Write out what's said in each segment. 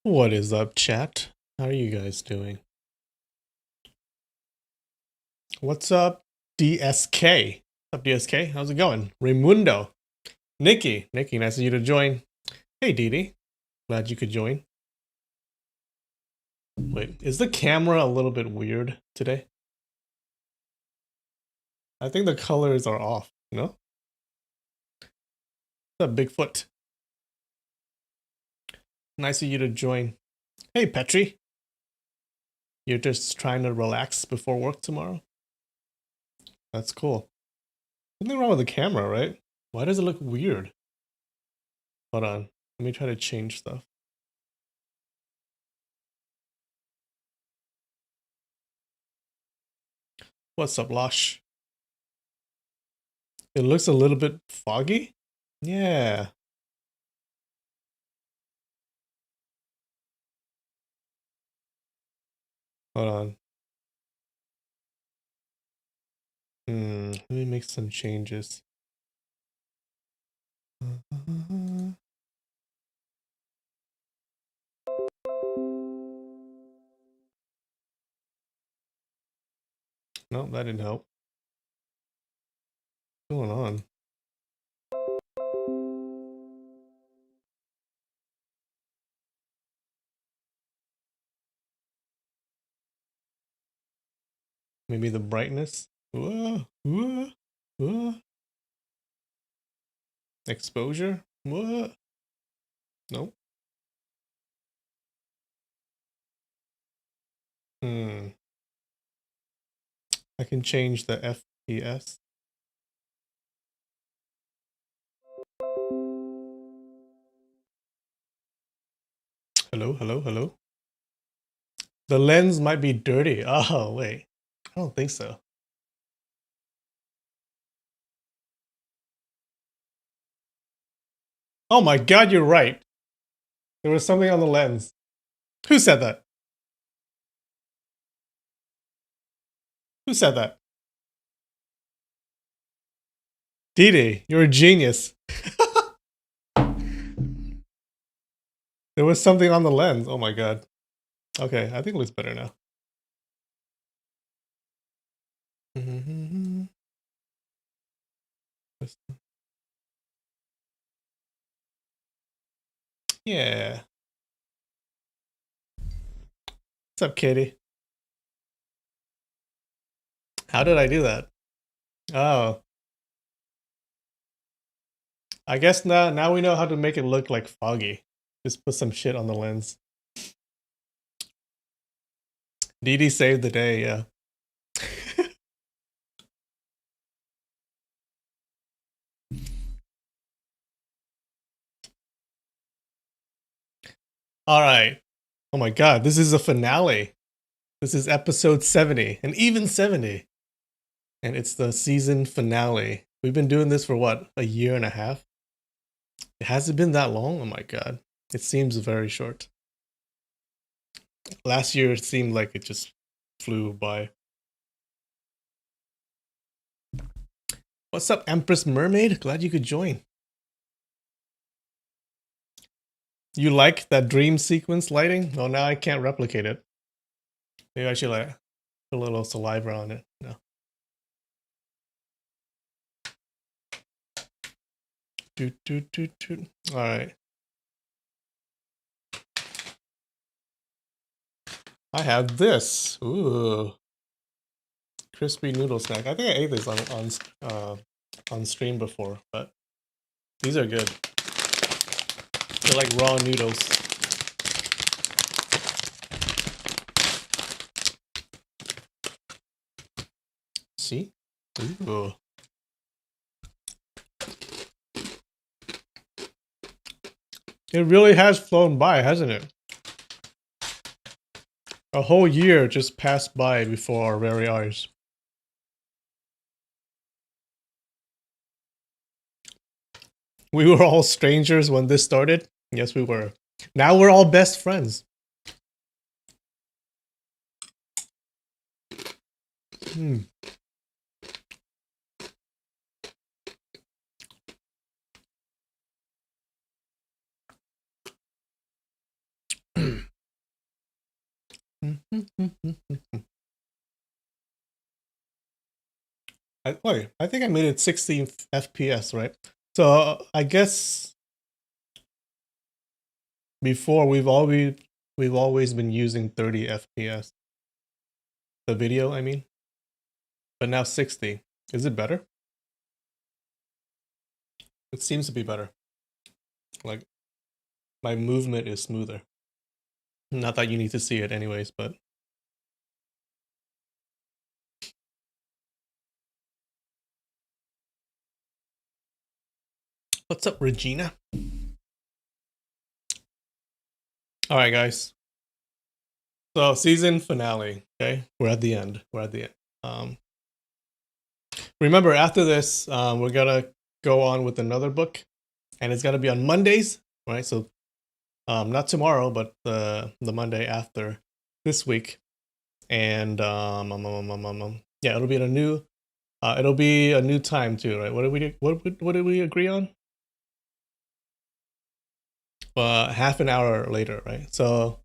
What is up, chat? How are you guys doing? What's up, DSK? What's up, DSK? How's it going? Raimundo. Nikki, nice of you to join. Hey, Didi. Glad you could join. Wait, is the camera a little bit weird today? I think the colors are off, no? What's up, Bigfoot? Nice of you to join. Hey, Petri. You're just trying to relax before work tomorrow? That's cool. Nothing wrong with the camera, right? Why does it look weird? Hold on. Let me try to change stuff. What's up, Losh? It looks a little bit foggy. Yeah. Hold on. Let me make some changes. Nope, that didn't help. What's going on? Maybe the brightness. Whoa, whoa, whoa. Exposure. What? Nope. I can change the FPS. Hello, hello, hello. The lens might be dirty. Oh, wait. I don't think so. Oh my god, you're right. There was something on the lens. Who said that? Who said that? Didi, you're a genius. There was something on the lens. Oh my god. Okay, I think it looks better now. Yeah. What's up, Katie? How did I do that? Oh. I guess now we know how to make it look like foggy. Just put some shit on the lens. Didi saved the day, yeah. All right. Oh my god, this is a finale. This is episode 70, and even 70. And it's the season finale. We've been doing this for what, a year and a half? Has it been that long? Oh my god. It seems very short. Last year it seemed like it just flew by. What's up, Empress Mermaid? Glad you could join. You like that dream sequence lighting? Oh, now I can't replicate it. Maybe I should like put a little saliva on it. No. Doot, doot, doot, doot. All right. I have this. Ooh. Crispy noodle snack. I think I ate this on stream before, but these are good. They're like raw noodles. See? Ooh. It really has flown by, hasn't it? A whole year just passed by before our very eyes. We were all strangers when this started. Yes, we were. Now we're all best friends. I think I made it 60 FPS, right? So I guess before we've always been using 30 FPS. The video, I mean. But now 60. Is it better? It seems to be better. Like my movement is smoother. Not that you need to see it anyways, but what's up, Regina? All right, guys. So season finale. Okay, we're at the end. We're at the end. Remember, after this, we're gonna go on with another book, and it's gonna be on Mondays, right? So, not tomorrow, but the Monday after this week, and yeah, it'll be a new time too, right? What did we agree on? Half an hour later, right? So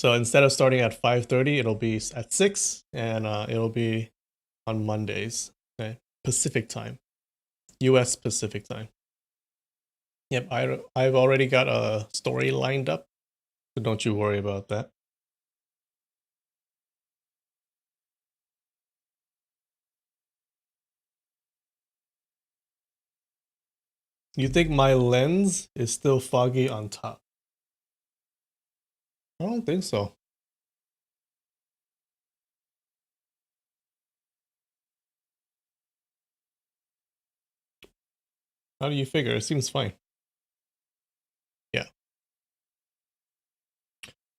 instead of starting at 5:30, it'll be at 6, and it'll be on Mondays, okay? Pacific time, U.S. Pacific time. Yep, I've already got a story lined up, so don't you worry about that. You think my lens is still foggy on top? I don't think so. How do you figure? It seems fine. Yeah.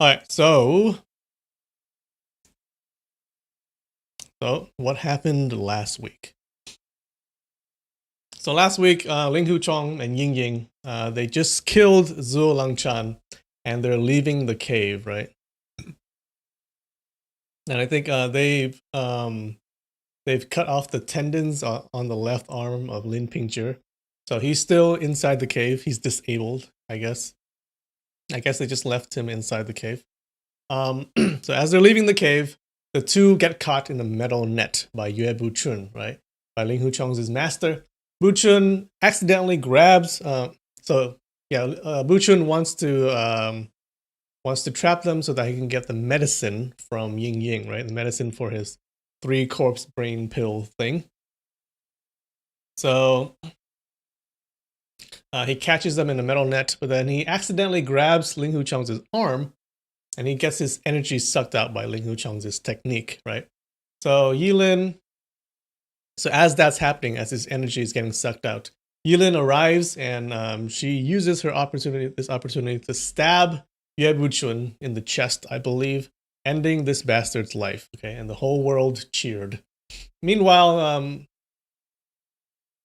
All right. So what happened last week? So last week, Ling Hu Chong and Ying Ying, they just killed Zhuo Langchan, and they're leaving the cave, right? And I think they've cut off the tendons on the left arm of Lin Pingzhi. So he's still inside the cave. He's disabled, I guess. I guess they just left him inside the cave. So as they're leaving the cave, the two get caught in a metal net by Yue Buchun, right? By Ling Hu Chong's master. Buchun accidentally grabs. Buchun wants to trap them so that he can get the medicine from Ying Ying, right? The medicine for his 3 corpse brain pill thing. So he catches them in a metal net, but then he accidentally grabs Ling Hu Chong's arm, and he gets his energy sucked out by Ling Hu Chong's technique, right? So Yilin, so as that's happening, as his energy is getting sucked out, Yilin arrives, and she uses this opportunity to stab Yue Buchun in the chest, I believe, ending this bastard's life. Okay, and the whole world cheered. Meanwhile,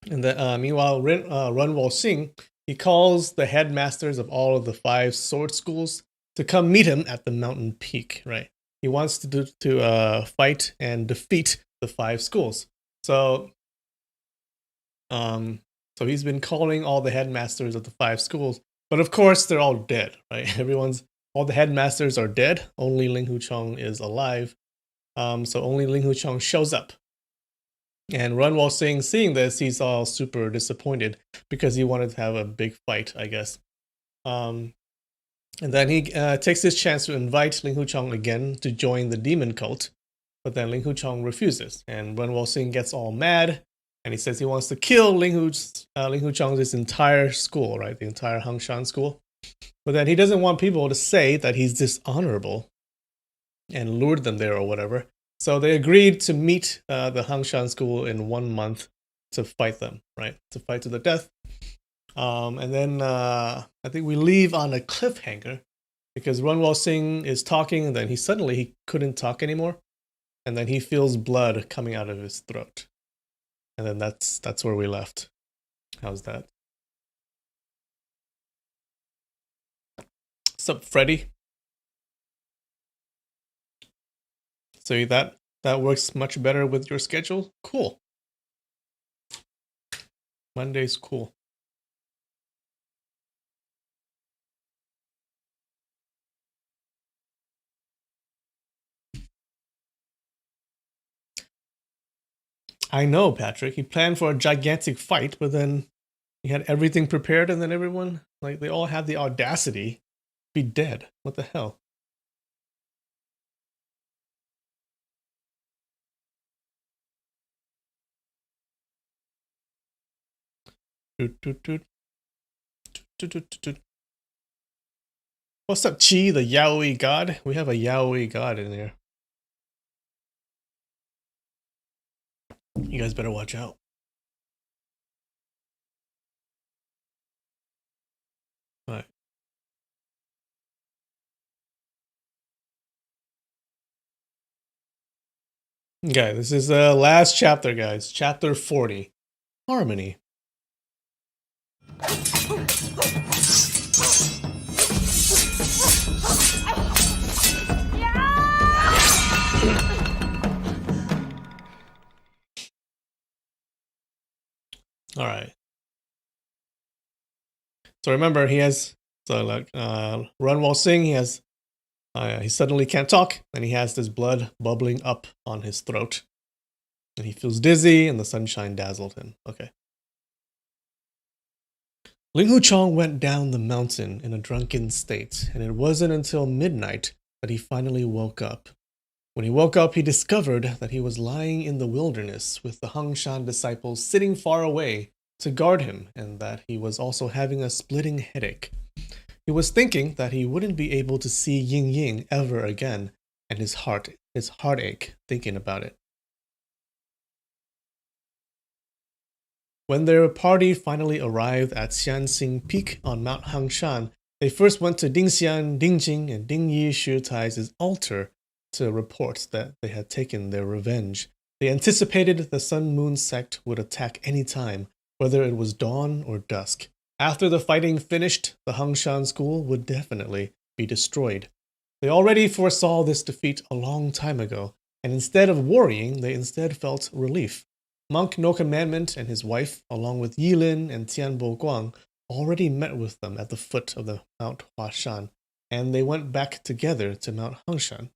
Run Wo Xing, he calls the headmasters of all of the 5 sword schools to come meet him at the mountain peak. Right, he wants to fight and defeat the 5 schools. So, um, so he's been calling all the headmasters of the 5 schools, but of course they're all dead. Right, all the headmasters are dead. Only Ling Hu Chong is alive. So only Ling Hu Chong shows up. And Run Wo Xing, seeing this, he's all super disappointed because he wanted to have a big fight, I guess. And then he takes this chance to invite Ling Hu Chong again to join the demon cult, but then Ling Hu Chong refuses, and Run Wo Xing gets all mad, and he says he wants to kill Ling Hu Chong's entire school, right, the entire Hangshan school. But then he doesn't want people to say that he's dishonorable and lured them there or whatever. So they agreed to meet the Hangshan school in 1 month to fight them, right? To fight to the death. And then I think we leave on a cliffhanger because Run Wo Xing is talking, and then he couldn't talk anymore, and then he feels blood coming out of his throat, and then that's where we left. How's that? What's up, Freddy? So that works much better with your schedule. Cool. Monday's cool. I know, Patrick. He planned for a gigantic fight, but then he had everything prepared, and then everyone, like, they all had the audacity to be dead. What the hell? Toot, toot, toot. Toot, toot, toot, toot. What's up, Chi, the Yaoi god? We have a Yaoi god in here. You guys better watch out. All right. Okay, this is the last chapter, guys. Chapter 40. Harmony. All right. So remember, he has run while sing. He has he suddenly can't talk, and he has this blood bubbling up on his throat, and he feels dizzy, and the sunshine dazzled him. Okay. Ling Hu Chong went down the mountain in a drunken state, and it wasn't until midnight that he finally woke up. When he woke up, he discovered that he was lying in the wilderness with the Hangshan disciples sitting far away to guard him, and that he was also having a splitting headache. He was thinking that he wouldn't be able to see Ying Ying ever again, and his heartache thinking about it. When their party finally arrived at Xianxing Peak on Mount Hangshan, they first went to Dingxian, Dingjing, and Dingyi Shitai's altar to report that they had taken their revenge. They anticipated the Sun Moon sect would attack any time, whether it was dawn or dusk. After the fighting finished, the Hangshan school would definitely be destroyed. They already foresaw this defeat a long time ago, and instead of worrying, they instead felt relief. Monk No Commandment and his wife, along with Yilin and Tianbo Guang, already met with them at the foot of the Mount Huashan, and they went back together to Mount Hangshan.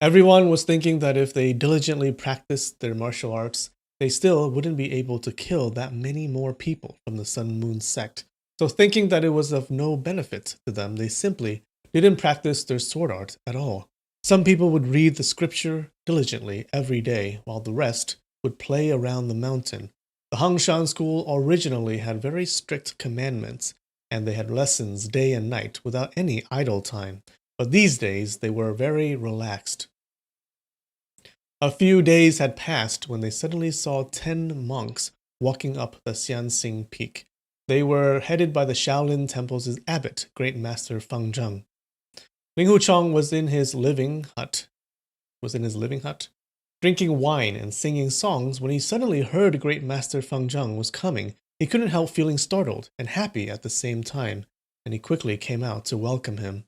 Everyone was thinking that if they diligently practiced their martial arts, they still wouldn't be able to kill that many more people from the Sun Moon sect. So thinking that it was of no benefit to them, they simply didn't practice their sword art at all. Some people would read the scripture diligently every day, while the rest would play around the mountain. The Hangshan school originally had very strict commandments, and they had lessons day and night without any idle time. But these days, they were very relaxed. A few days had passed when they suddenly saw 10 monks walking up the Xianxing Peak. They were headed by the Shaolin Temple's abbot, Great Master Feng Zheng. Ling Hu Chong was in his living hut, drinking wine and singing songs when he suddenly heard Great Master Feng Zheng was coming. He couldn't help feeling startled and happy at the same time, and he quickly came out to welcome him.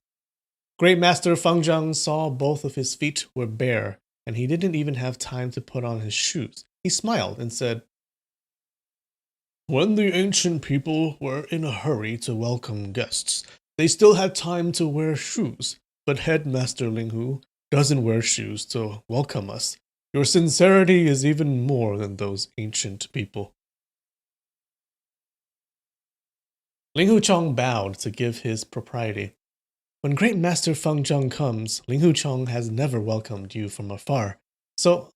Great Master Feng Zheng saw both of his feet were bare, and he didn't even have time to put on his shoes. He smiled and said, "When the ancient people were in a hurry to welcome guests, they still had time to wear shoes, but Headmaster Ling Hu doesn't wear shoes to welcome us. Your sincerity is even more than those ancient people." Ling Hu Chong bowed to give his propriety. "When Great Master Feng Zheng comes, Ling Hu Chong has never welcomed you from afar. So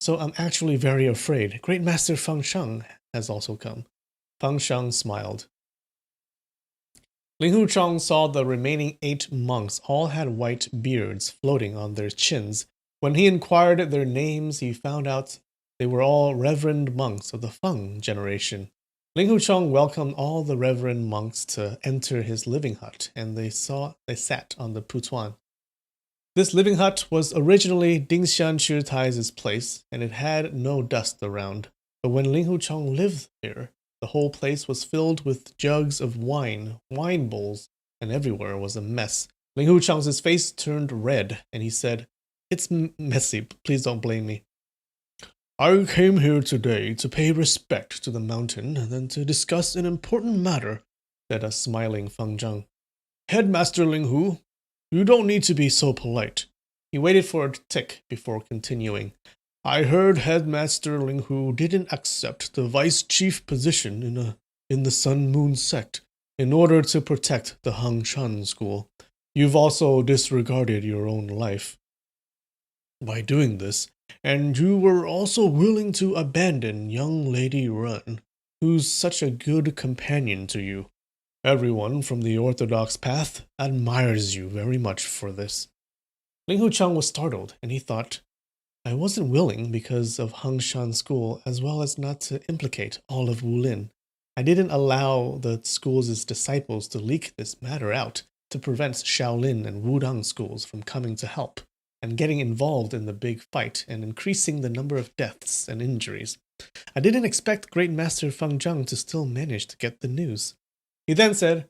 I'm actually very afraid. Great Master Feng Zheng has also come." Feng Zheng smiled. Ling Hu Chong saw the remaining 8 monks all had white beards floating on their chins. When he inquired their names, he found out they were all reverend monks of the Feng generation. Ling Hu Chong welcomed all the reverend monks to enter his living hut, and they sat on the putuan. This living hut was originally Dingxian Shitai's place, and it had no dust around. But when Ling Hu Chong lived here, the whole place was filled with jugs of wine, wine bowls, and everywhere was a mess. Ling Hu Chong's face turned red, and he said, "It's messy, please don't blame me." "I came here today to pay respect to the mountain and then to discuss an important matter," said a smiling Feng Zheng. "Headmaster Ling Hu, you don't need to be so polite. He waited for it to tick before continuing. I heard Headmaster Linghu didn't accept the vice chief position in the Sun Moon sect in order to protect the Hangshan school. You've also disregarded your own life by doing this, and you were also willing to abandon young Lady Run, who's such a good companion to you. Everyone from the orthodox path admires you very much for this. Ling Huchang was startled, and he thought, I wasn't willing because of Hangshan School, as well as not to implicate all of Wulin. I didn't allow the school's disciples to leak this matter out to prevent Shaolin and Wudang schools from coming to help and getting involved in the big fight and increasing the number of deaths and injuries. I didn't expect Great Master Feng Zhang to still manage to get the news. He then said,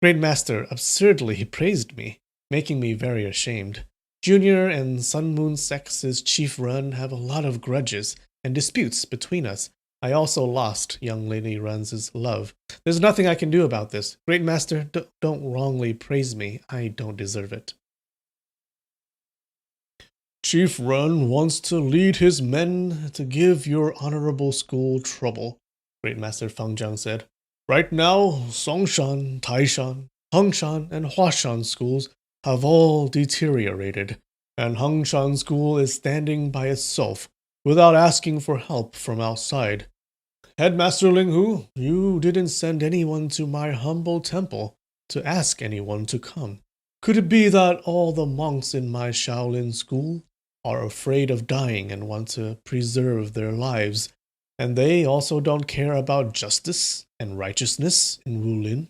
Great Master absurdly praised me, making me very ashamed. Junior and Sun Moon Sect's Chief Run have a lot of grudges and disputes between us. I also lost young Lady Run's love. There's nothing I can do about this. Great Master, don't wrongly praise me. I don't deserve it. Chief Run wants to lead his men to give your honorable school trouble, Great Master Feng Zhang said. Right now, Songshan, Taishan, Hengshan, and Huashan schools have all deteriorated, and Hengshan School is standing by itself without asking for help from outside. Headmaster Linghu, you didn't send anyone to my humble temple to ask anyone to come. Could it be that all the monks in my Shaolin school are afraid of dying and want to preserve their lives, and they also don't care about justice and righteousness in Wulin?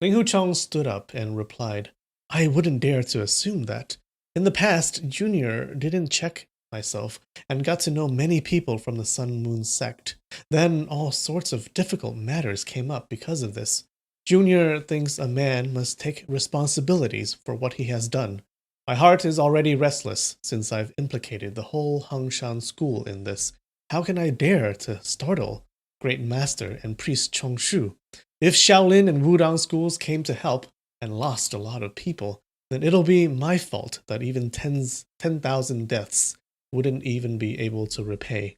Ling Huchang stood up and replied, I wouldn't dare to assume that. In the past, Junior didn't check myself and got to know many people from the Sun Moon sect. Then all sorts of difficult matters came up because of this. Junior thinks a man must take responsibilities for what he has done. My heart is already restless since I've implicated the whole Hangshan school in this. How can I dare to startle Great Master and Priest Chongshu? If Shaolin and Wudang schools came to help and lost a lot of people, then it'll be my fault that even 10,000 deaths wouldn't even be able to repay.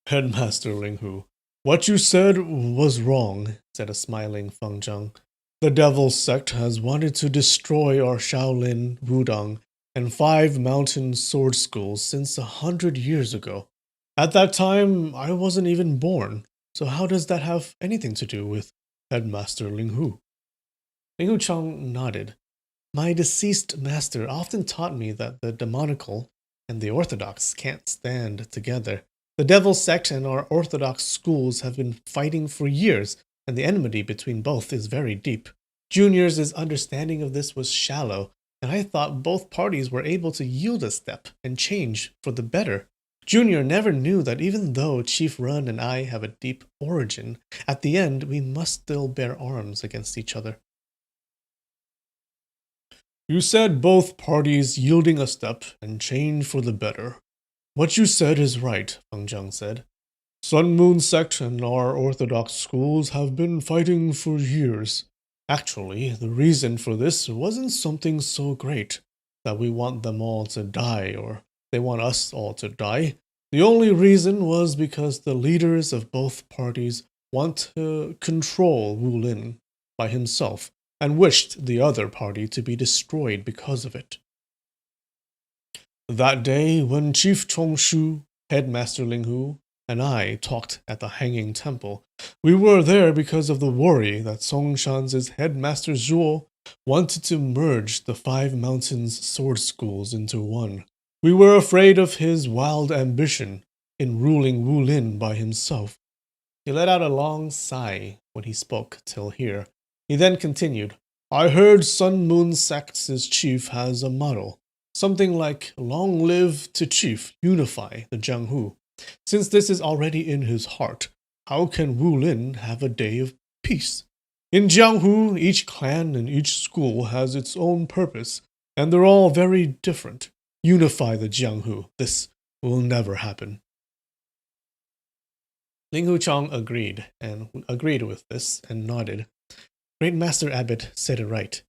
Headmaster Linghu, what you said was wrong, said a smiling Feng Zhang. The Devil Sect has wanted to destroy our Shaolin, Wudang, and 5 mountain sword schools since 100 years ago. At that time, I wasn't even born, so how does that have anything to do with Headmaster Linghu? Ling Huchang nodded. My deceased master often taught me that the demonical and the orthodox can't stand together. The Devil Sect and our orthodox schools have been fighting for years, and the enmity between both is very deep. Junior's understanding of this was shallow, and I thought both parties were able to yield a step and change for the better. Junior never knew that even though Chief Run and I have a deep origin, at the end we must still bear arms against each other. You said both parties yielding a step and change for the better. What you said is right, Feng Zhang said. Sun Moon Sect and our orthodox schools have been fighting for years. Actually, the reason for this wasn't something so great that we want them all to die or they want us all to die. The only reason was because the leaders of both parties want to control Wulin by himself and wished the other party to be destroyed because of it. That day, when Chief Chongshu, Headmaster Linghu, and I talked at the Hanging Temple, we were there because of the worry that Songshan's Headmaster Zhuo wanted to merge the 5 mountains sword schools into one. We were afraid of his wild ambition in ruling Wulin by himself. He let out a long sigh when he spoke till here. He then continued, I heard Sun Moon Sect's chief has a motto. Something like, long live to chief, unify the Jianghu. Since this is already in his heart, how can Wulin have a day of peace? In Jianghu, each clan and each school has its own purpose, and they're all very different. Unify the Jianghu. This will never happen. Ling Huchang agreed with this and nodded. Great Master Abbot said it right.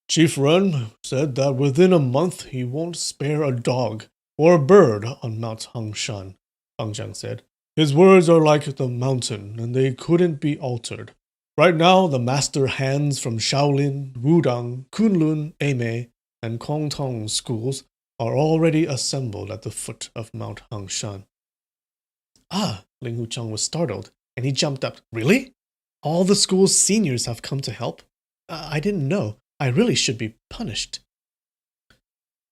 Chief Ren said that within a month he won't spare a dog or a bird on Mount Hangshan, Fang Zhang said. His words are like the mountain, and they couldn't be altered. Right now, the master hands from Shaolin, Wudang, Kunlun, Eimei, and Kongtong schools are already assembled at the foot of Mount Hangshan. Ah, Ling Hucheng was startled, and he jumped up. Really? All the school's seniors have come to help? I didn't know. I really should be punished.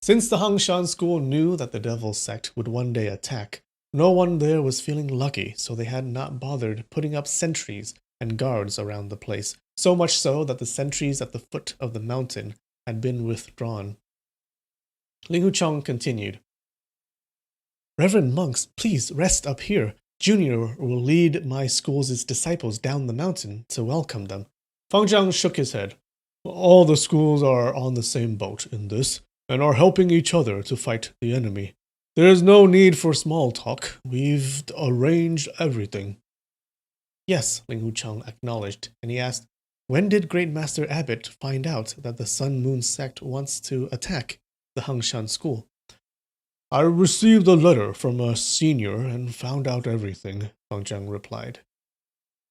Since the Hangshan school knew that the devil sect would one day attack, no one there was feeling lucky, so they had not bothered putting up sentries and guards around the place, so much so that the sentries at the foot of the mountain had been withdrawn. Ling Hucheng continued. Reverend monks, please rest up here. Junior will lead my school's disciples down the mountain to welcome them. Fang Zhang shook his head. All the schools are on the same boat in this, and are helping each other to fight the enemy. There is no need for small talk. We've arranged everything. Yes, Ling Hucheng acknowledged, and he asked, when did Great Master Abbot find out that the Sun Moon sect wants to attack the Hangshan school? I received a letter from a senior and found out everything, Fang Zhang replied.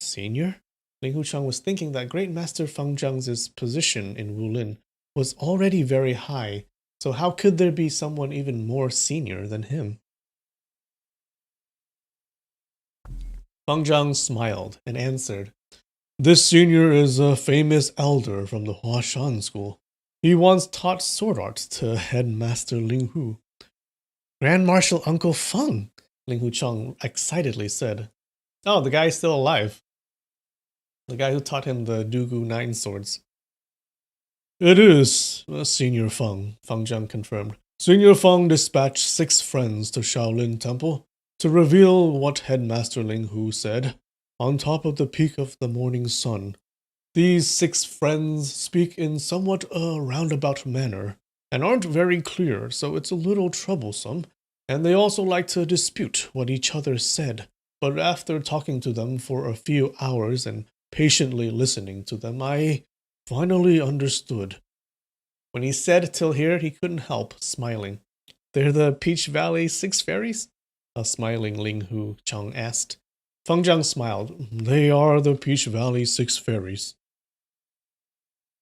Senior? Ling Hucheng was thinking that Great Master Fang Zhang's position in Wulin was already very high, so how could there be someone even more senior than him? Fang Zhang smiled and answered, This senior is a famous elder from the Huashan school. He once taught sword art to Headmaster Ling Hu. Grand Marshal Uncle Feng, Ling Hucheng excitedly said. Oh, the guy's still alive. The guy who taught him the Dugu 9 swords. It is, Senior Feng, Fang Zhang confirmed. Senior Feng dispatched 6 friends to Shaolin Temple to reveal what Headmaster Ling Hu said on top of the peak of the morning sun. These 6 friends speak in somewhat a roundabout manner and aren't very clear, so it's a little troublesome, and they also like to dispute what each other said. But after talking to them for a few hours and patiently listening to them, I finally understood. When he said till here, he couldn't help smiling. They're the Peach Valley 6 fairies? A smiling Ling Hucheng asked. Fang Zhang smiled. They are the Peach Valley 6 fairies.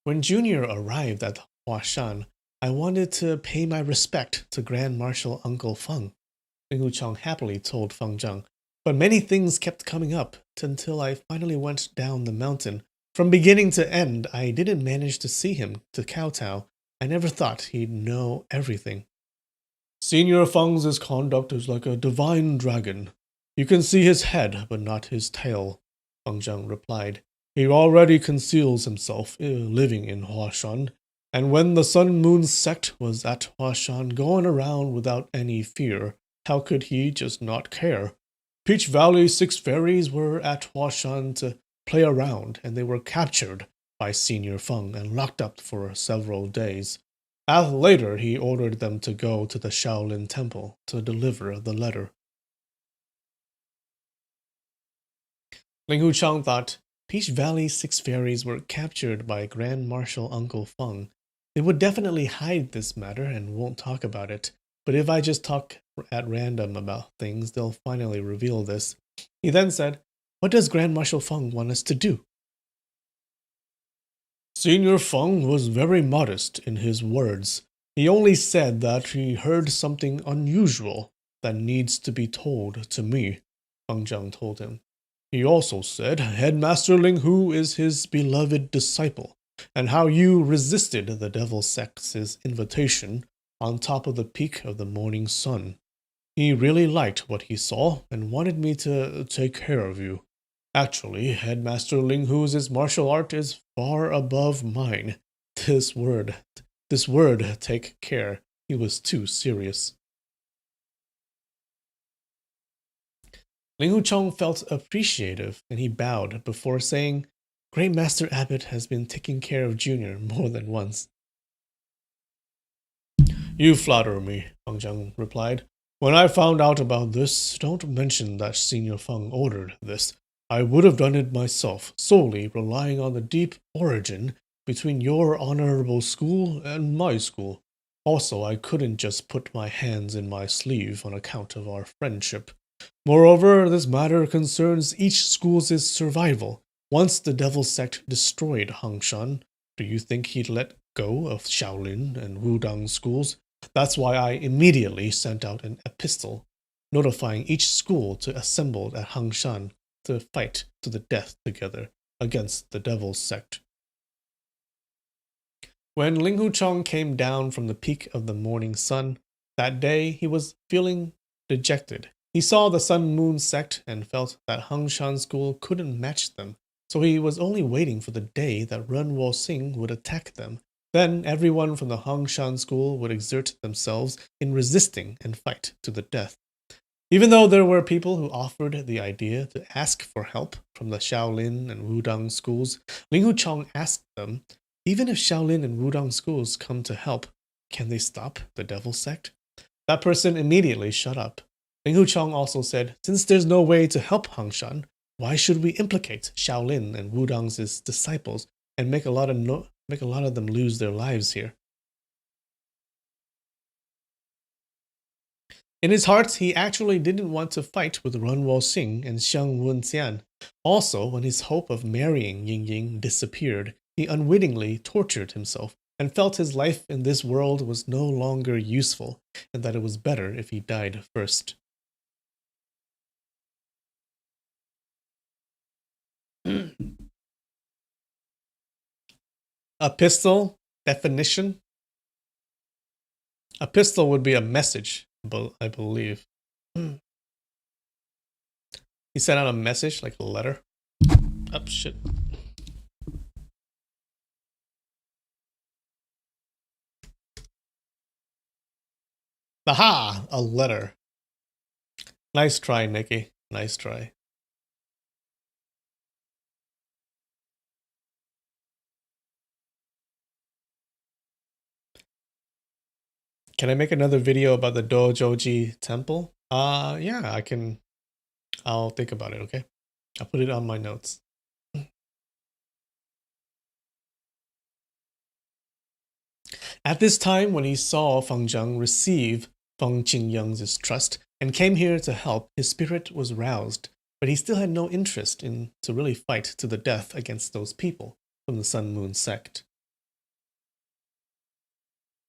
When Junior arrived at Huashan, I wanted to pay my respect to Grand Marshal Uncle Feng, Ling Hucheng happily told Fang Zhang. But many things kept coming up until I finally went down the mountain. From beginning to end, I didn't manage to see him to kowtow. I never thought he'd know everything. Senior Feng's conduct is like a divine dragon. You can see his head, but not his tail, Fang Zhang replied. He already conceals himself, living in Huashan, and when the Sun Moon sect was at Huashan going around without any fear, how could he just not care? Peach Valley 6 fairies were at Huashan to play around, and they were captured by Senior Feng and locked up for several days. Later, he ordered them to go to the Shaolin Temple to deliver the letter. Ling Hucheng thought, Peach Valley 6 fairies were captured by Grand Marshal Uncle Feng. They would definitely hide this matter and won't talk about it. But if I just talk at random about things, they'll finally reveal this. He then said, What does Grand Marshal Feng want us to do? Senior Feng was very modest in his words. He only said that he heard something unusual that needs to be told to me, Fang Zhang told him. He also said Headmaster Ling Hu is his beloved disciple, and how you resisted the Devil Sect's invitation on top of the peak of the morning sun. He really liked what he saw and wanted me to take care of you. Actually, Headmaster Ling Hu's martial art is far above mine. This word, take care, he was too serious. Ling Hucheng felt appreciative, and he bowed before saying, Great Master Abbot has been taking care of Junior more than once. You flatter me, Fang Zhang replied. When I found out about this, don't mention that Senior Feng ordered this. I would have done it myself, solely relying on the deep origin between your honorable school and my school. Also, I couldn't just put my hands in my sleeve on account of our friendship. Moreover, this matter concerns each school's survival. Once the Devil Sect destroyed Hangshan, do you think he'd let go of Shaolin and Wudang schools? That's why I immediately sent out an epistle notifying each school to assemble at Hangshan to fight to the death together against the Devil's Sect. When Ling Huchong came down from the peak of the morning sun, that day he was feeling dejected. He saw the Sun Moon Sect and felt that Hangshan School couldn't match them, so he was only waiting for the day that Run Wo Sing would attack them. Then everyone from the Hangshan School would exert themselves in resisting and fight to the death. Even though there were people who offered the idea to ask for help from the Shaolin and Wudang schools, Ling Huchong asked them, even if Shaolin and Wudang schools come to help, can they stop the Devil Sect? That person immediately shut up. Ling Huchong also said, since there's no way to help Hangshan, why should we implicate Shaolin and Wudang's disciples and make a lot of them lose their lives here? In his heart, he actually didn't want to fight with Run Wo Sing and Xiang Wenxian. Also, when his hope of marrying Ying Ying disappeared, he unwittingly tortured himself and felt his life in this world was no longer useful and that it was better if he died first. A pistol definition? A pistol would be a message, I believe. He sent out a message, like a letter. Oh, shit. Aha! A letter. Nice try, Nikki. Nice try. Can I make another video about the Dojoji temple? Yeah, I can. I'll think about it, okay? I'll put it on my notes. At this time, when he saw Feng Zheng receive Feng Qingyang's trust and came here to help, his spirit was roused, but he still had no interest in to really fight to the death against those people from the Sun Moon sect.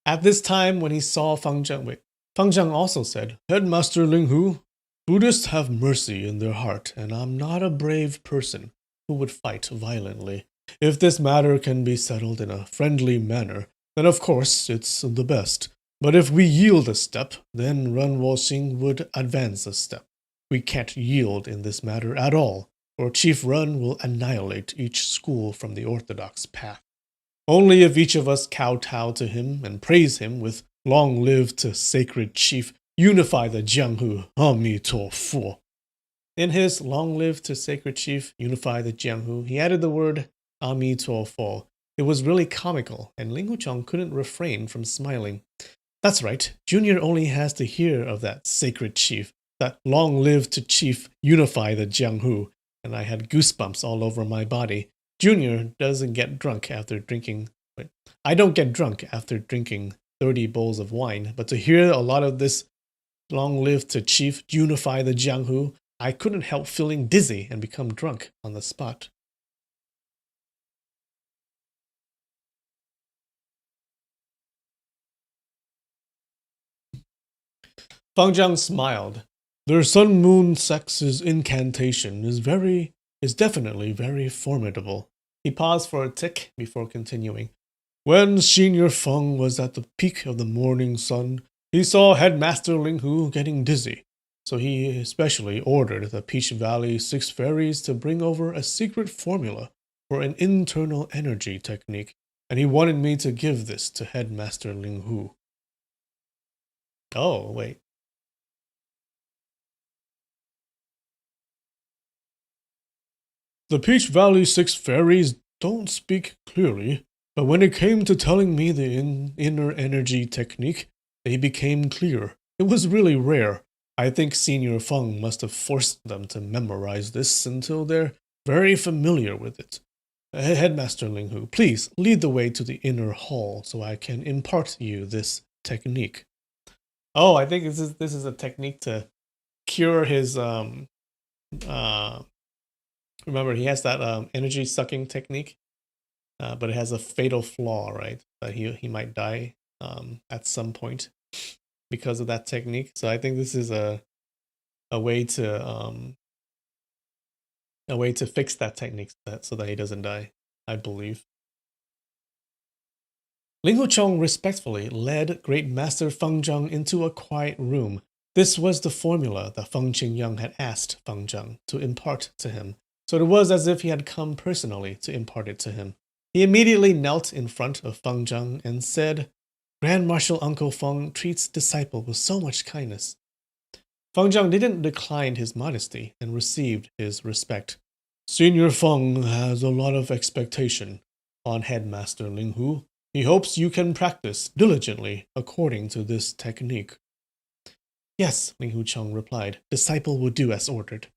At this time, when he saw Feng Zheng also said, Headmaster Ling Hu, Buddhists have mercy in their heart, and I'm not a brave person who would fight violently. If this matter can be settled in a friendly manner, then of course it's the best. But if we yield a step, then Run Wo Xing would advance a step. We can't yield in this matter at all, or Chief Run will annihilate each school from the orthodox path. Only if each of us kowtow to him and praise him with long live to sacred chief, unify the Jianghu, Amito Fu. In his long live to sacred chief, unify the Jianghu, he added the word Amito Fu. It was really comical, and Ling Huchong couldn't refrain from smiling. That's right, Junior only has to hear of that sacred chief, that long live to chief, unify the Jianghu, and I had goosebumps all over my body. Junior doesn't get drunk after drinking. I don't get drunk after drinking 30 bowls of wine, but to hear a lot of this long live to chief, unify the Jianghu, I couldn't help feeling dizzy and become drunk on the spot. Feng Zhang smiled. Their Sun Moon Sect's incantation is definitely very formidable. He paused for a tick before continuing. When Senior Feng was at the peak of the morning sun, he saw Headmaster Ling Hu getting dizzy, so he especially ordered the Peach Valley 6 fairies to bring over a secret formula for an internal energy technique, and he wanted me to give this to Headmaster Ling Hu. Oh, wait. The Peach Valley 6 fairies don't speak clearly, but when it came to telling me the inner energy technique, they became clear. It was really rare. I think Senior Feng must have forced them to memorize this until they're very familiar with it. Headmaster Linghu, please lead the way to the inner hall so I can impart to you this technique. Oh, I think this is a technique to cure his remember he has that energy sucking technique, but it has a fatal flaw, right? That he might die at some point because of that technique. So I think this is a way to fix that technique so that he doesn't die, I believe. Ling Huchong respectfully led Great Master Feng Zheng into a quiet room. This was the formula that Feng Qingyang had asked Feng Zheng to impart to him, so it was as if he had come personally to impart it to him. He immediately knelt in front of Feng Zheng and said, Grand Marshal Uncle Feng treats disciple with so much kindness. Feng Zheng didn't decline his modesty and received his respect. Senior Feng has a lot of expectation on Headmaster Ling Hu. He hopes you can practice diligently according to this technique. Yes, Ling Huchong replied. Disciple will do as ordered.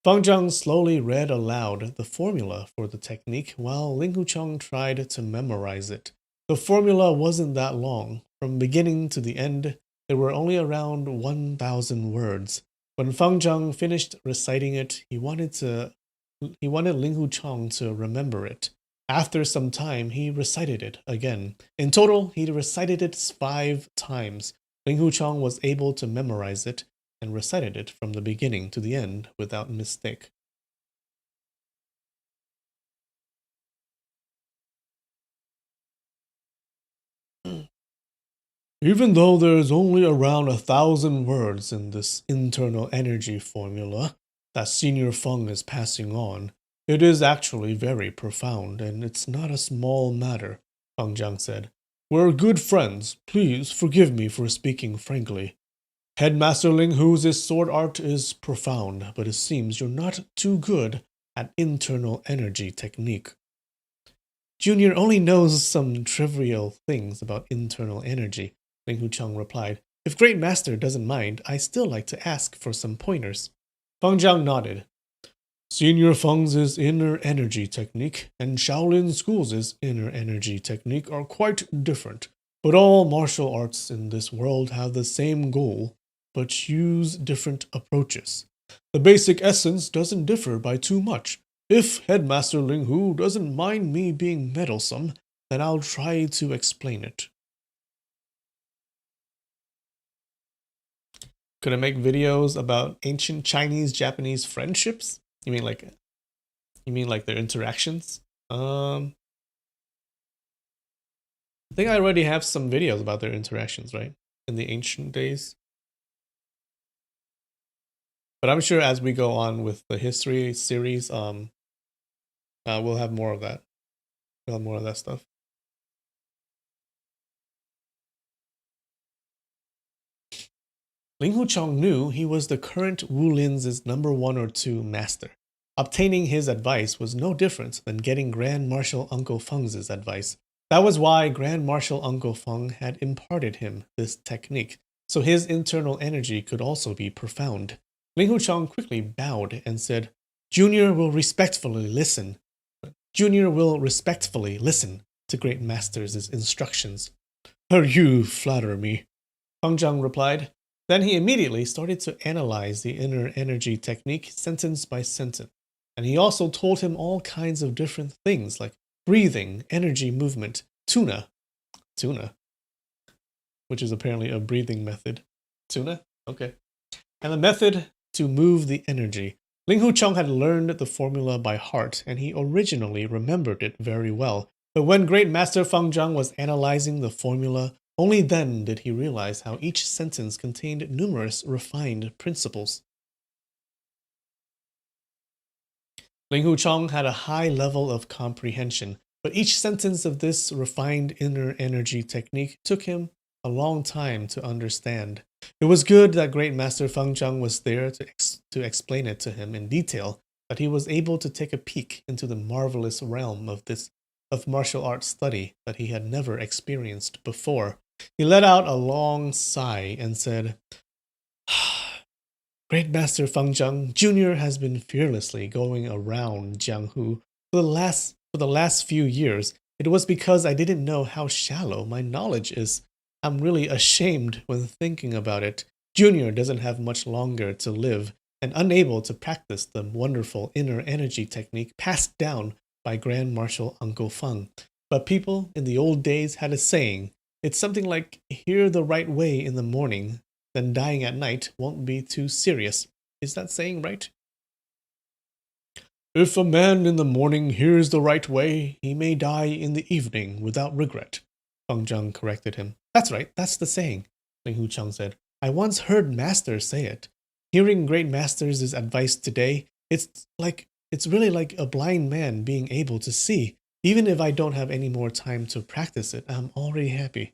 Feng Zheng slowly read aloud the formula for the technique while Ling Huchong tried to memorize it. The formula wasn't that long. From beginning to the end, there were only around 1,000 words. When Feng Zheng finished reciting it, he wanted Ling Huchong to remember it. After some time, he recited it again. In total, he recited it 5 times. Ling Huchong was able to memorize it and recited it from the beginning to the end without mistake. Even though there's only around 1,000 words in this internal energy formula that Senior Feng is passing on, it is actually very profound, and it's not a small matter, Feng Zhang said. We're good friends. Please forgive me for speaking frankly. Headmaster Ling Hu's sword art is profound, but it seems you're not too good at internal energy technique. Junior only knows some trivial things about internal energy, Ling Huchong replied. If Great Master doesn't mind, I still like to ask for some pointers. Feng Zhang nodded. Senior Feng's inner energy technique and Shaolin School's inner energy technique are quite different, but all martial arts in this world have the same goal, but use different approaches. The basic essence doesn't differ by too much. If Headmaster Ling Hu doesn't mind me being meddlesome, then I'll try to explain it. Could I make videos about ancient Chinese-Japanese friendships? You mean like their interactions? I think I already have some videos about their interactions, right? In the ancient days. But I'm sure as we go on with the history series, we'll have more of that. We'll have more of that stuff. Ling Huchong knew he was the current Wu Lin's number 1 or 2 master. Obtaining his advice was no different than getting Grand Marshal Uncle Feng's advice. That was why Grand Marshal Uncle Feng had imparted him this technique, so his internal energy could also be profound. Ling Huchong quickly bowed and said, Junior will respectfully listen. Junior will respectfully listen to Great Master's instructions. You flatter me, Feng Zhang replied. Then he immediately started to analyze the inner energy technique sentence by sentence. And he also told him all kinds of different things like breathing, energy movement, tuna, which is apparently a breathing method. Tuna? Okay. And the method to move the energy. Ling Huchong had learned the formula by heart, and he originally remembered it very well. But when Great Master Feng Zhang was analyzing the formula, only then did he realize how each sentence contained numerous refined principles. Ling Huchong had a high level of comprehension, but each sentence of this refined inner energy technique took him a long time to understand. It was good that Great Master Feng Zhang was there to explain it to him in detail, that he was able to take a peek into the marvelous realm of martial arts study that he had never experienced before. He let out a long sigh and said, Great Master Feng Zhang Jr. has been fearlessly going around Jianghu for the last for the last few years, it was because I didn't know how shallow my knowledge is. I'm really ashamed when thinking about it. Junior doesn't have much longer to live, and unable to practice the wonderful inner energy technique passed down by Grand Marshal Uncle Feng. But people in the old days had a saying. It's something like, hear the right way in the morning, then dying at night won't be too serious. Is that saying right? If a man in the morning hears the right way, he may die in the evening without regret. Feng Zheng corrected him. That's right, that's the saying, Ling Hucheng said. I once heard masters say it. Hearing great masters' advice today, it's really like a blind man being able to see. Even if I don't have any more time to practice it, I'm already happy.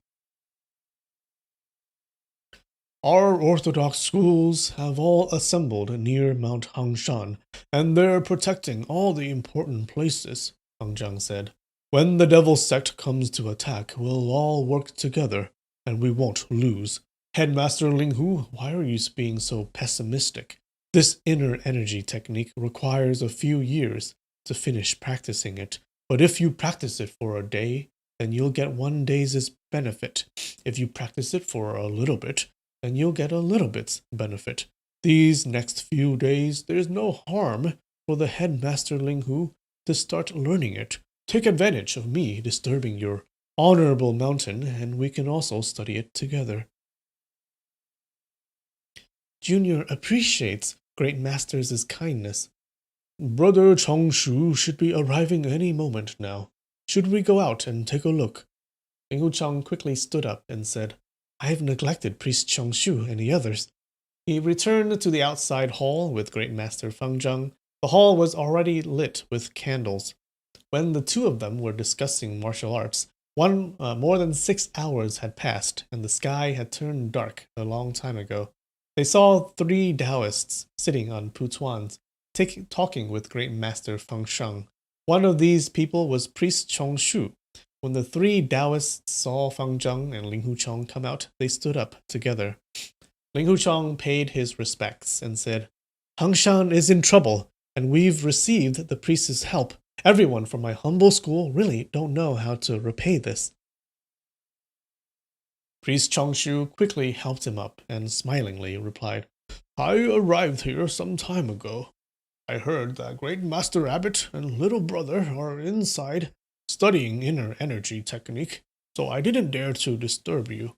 Our Orthodox schools have all assembled near Mount Hangshan, and they're protecting all the important places, Feng Zhang said. When the devil sect comes to attack, we'll all work together, and we won't lose. Headmaster Linghu, why are you being so pessimistic? This inner energy technique requires a few years to finish practicing it, but if you practice it for a day, then you'll get one day's benefit. If you practice it for a little bit, then you'll get a little bit's benefit. These next few days, there's no harm for the headmaster Linghu to start learning it. Take advantage of me disturbing your honorable mountain, and we can also study it together. Junior appreciates Great Master's kindness. Brother Chongshu should be arriving any moment now. Should we go out and take a look? Ling Hucheng quickly stood up and said, I have neglected Priest Chongshu and the others. He returned to the outside hall with Great Master Feng Zheng. The hall was already lit with candles. When the two of them were discussing martial arts, more than 6 hours had passed, and the sky had turned dark a long time ago. They saw 3 Taoists sitting on putuans, talking with Great Master Feng Sheng. One of these people was Priest Chongshu. When the 3 Taoists saw Feng Zheng and Ling Hucheng come out, they stood up together. Ling Hucheng paid his respects and said, Hangshan is in trouble, and we've received the priest's help. Everyone from my humble school really don't know how to repay this. Priest Chongshu quickly helped him up and smilingly replied, I arrived here some time ago. I heard that Great Master Abbot and little brother are inside studying inner energy technique, so I didn't dare to disturb you.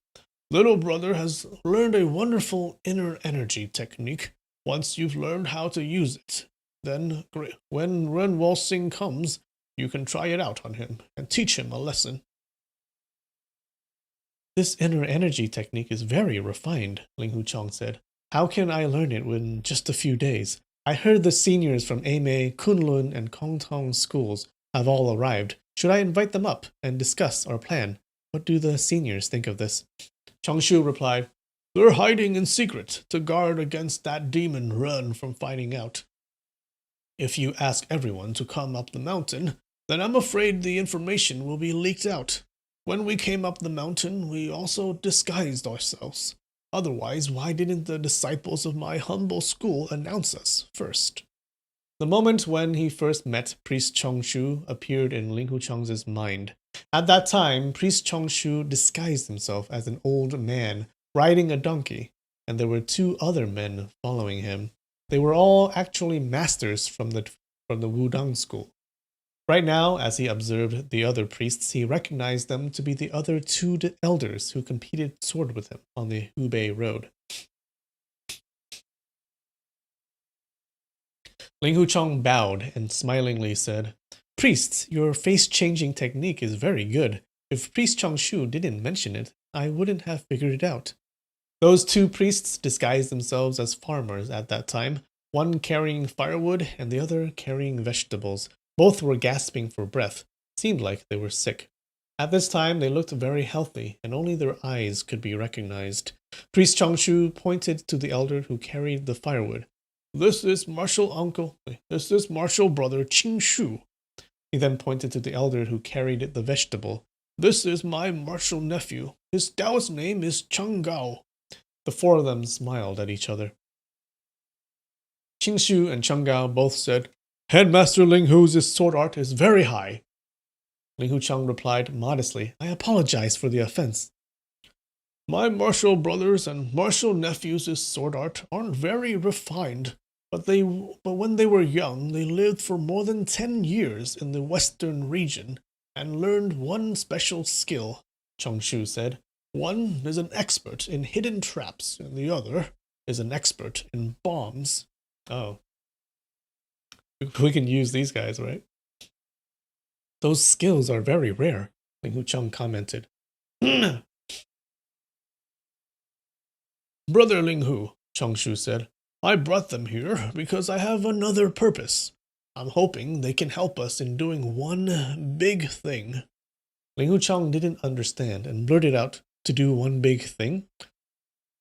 Little brother has learned a wonderful inner energy technique. Once you've learned how to use it, then when Ren Walsing comes, you can try it out on him and teach him a lesson. This inner energy technique is very refined, Ling Hucheng said. How can I learn it in just a few days? I heard the seniors from Eimei, Kunlun, and Kongtong schools have all arrived. Should I invite them up and discuss our plan? What do the seniors think of this? Chongshu replied, They're hiding in secret to guard against that demon Ren from finding out. If you ask everyone to come up the mountain, then I'm afraid the information will be leaked out. When we came up the mountain, we also disguised ourselves. Otherwise, why didn't the disciples of my humble school announce us first? The moment when he first met Priest Chongshu appeared in Ling Hucheng's mind. At that time, Priest Chongshu disguised himself as an old man riding a donkey, and there were 2 other men following him. They were all actually masters from the Wudang school. Right now, as he observed the other priests, he recognized them to be the other 2 elders who competed sword with him on the Hubei road. Ling Hucheng bowed and smilingly said, Priests, your face-changing technique is very good. If Priest Chongshu didn't mention it, I wouldn't have figured it out. Those 2 priests disguised themselves as farmers at that time, one carrying firewood and the other carrying vegetables. Both were gasping for breath. Seemed like they were sick. At this time, they looked very healthy, and only their eyes could be recognized. Priest Chongshu pointed to the elder who carried the firewood. This is martial brother Qing Shu. He then pointed to the elder who carried the vegetable. This is my martial nephew. His Taoist name is Cheng Gao. The 4 of them smiled at each other. Qing Shu and Cheng Gao both said, Headmaster Ling Hu's sword art is very high. Ling Hucheng replied modestly, I apologize for the offense. My martial brothers and martial nephews' sword art aren't very refined, but when they were young, they lived for more than 10 years in the western region and learned one special skill, Chongshu said. One is an expert in hidden traps, and the other is an expert in bombs. Oh. We can use these guys, right? Those skills are very rare, Ling Hucheng commented. Brother Ling Hu, Chongshu said, I brought them here because I have another purpose. I'm hoping they can help us in doing one big thing. Ling Hucheng didn't understand and blurted out, to do one big thing?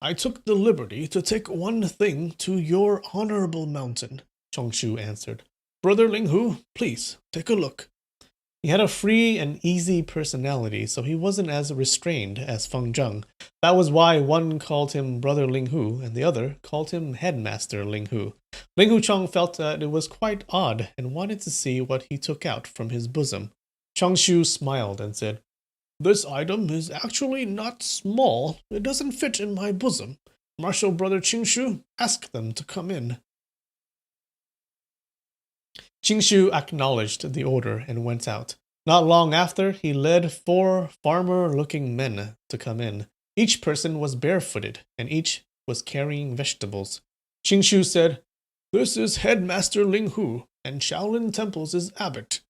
I took the liberty to take one thing to your honorable mountain, Chongshu answered. Brother Ling Hu, please, take a look. He had a free and easy personality, so he wasn't as restrained as Feng Zheng. That was why one called him Brother Ling Hu, and the other called him Headmaster Ling Hu. Ling Hucheng felt that it was quite odd and wanted to see what he took out from his bosom. Chongshu smiled and said, This item is actually not small. It doesn't fit in my bosom. Martial Brother Qingshu, ask them to come in. Qingshu acknowledged the order and went out. Not long after, he led 4 farmer-looking men to come in. Each person was barefooted, and each was carrying vegetables. Qingshu said, This is Headmaster Ling Hu, and Shaolin Temple's abbot.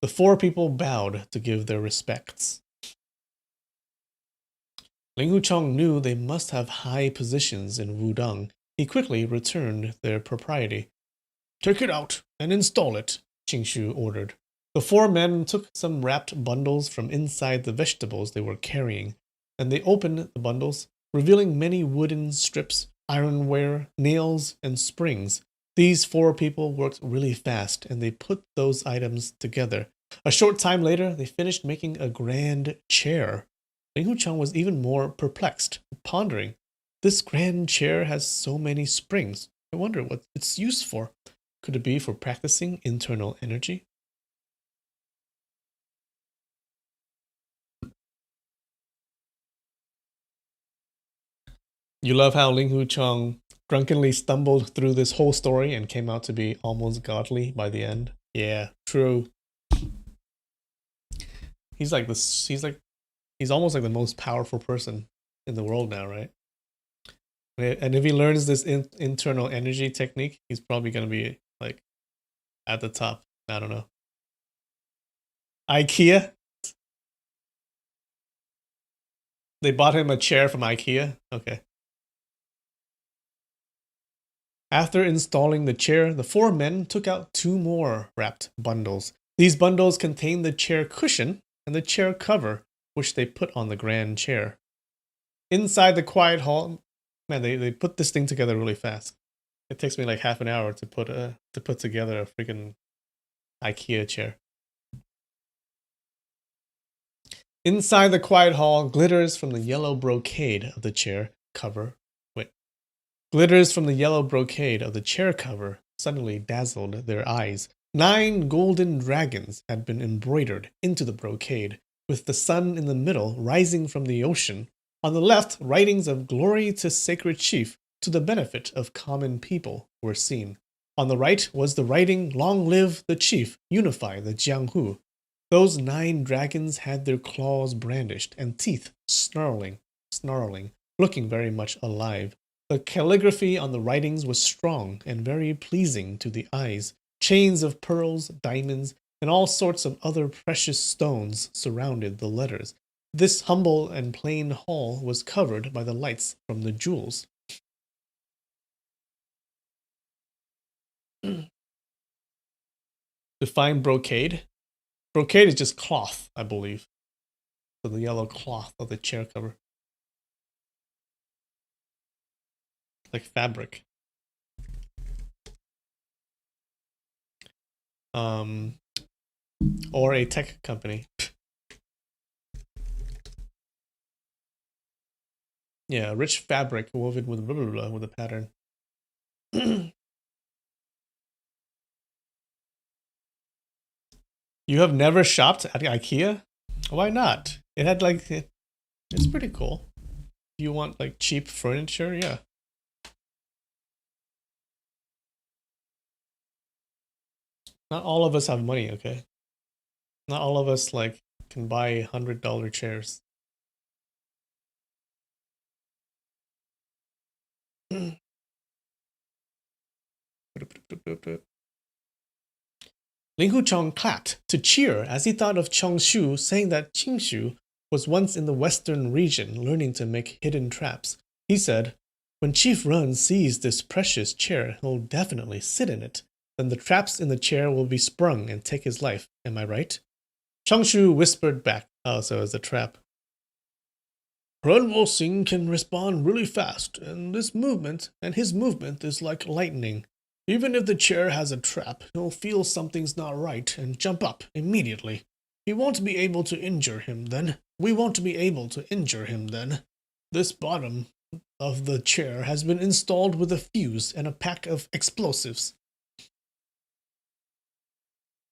The 4 people bowed to give their respects. Ling Hucheng knew they must have high positions in Wudang. He quickly returned their propriety. Take it out and install it, Qingshu ordered. The 4 men took some wrapped bundles from inside the vegetables they were carrying, and they opened the bundles, revealing many wooden strips, ironware, nails, and springs. These 4 people worked really fast, and they put those items together. A short time later, they finished making a grand chair. Ling Hucheng was even more perplexed, pondering. This grand chair has so many springs. I wonder what it's used for. Could it be for practicing internal energy? You love how Ling Hucheng drunkenly stumbled through this whole story and came out to be almost godly by the end. Yeah, true. He's like this. He's almost like the most powerful person in the world now, right? And if he learns this internal energy technique, he's probably gonna be like at the top. I don't know. IKEA. They bought him a chair from IKEA. Okay. After installing the chair, the 4 men took out 2 more wrapped bundles. These bundles contained the chair cushion and the chair cover, which they put on the grand chair. Inside the quiet hall, man, they put this thing together really fast. It takes me like half an hour to put together a freaking IKEA chair. Inside the quiet hall, glitters from the yellow brocade of the chair cover. Glitters from the yellow brocade of the chair cover suddenly dazzled their eyes. 9 golden dragons had been embroidered into the brocade, with the sun in the middle rising from the ocean. On the left, writings of glory to sacred chief, to the benefit of common people, were seen. On the right was the writing, Long live the chief, unify the Jianghu. Those 9 dragons had their claws brandished and teeth snarling, looking very much alive. The calligraphy on the writings was strong and very pleasing to the eyes. Chains of pearls, diamonds, and all sorts of other precious stones surrounded the letters. This humble and plain hall was covered by the lights from the jewels. Define brocade. Brocade is just cloth, I believe. So the yellow cloth of the chair cover. Like fabric. Or a tech company. Yeah, rich fabric woven with blah, blah, blah, with a pattern. You have never shopped at IKEA? Why not? It had like it's pretty cool. You want like cheap furniture? Yeah. Not all of us have money, okay? Not all of us like can buy $100 chairs. Ling Huchong clapped to cheer as he thought of Chongshu saying that Qingshu was once in the western region learning to make hidden traps. He said, "When Chief Run sees this precious chair, he'll definitely sit in it. Then the traps in the chair will be sprung and take his life. Am I right?" Chongshu whispered back, "Oh, so it's a trap." Run Wo Sing can respond really fast, and his movement is like lightning. Even if the chair has a trap, he'll feel something's not right and jump up immediately. He won't be able to injure him then. We won't be able to injure him then. This bottom of the chair has been installed with a fuse and a pack of explosives.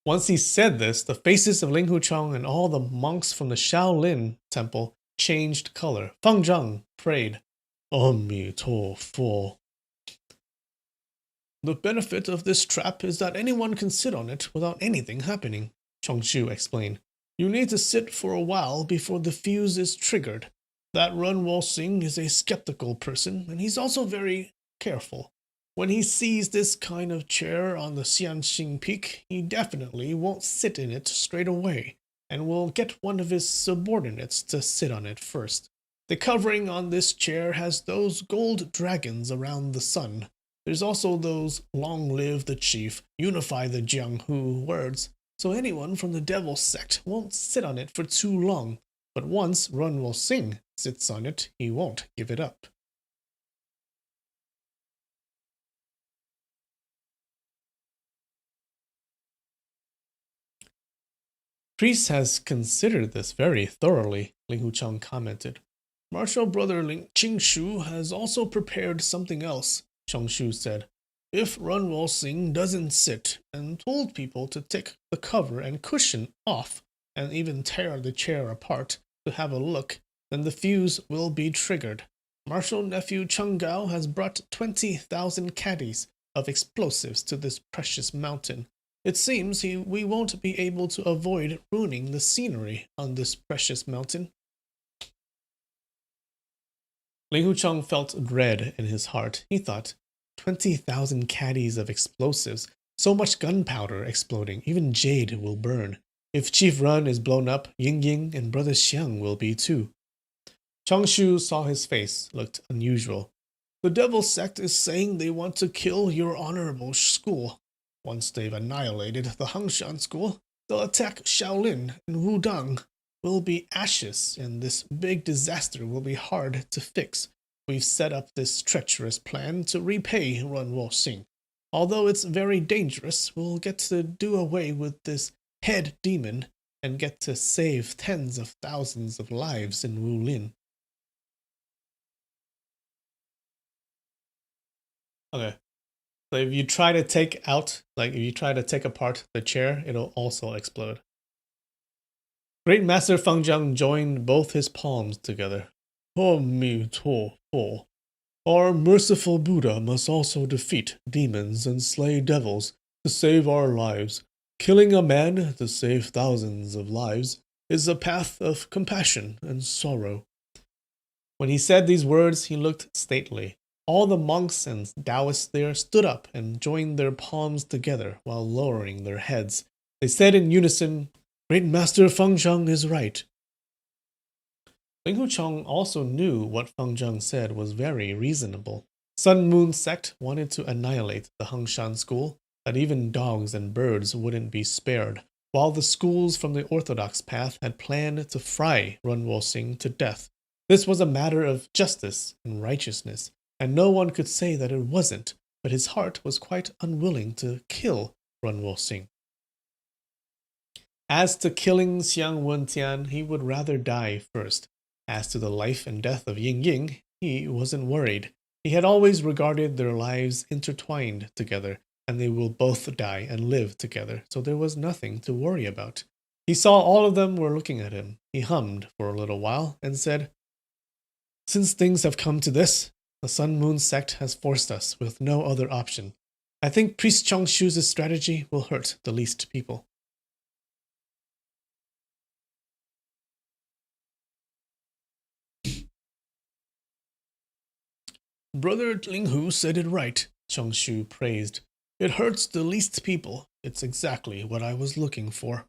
Once he said this, the faces of Ling Huchong and all the monks from the Shaolin temple changed color. Feng Zhang prayed, "Ami to Fo." The benefit of this trap is that anyone can sit on it without anything happening, Chongshu explained. You need to sit for a while before the fuse is triggered. That Run Wo Sing is a skeptical person, and he's also very careful. When he sees this kind of chair on the Xianxing Peak, he definitely won't sit in it straight away, and will get one of his subordinates to sit on it first. The covering on this chair has those gold dragons around the sun. There's also those "Long live the chief, unify the Jianghu" words, so anyone from the devil sect won't sit on it for too long, but once Run Wo Sing sits on it, he won't give it up. Priest has considered this very thoroughly, Ling Huchang commented. Martial brother Ling Qingshu has also prepared something else, Chongshu said. If Run Wo Sing doesn't sit and told people to take the cover and cushion off and even tear the chair apart to have a look, then the fuse will be triggered. Martial nephew Cheng Gao has brought 20,000 caddies of explosives to this precious mountain. It seems we won't be able to avoid ruining the scenery on this precious mountain. Ling Hucheng felt dread in his heart. He thought, 20,000 caddies of explosives, so much gunpowder exploding, even jade will burn. If Chief Run is blown up, Ying Ying and Brother Xiang will be too. Chongshu saw his face, looked unusual. The devil sect is saying they want to kill your honorable school. Once they've annihilated the Hangshan school, they'll attack Shaolin and Wudang. Will be ashes, and this big disaster will be hard to fix. We've set up this treacherous plan to repay Run Wo Sing. Although it's very dangerous, we'll get to do away with this head demon and get to save tens of thousands of lives in Wulin. Okay. So if you try to take out, like if you try to take apart the chair, it'll also explode. Great Master Feng Zhang joined both his palms together. Our merciful Buddha must also defeat demons and slay devils to save our lives. Killing a man to save thousands of lives is a path of compassion and sorrow. When he said these words, he looked stately. All the monks and Taoists there stood up and joined their palms together while lowering their heads. They said in unison, Great Master Feng Zhang is right. Ling Hucheng also knew what Feng Zhang said was very reasonable. Sun Moon sect wanted to annihilate the Hangshan school, that even dogs and birds wouldn't be spared, while the schools from the orthodox path had planned to fry Run Wo Sing to death. This was a matter of justice and righteousness, and no one could say that it wasn't, but his heart was quite unwilling to kill Run Wo Sing. As to killing Xiang Wentian, he would rather die first. As to the life and death of Ying Ying, he wasn't worried. He had always regarded their lives intertwined together, and they will both die and live together, so there was nothing to worry about. He saw all of them were looking at him. He hummed for a little while and said, "Since things have come to this, the Sun Moon sect has forced us with no other option. I think Priest Chongshu's strategy will hurt the least people." "Brother Linghu said it right," Chongshu praised. "It hurts the least people. It's exactly what I was looking for."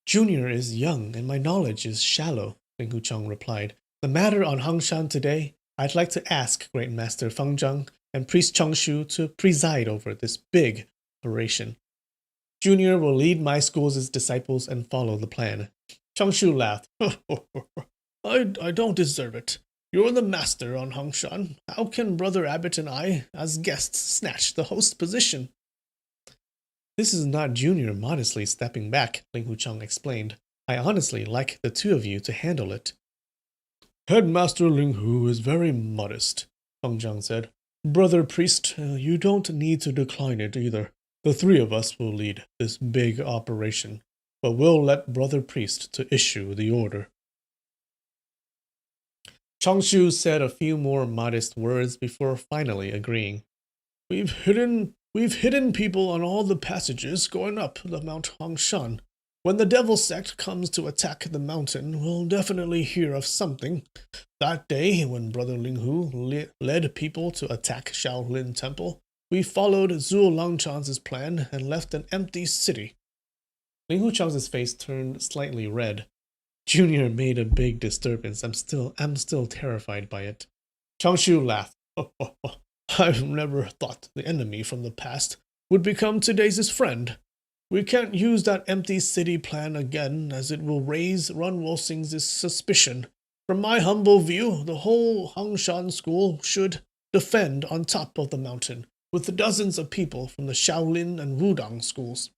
"Junior is young and my knowledge is shallow," Linghu Chong replied. "The matter on Hangshan today, I'd like to ask Great Master Feng Zhang and Priest Chongshu to preside over this big operation. Junior will lead my school's disciples and follow the plan." Chongshu laughed. I don't deserve it. You're the master on Hangshan. How can Brother Abbot and I, as guests, snatch the host position? "This is not Junior modestly stepping back," Ling Hucheng explained. "I honestly like the two of you to handle it." "Headmaster Ling Hu is very modest," Feng Zhang said. "Brother Priest, you don't need to decline it either. The three of us will lead this big operation, but we'll let Brother Priest to issue the order." Chongshu said a few more modest words before finally agreeing. We've hidden people on all the passages going up the Mount Hangshan. When the devil sect comes to attack the mountain, we'll definitely hear of something. That day, when Brother Linghu led people to attack Shaolin Temple, we followed Zhuo Langchan's plan and left an empty city. Linghu Chang's face turned slightly red. Junior made a big disturbance. I'm still terrified by it. Changshu laughed. "I've never thought the enemy from the past would become today's friend. We can't use that empty city plan again, as it will raise Run Wolsing's suspicion. From my humble view, the whole Hangshan school should defend on top of the mountain, with dozens of people from the Shaolin and Wudang schools.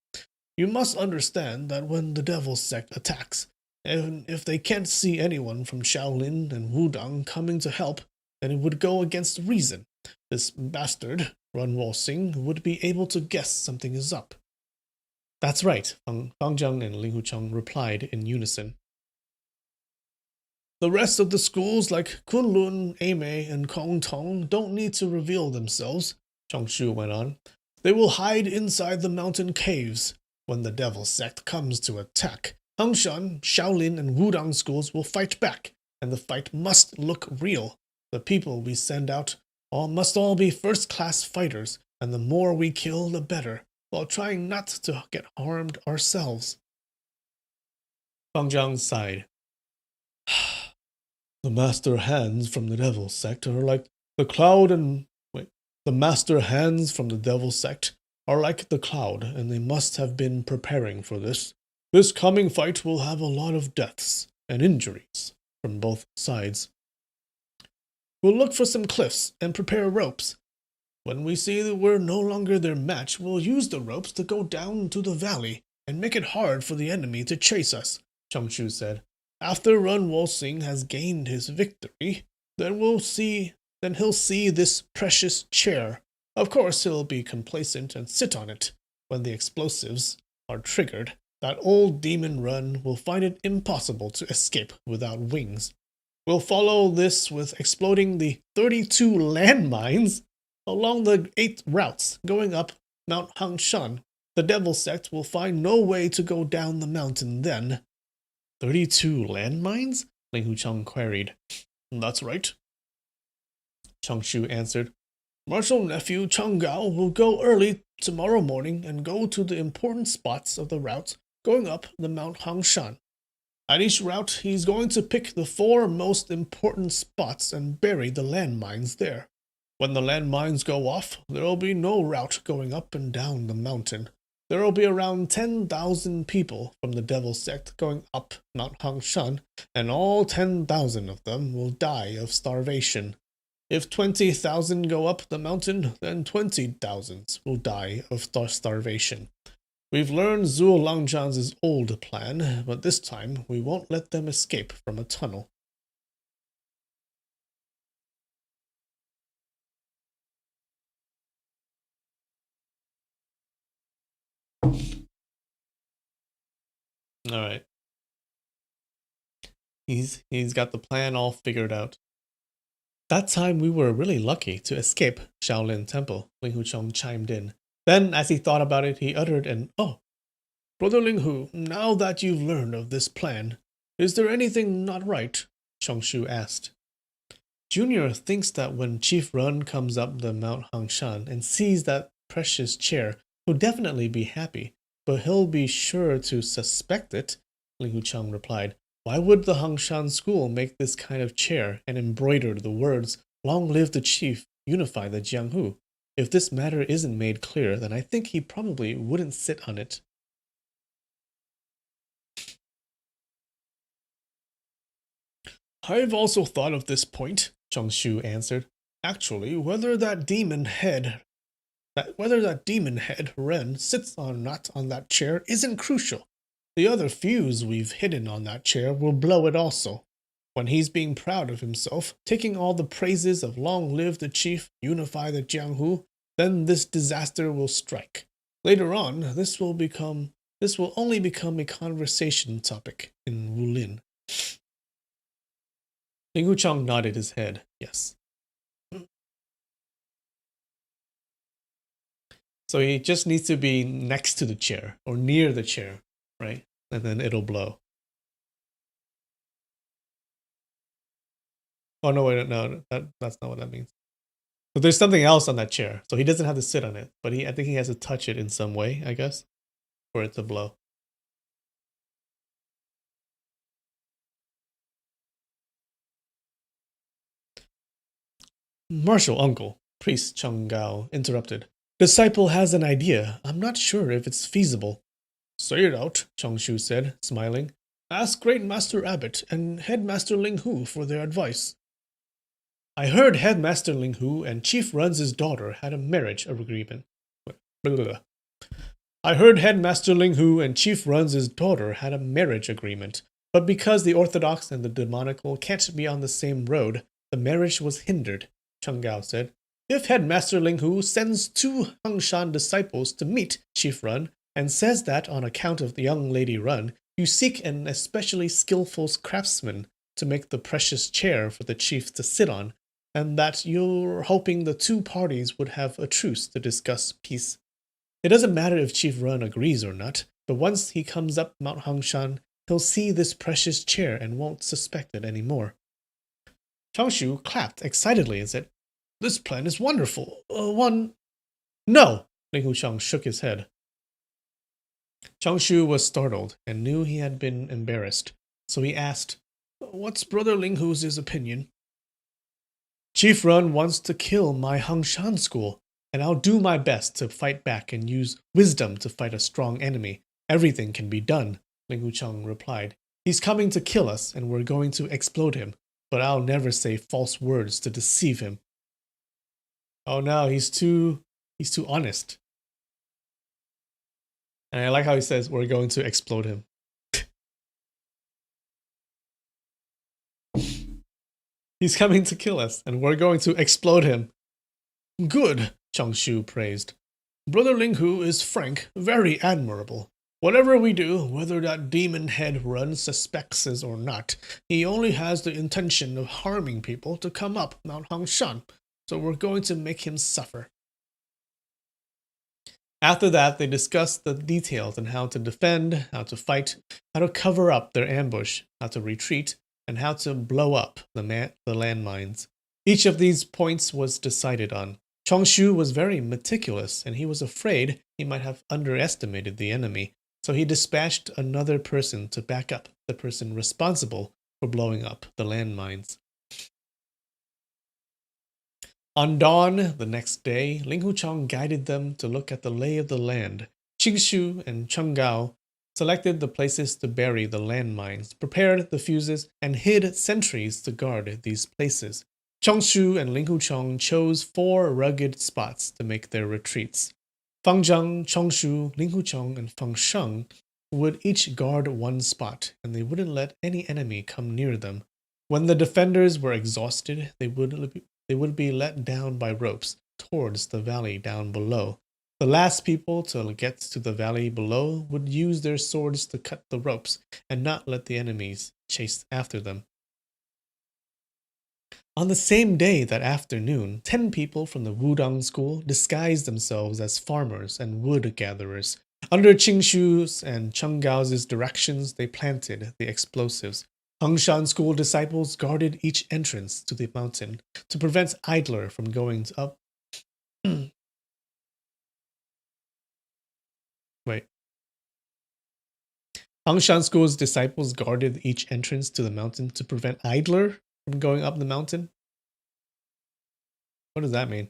You must understand that when the Devil Sect attacks, and if they can't see anyone from Shaolin and Wudang coming to help, then it would go against reason. This bastard, Run Wolsing, would be able to guess something is up." "That's right," Fang Zhang and Ling Hucheng replied in unison. "The rest of the schools like Kunlun, Eimei, and Kong Tong don't need to reveal themselves," Chongshu went on. "They will hide inside the mountain caves. When the Devil Sect comes to attack, Hangshan, Shaolin, and Wudang schools will fight back, and the fight must look real. The people we send out must all be first-class fighters, and the more we kill, the better, while trying not to get harmed ourselves." Fang Zhang sighed. "The master hands from the devil sect are like the cloud and the master hands from the devil sect are like the cloud, and they must have been preparing for this. This coming fight will have a lot of deaths and injuries from both sides. We'll look for some cliffs and prepare ropes. When we see that we're no longer their match, we'll use the ropes to go down to the valley and make it hard for the enemy to chase us," Changshu said. "After Run Wolsing has gained his victory, then he'll see this precious chair. Of course he'll be complacent and sit on it. When the explosives are triggered, that old demon Run will find it impossible to escape without wings. We'll follow this with exploding the 32 landmines along the 8 routes going up Mount Hangshan. The Devil Sect will find no way to go down the mountain then." "32 landmines?" Ling Hucheng queried. "That's right," Changshu answered. "Marshal nephew Chang Gao will go early tomorrow morning and go to the important spots of the route going up the Mount Hangshan. At each route, he's going to pick the 4 most important spots and bury the landmines there. When the landmines go off, there'll be no route going up and down the mountain. There'll be around 10,000 people from the Devil Sect going up Mount Hangshan, and all 10,000 of them will die of starvation. If 20,000 go up the mountain, then 20,000 will die of starvation. We've learned Zhuo Langzhan's old plan, but this time we won't let them escape from a tunnel." All right. He's got the plan all figured out. That time we were really lucky to escape Shaolin Temple, Ling Hu Chong chimed in. Then, as he thought about it, he uttered an, "Oh, Brother Ling Hu, now that you've learned of this plan, is there anything not right?" Chongshu asked. Junior thinks that when Chief Run comes up the Mount Hangshan and sees that precious chair, he'll definitely be happy, but he'll be sure to suspect it, Ling Hu Chong replied. Why would the Hangshan school make this kind of chair and embroider the words, "Long live the chief, unify the Jianghu"? If this matter isn't made clear, then I think he probably wouldn't sit on it. I've also thought of this point, Chongshu answered. Actually, whether that demon head Ren sits or not on that chair isn't crucial. The other fuse we've hidden on that chair will blow it also. When he's being proud of himself, taking all the praises of "Long live the chief, unify the Jianghu," then this disaster will strike. Later on, this will only become a conversation topic in Wulin. Ling Wuchang nodded his head, yes. So he just needs to be next to the chair, or near the chair, right? And then it'll blow. Oh, no, wait, no, that's not what that means. But there's something else on that chair, so he doesn't have to sit on it, but I think he has to touch it in some way, I guess, for it to blow. Marshal uncle, Priest Chung Gao interrupted. Disciple has an idea. I'm not sure if it's feasible. Say it out, Chongshu said, smiling. Ask Great Master Abbot and Headmaster Ling Hu for their advice. I heard Headmaster Ling Hu and Chief Run's daughter had a marriage agreement. I heard Headmaster Ling Hu and Chief Run's daughter had a marriage agreement, but because the orthodox and the demonical can't be on the same road, the marriage was hindered, Cheng Gao said. If Headmaster Ling Hu sends 2 Hangshan disciples to meet Chief Run and says that on account of the young lady Run, you seek an especially skillful craftsman to make the precious chair for the chief to sit on, and that you're hoping the 2 parties would have a truce to discuss peace. It doesn't matter if Chief Run agrees or not, but once he comes up Mount Hangshan, he'll see this precious chair and won't suspect it anymore. Changshu clapped excitedly and said, This plan is wonderful. No! Ling Huchang shook his head. Changshu was startled and knew he had been embarrassed, so he asked, What's Brother Ling Hu's opinion? Chief Run wants to kill my Hangshan school, and I'll do my best to fight back and use wisdom to fight a strong enemy. Everything can be done, Ling Huchang replied. He's coming to kill us, and we're going to explode him, but I'll never say false words to deceive him. Oh no, he's too honest. And I like how he says, we're going to explode him. He's coming to kill us, and we're going to explode him. Good, Changshu praised. Brother Ling Hu is frank, very admirable. Whatever we do, whether that demon head Run suspects us or not, he only has the intention of harming people to come up Mount Hangshan, so we're going to make him suffer. After that, they discussed the details on how to defend, how to fight, how to cover up their ambush, how to retreat, and how to blow up the landmines. Each of these points was decided on. Chongshu was very meticulous, and he was afraid he might have underestimated the enemy, so he dispatched another person to back up the person responsible for blowing up the landmines. On dawn the next day, Ling Huchang guided them to look at the lay of the land. Qingshu and Cheng Gao selected the places to bury the landmines, prepared the fuses, and hid sentries to guard these places. Chongshu and Ling Huchang chose 4 rugged spots to make their retreats. Fang Zhang, Chongshu, Ling Huchang, and Fang Sheng would each guard 1 spot, and they wouldn't let any enemy come near them. When the defenders were exhausted, they would be let down by ropes towards the valley down below. The last people to get to the valley below would use their swords to cut the ropes and not let the enemies chase after them. On the same day that afternoon, 10 people from the Wudang school disguised themselves as farmers and wood gatherers. Under Qingshu's and Chenggao's directions, they planted the explosives. Hengshan school disciples guarded each entrance to the mountain to prevent idler from going up. Wait. Hengshan school's disciples guarded each entrance to the mountain to prevent idler from going up the mountain? What does that mean?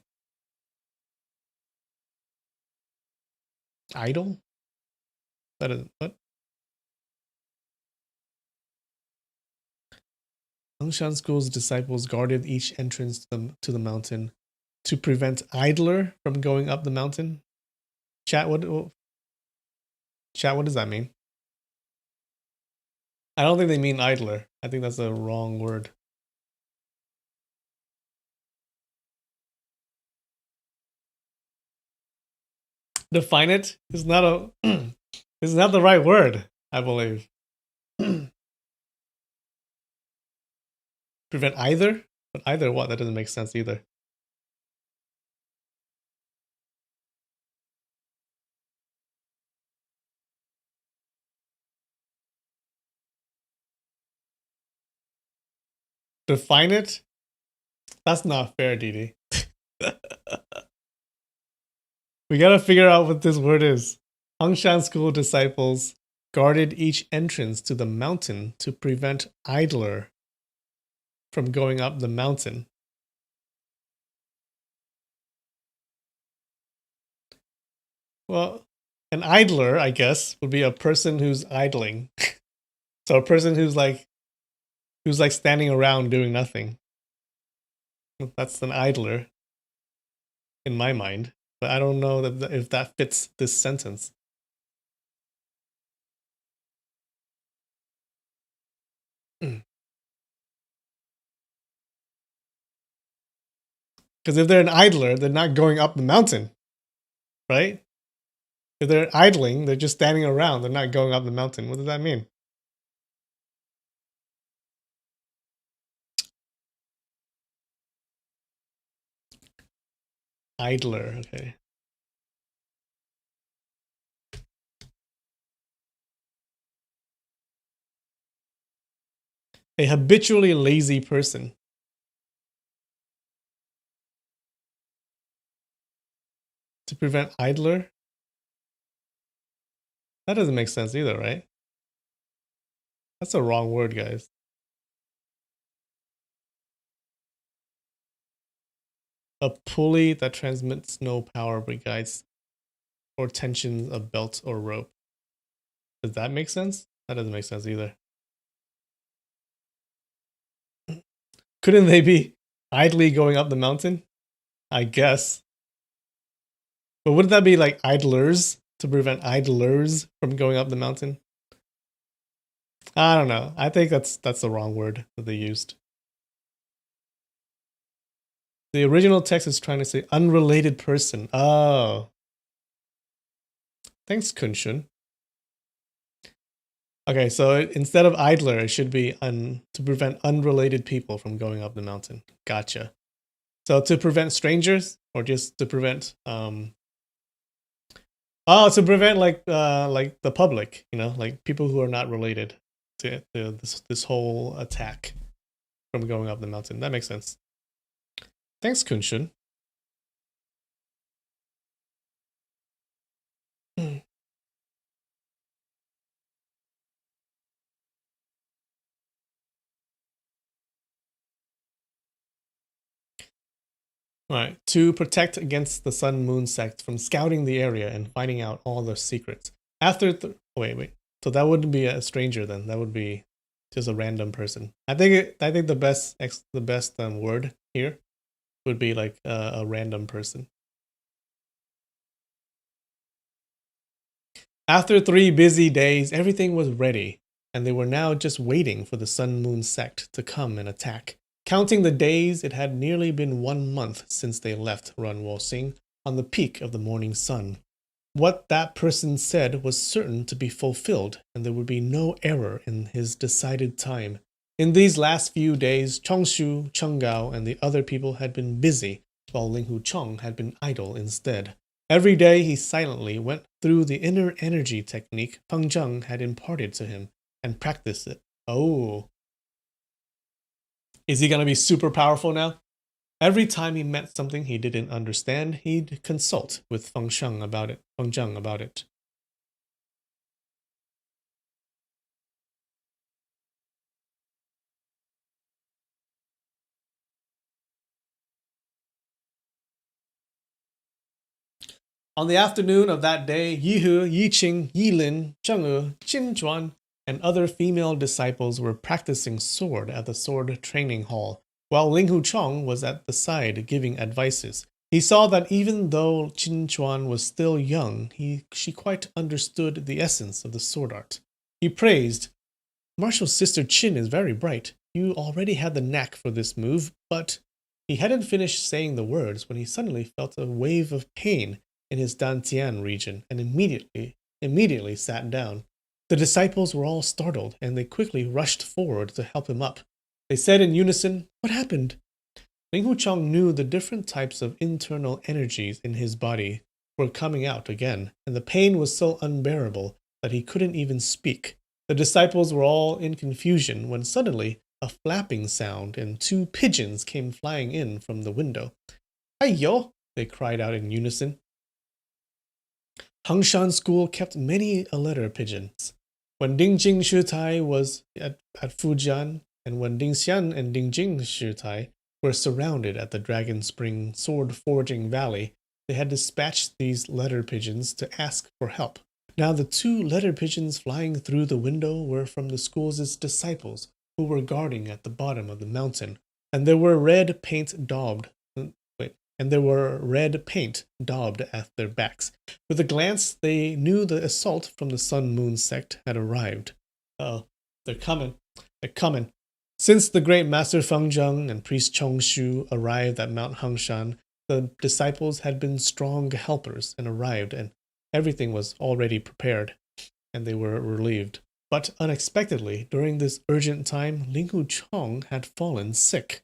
Idle? That is what? Hengshan school's disciples guarded each entrance to the mountain to prevent idler from going up the mountain. Chat, what does that mean? I don't think they mean idler. I think that's a wrong word. Define it is not a is not the right word, I believe. Prevent either? But either what? That doesn't make sense either. Define it? That's not fair, Didi. We gotta figure out what this word is. Hengshan school disciples guarded each entrance to the mountain to prevent idler from going up the mountain. Well, an idler, I guess, would be a person who's idling. So a person who's like standing around doing nothing. That's an idler in my mind, but I don't know if that fits this sentence. Because if they're an idler, they're not going up the mountain, right? If they're idling, they're just standing around. They're not going up the mountain. What does that mean? Idler, okay. A habitually lazy person. To prevent idler? That doesn't make sense either, right? That's a wrong word, guys. A pulley that transmits no power but guides or tensions a belt or rope. Does that make sense? That doesn't make sense either. Couldn't they be idly going up the mountain? I guess. But wouldn't that be like idlers to prevent idlers from going up the mountain? I don't know. I think that's the wrong word that they used. The original text is trying to say unrelated person. Oh. Thanks, Kunshun. Okay, so instead of idler, it should be to prevent unrelated people from going up the mountain. Gotcha. So to prevent strangers, or just to prevent to prevent like the public, you know, like people who are not related to this whole attack from going up the mountain. That makes sense. Thanks, Kunshun. Alright, to protect against the Sun Moon sect from scouting the area and finding out all the secrets. After wait. So that wouldn't be a stranger then. That would be just a random person. I think the best word here would be like a random person. After 3 busy days, everything was ready, and they were now just waiting for the Sun Moon sect to come and attack. Counting the days, it had nearly been 1 month since they left Runwo Sing. on the peak of the morning sun. What that person said was certain to be fulfilled, and there would be no error in his decided time. In these last few days, Chongshu, Chengao, and the other people had been busy, while Linghu Chong had been idle instead. Every day he silently went through the inner energy technique Feng Zheng had imparted to him and practiced it. Oh. Is he going to be super powerful now? Every time he met something he didn't understand, he'd consult with Feng Zheng about it. On the afternoon of that day, Yihe, Yiqing, Yilin, Zheng'e, Qinjuan, and other female disciples were practicing sword at the sword training hall, while Linghu Chong was at the side giving advices. He saw that even though Qinjuan was still young, she quite understood the essence of the sword art. He praised, "Martial's sister Qin is very bright. You already had the knack for this move, but..." He hadn't finished saying the words when he suddenly felt a wave of pain in his dantian region and immediately sat down. The disciples were all startled, and they quickly rushed forward to help him up. They said in unison, "What happened?" Ling Huchong knew the different types of internal energies in his body were coming out again, and the pain was so unbearable that he couldn't even speak. The disciples were all in confusion when suddenly a flapping sound and two pigeons came flying in from the window. "Aiyo!" they cried out in unison. Hangshan School kept many a letter pigeons. When Dingjing Shutai was at Fujian, and when Dingxian and Dingjing Shutai were surrounded at the Dragon Spring Sword Forging Valley, they had dispatched these letter pigeons to ask for help. Now the two letter pigeons flying through the window were from the school's disciples, who were guarding at the bottom of the mountain, and there were red paint daubed at their backs. With a glance, they knew the assault from the Sun Moon sect had arrived. Oh, they're coming. They're coming. Since the great master Feng Zheng and priest Chongshu arrived at Mount Hangshan, the disciples had been strong helpers and arrived, and everything was already prepared, and they were relieved. But unexpectedly, during this urgent time, Linghu Chong had fallen sick.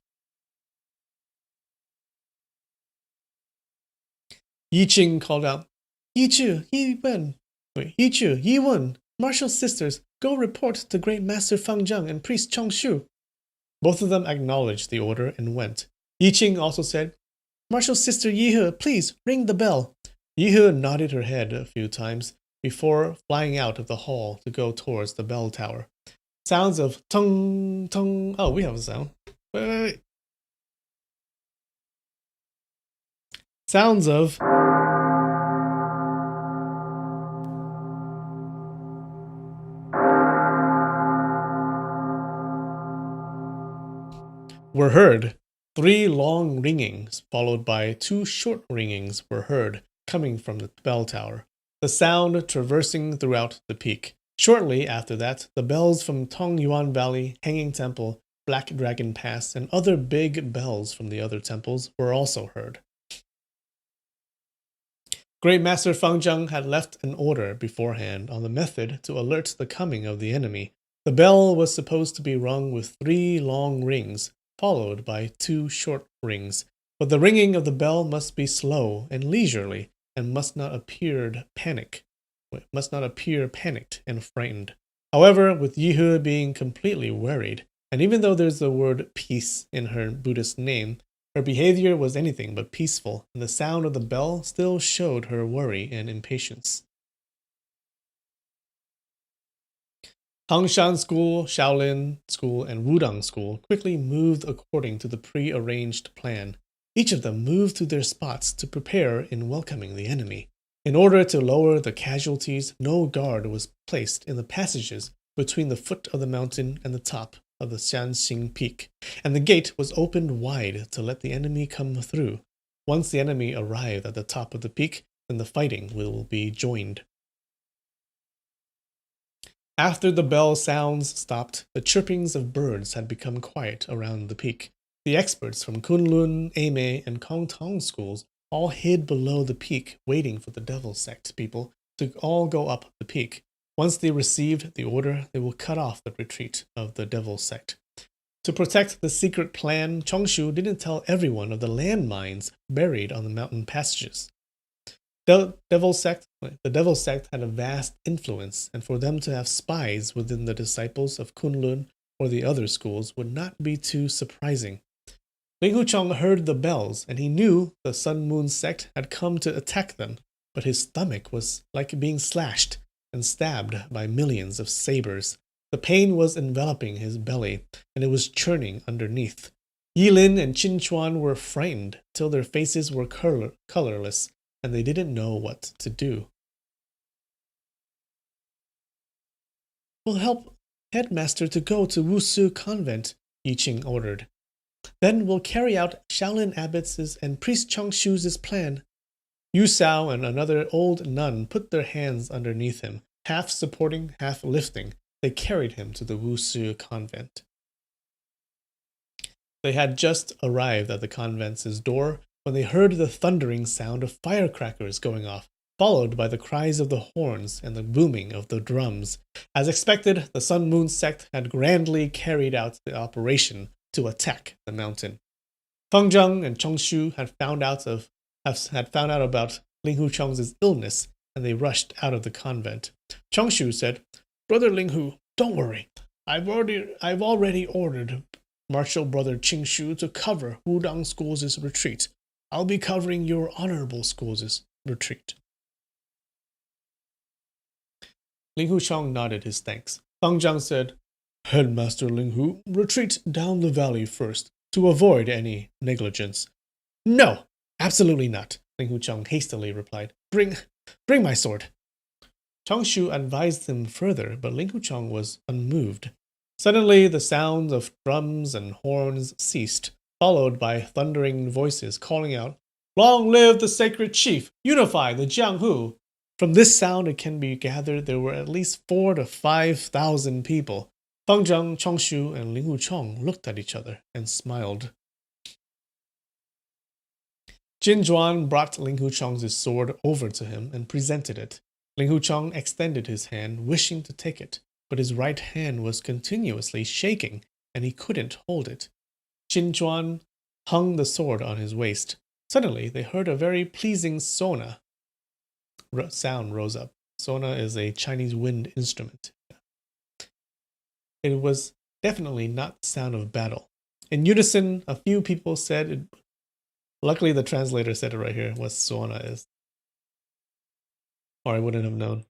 Yiqing called out, "Yichu, Yi Wen, Martial Sisters, go report to Great Master Feng Zheng and Priest Chongshu." Both of them acknowledged the order and went. Yiqing also said, "Martial Sister Yihe, please ring the bell." Yihe nodded her head a few times before flying out of the hall to go towards the bell tower. Sounds of tung, tung. Oh, we have a sound. Wait. Sounds of were heard. 3 long ringings, followed by 2 short ringings, were heard coming from the bell tower, the sound traversing throughout the peak. Shortly after that, the bells from Tongyuan Valley, Hanging Temple, Black Dragon Pass, and other big bells from the other temples were also heard. Great Master Feng Zheng had left an order beforehand on the method to alert the coming of the enemy. The bell was supposed to be rung with 3 long rings, followed by 2 short rings. But the ringing of the bell must be slow and leisurely, and must not appear panicked and frightened. However, with Yihe being completely worried, and even though there's the word peace in her Buddhist name, her behavior was anything but peaceful, and the sound of the bell still showed her worry and impatience. Hangshan School, Shaolin School, and Wudang School quickly moved according to the pre-arranged plan. Each of them moved to their spots to prepare in welcoming the enemy. In order to lower the casualties, no guard was placed in the passages between the foot of the mountain and the top of the Xianxing Peak, and the gate was opened wide to let the enemy come through. Once the enemy arrived at the top of the peak, then the fighting will be joined. After the bell sounds stopped, the chirpings of birds had become quiet around the peak. The experts from Kunlun, Eimei, and Kongtong schools all hid below the peak, waiting for the devil sect people to all go up the peak. Once they received the order, they will cut off the retreat of the devil sect. To protect the secret plan, Chongshu didn't tell everyone of the landmines buried on the mountain passages. The devil sect had a vast influence, and for them to have spies within the disciples of Kunlun or the other schools would not be too surprising. Ling Huchong heard the bells, and he knew the Sun Moon sect had come to attack them, but his stomach was like being slashed and stabbed by millions of sabers. The pain was enveloping his belly, and it was churning underneath. Yilin and Qin Chuan were frightened till their faces were colorless, and they didn't know what to do. "We'll help Headmaster to go to Wusu Convent," Yiqing ordered. "Then we'll carry out Shaolin Abbot's and Priest Chongshu's plan." Yu Sao and another old nun put their hands underneath him, half supporting, half lifting. They carried him to the Wusu Convent. They had just arrived at the convent's door when they heard the thundering sound of firecrackers going off, followed by the cries of the horns and the booming of the drums. As expected, the Sun Moon sect had grandly carried out the operation to attack the mountain. Feng Zheng and Chongshu had found out about Ling Huchong's illness, and they rushed out of the convent. Chongshu said, "Brother Ling Hu, don't worry. I've already ordered Martial Brother Qingshu to cover Wudang School's retreat. I'll be covering your honorable school's retreat." Ling Huchong nodded his thanks. Feng Zhang said, "Headmaster Ling Hu, retreat down the valley first, to avoid any negligence." "No, absolutely not," Ling Huchong hastily replied. Bring my sword." Chongshu advised him further, but Ling Huchong was unmoved. Suddenly, the sounds of drums and horns ceased, followed by thundering voices calling out, "Long live the sacred chief! Unify the Jianghu!" From this sound, it can be gathered there were at least 4,000 to 5,000 people. Feng Zheng, Chongshu, and Ling Huchong looked at each other and smiled. Jin Zhuan brought Ling Huchong's sword over to him and presented it. Ling Huchong extended his hand, wishing to take it, but his right hand was continuously shaking, and he couldn't hold it. Jin Zhuan hung the sword on his waist. Suddenly, they heard a very pleasing sona. Sound rose up. Sona is a Chinese wind instrument. It was definitely not the sound of battle. In unison, a few people said it. Luckily, the translator said it right here, what sona is. Or I wouldn't have known.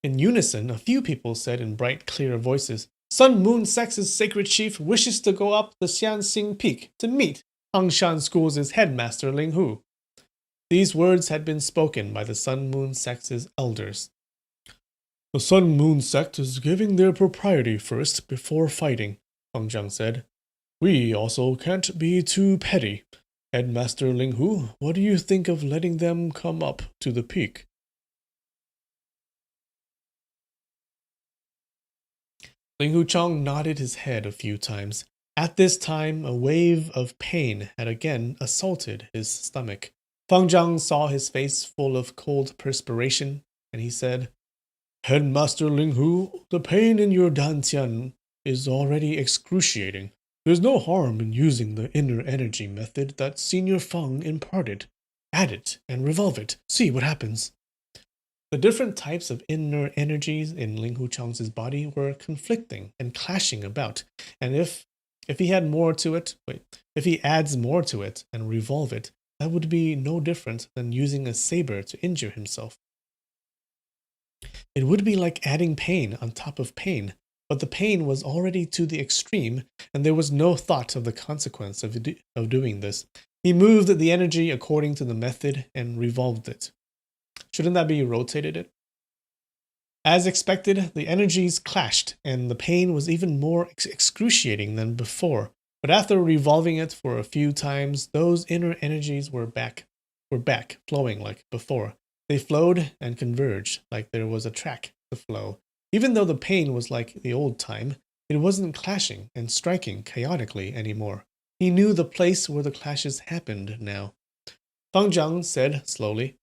In unison, a few people said in bright, clear voices, "Sun Moon Sect's sacred chief wishes to go up the Xianxing Peak to meet Hangshan School's headmaster Ling Hu." These words had been spoken by the Sun Moon Sect's elders. "The Sun Moon Sect is giving their propriety first before fighting," Feng Zhang said. "We also can't be too petty. Headmaster Ling Hu, what do you think of letting them come up to the peak?" Ling Huchong nodded his head a few times. At this time, a wave of pain had again assaulted his stomach. Feng Zhang saw his face full of cold perspiration, and he said, "Headmaster Ling Hu, the pain in your dantian is already excruciating. There's no harm in using the inner energy method that Senior Feng imparted. Add it and revolve it. See what happens." The different types of inner energies in Ling Huchong's body were conflicting and clashing about, and if he adds more to it and revolve it, that would be no different than using a saber to injure himself. It would be like adding pain on top of pain, but the pain was already to the extreme, and there was no thought of the consequence of doing this. He moved the energy according to the method and revolved it. Shouldn't that be rotated it? As expected, the energies clashed, and the pain was even more excruciating than before. But after revolving it for a few times, those inner energies were back flowing like before. They flowed and converged like there was a track to flow. Even though the pain was like the old time, it wasn't clashing and striking chaotically anymore. He knew the place where the clashes happened now. Fang Zhang said slowly,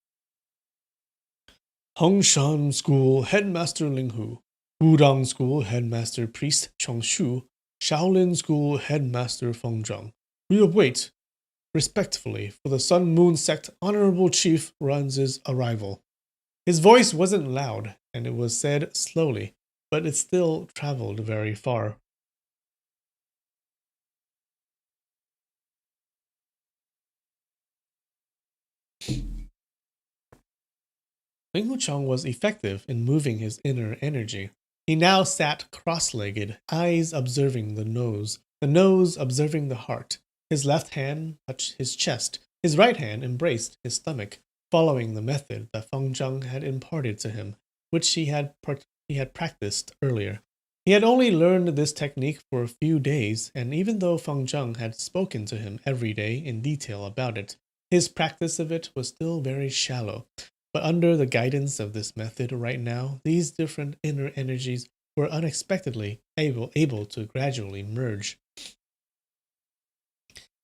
Hongshan School Headmaster Ling Hu, Wudang School Headmaster Priest Chong Shu, Shaolin School Headmaster Feng Zhang. We await, respectfully, for the Sun Moon Sect Honorable Chief Run's arrival. His voice wasn't loud, and it was said slowly, but it still traveled very far. Ling Hucheng was effective in moving his inner energy. He now sat cross-legged, eyes observing the nose observing the heart. His left hand touched his chest, his right hand embraced his stomach, following the method that Feng Zhang had imparted to him, which he had practiced earlier. He had only learned this technique for a few days, and even though Feng Zhang had spoken to him every day in detail about it, his practice of it was still very shallow. But under the guidance of this method right now, these different inner energies were unexpectedly able to gradually merge.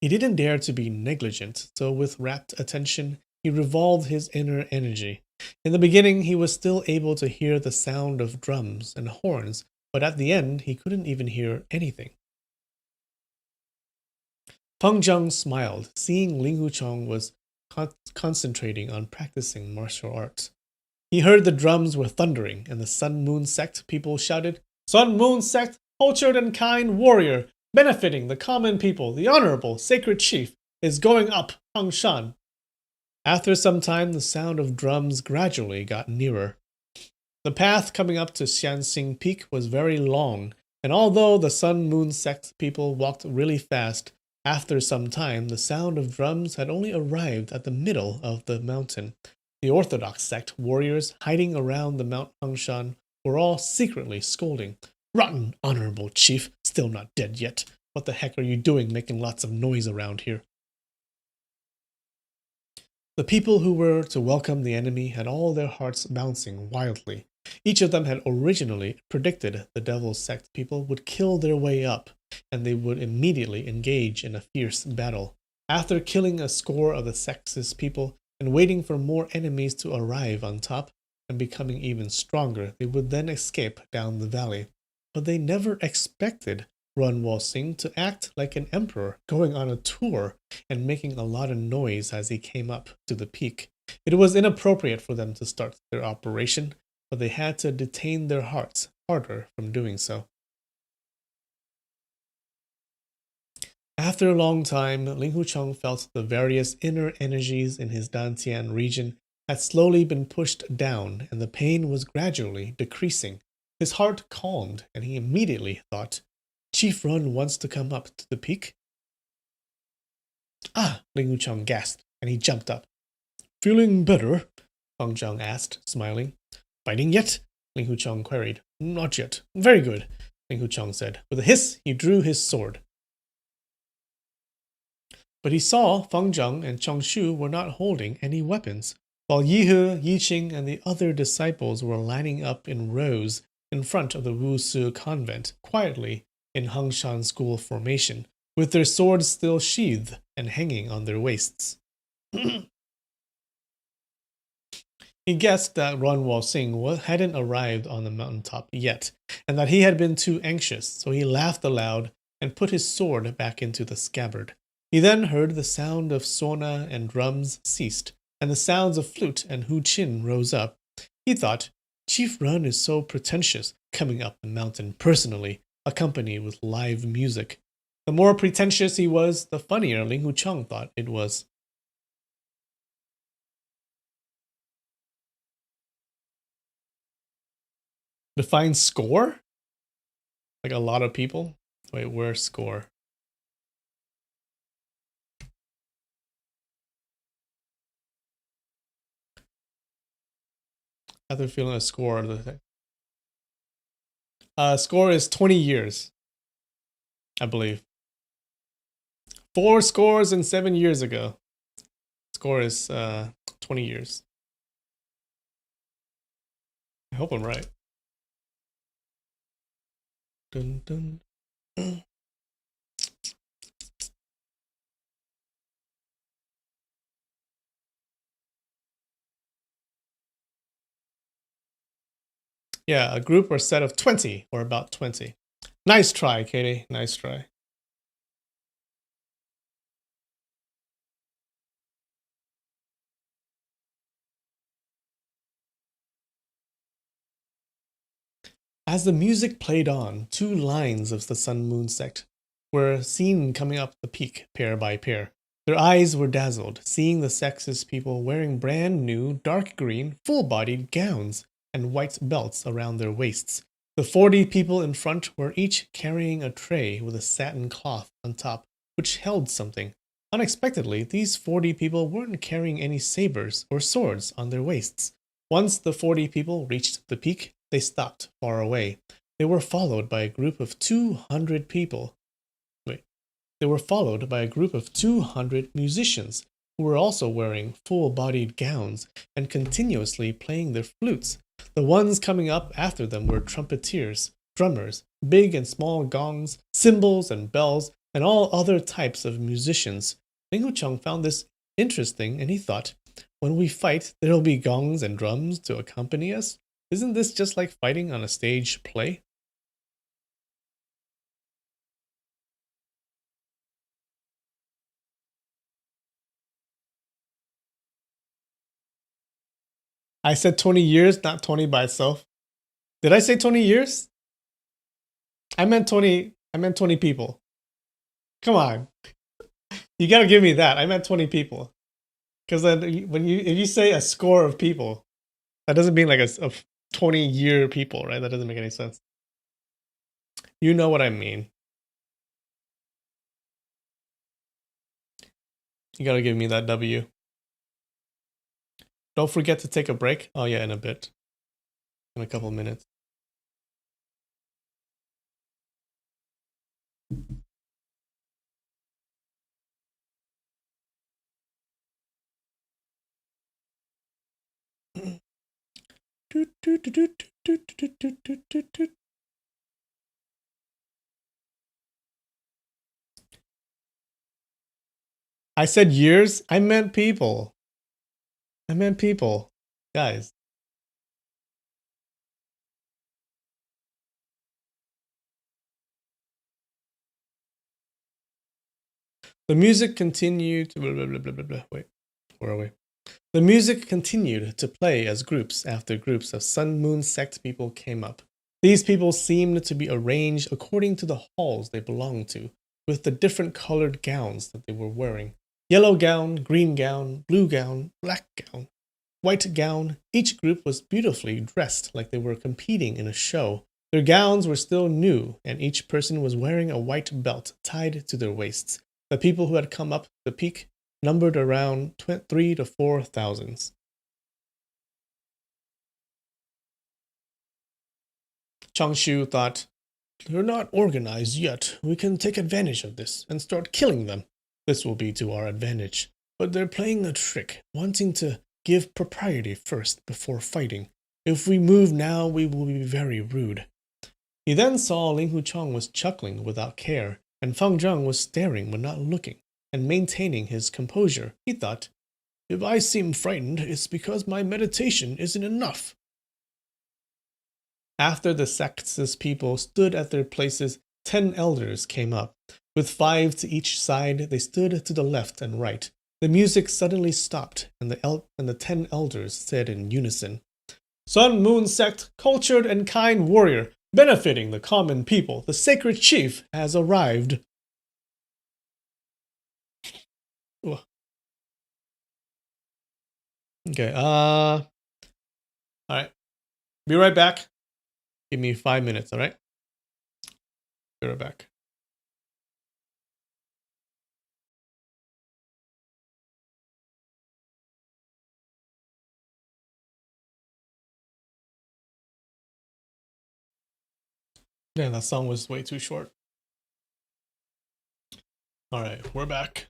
He didn't dare to be negligent, so with rapt attention, he revolved his inner energy. In the beginning, he was still able to hear the sound of drums and horns, but at the end, he couldn't even hear anything. Feng Zhang smiled, seeing Ling Hucheng was concentrating on practicing martial arts. He heard the drums were thundering, and the Sun Moon Sect people shouted, Sun Moon Sect, cultured and kind warrior, benefiting the common people, the honorable sacred chief, is going up Hangshan. After some time, the sound of drums gradually got nearer. The path coming up to Xianxing Peak was very long, and although the Sun Moon Sect people walked really fast, after some time the sound of drums had only arrived at the middle of the mountain. The Orthodox sect warriors hiding around the Mount Hangshan were all secretly scolding. Rotten honorable chief, still not dead yet. What the heck are you doing making lots of noise around here? The people who were to welcome the enemy had all their hearts bouncing wildly. Each of them had originally predicted the Devil's Sect people would kill their way up, and they would immediately engage in a fierce battle. After killing a score of the sect's people and waiting for more enemies to arrive on top and becoming even stronger, they would then escape down the valley. But they never expected Run Walsing to act like an emperor going on a tour and making a lot of noise as he came up to the peak. It was inappropriate for them to start their operation, but they had to detain their hearts harder from doing so. After a long time, Ling Hucheng felt the various inner energies in his Dantian region had slowly been pushed down, and the pain was gradually decreasing. His heart calmed, and he immediately thought, Chief Run wants to come up to the peak? Ah, Ling Hucheng gasped, and he jumped up. Feeling better? Feng Zhang asked, smiling. Fighting yet? Ling Hucheng queried. Not yet. Very good, Ling Hucheng said. With a hiss, he drew his sword. But he saw Feng Zhang and Chong Shu were not holding any weapons, while Yihe, Yiqing, and the other disciples were lining up in rows in front of the Wusu convent, quietly in Hangshan school formation, with their swords still sheathed and hanging on their waists. He guessed that Ron Walsing hadn't arrived on the mountaintop yet, and that he had been too anxious, so he laughed aloud and put his sword back into the scabbard. He then heard the sound of sona and drums ceased, and the sounds of flute and hu chin rose up. He thought, Chief Run is so pretentious, coming up the mountain personally, accompanied with live music. The more pretentious he was, the funnier Ling Hucheng thought it was. Define score? Like a lot of people? Wait, where's score? I have a feeling a score. Score is 20 years, I believe. 4 scores and 7 years ago. Score is 20 years. I hope I'm right. Dun, dun. Yeah, a group or set of 20, or about 20. Nice try, Katie. Nice try. As the music played on, two lines of the Sun Moon sect were seen coming up the peak, pair by pair. Their eyes were dazzled, seeing the sex's people wearing brand new, dark green, full bodied gowns and white belts around their waists. The 40 people in front were each carrying a tray with a satin cloth on top, which held something. Unexpectedly, these 40 people weren't carrying any sabers or swords on their waists. Once the 40 people reached the peak, they stopped far away. They were followed by a group of 200 people. Wait. They were followed by a group of 200 musicians who were also wearing full-bodied gowns and continuously playing their flutes. The ones coming up after them were trumpeters, drummers, big and small gongs, cymbals and bells, and all other types of musicians. Ling Hucheng found this interesting, and he thought, when we fight, there'll be gongs and drums to accompany us. Isn't this just like fighting on a stage play? I said 20 years, not 20 by itself. Did I say 20 years? I meant 20. I meant 20 people. Come on. You got to give me that. I meant 20 people. Cuz then if you say a score of people, that doesn't mean like a 20-year people, right? That doesn't make any sense. You know what I mean. You got to give me that W. Don't forget to take a break. Oh yeah, in a bit. In a couple minutes. I said years. I meant people. I meant people. Guys. The music continued to blah, blah, blah, blah, blah. Wait, where are we? The music continued to play as groups after groups of Sun Moon sect people came up. These people seemed to be arranged according to the halls they belonged to, with the different colored gowns that they were wearing. Yellow gown, green gown, blue gown, black gown, white gown. Each group was beautifully dressed like they were competing in a show. Their gowns were still new, and each person was wearing a white belt tied to their waists. The people who had come up the peak numbered around 3,000 to 4,000. Changshu thought, they're not organized yet. We can take advantage of this and start killing them. This will be to our advantage. But they're playing a trick, wanting to give propriety first before fighting. If we move now, we will be very rude. He then saw Ling Hucheng was chuckling without care, and Fang Zheng was staring but not looking, and maintaining his composure. He thought, if I seem frightened, it's because my meditation isn't enough. After the sect's people stood at their places, 10 elders came up. With 5 to each side, they stood to the left and right. The music suddenly stopped, and the 10 elders said in unison, Sun Moon sect, cultured and kind warrior, benefiting the common people, the sacred chief has arrived. Ugh. Okay, alright. Be right back. Give me 5 minutes, alright? Be right back. Man, that song was way too short. Alright, we're back.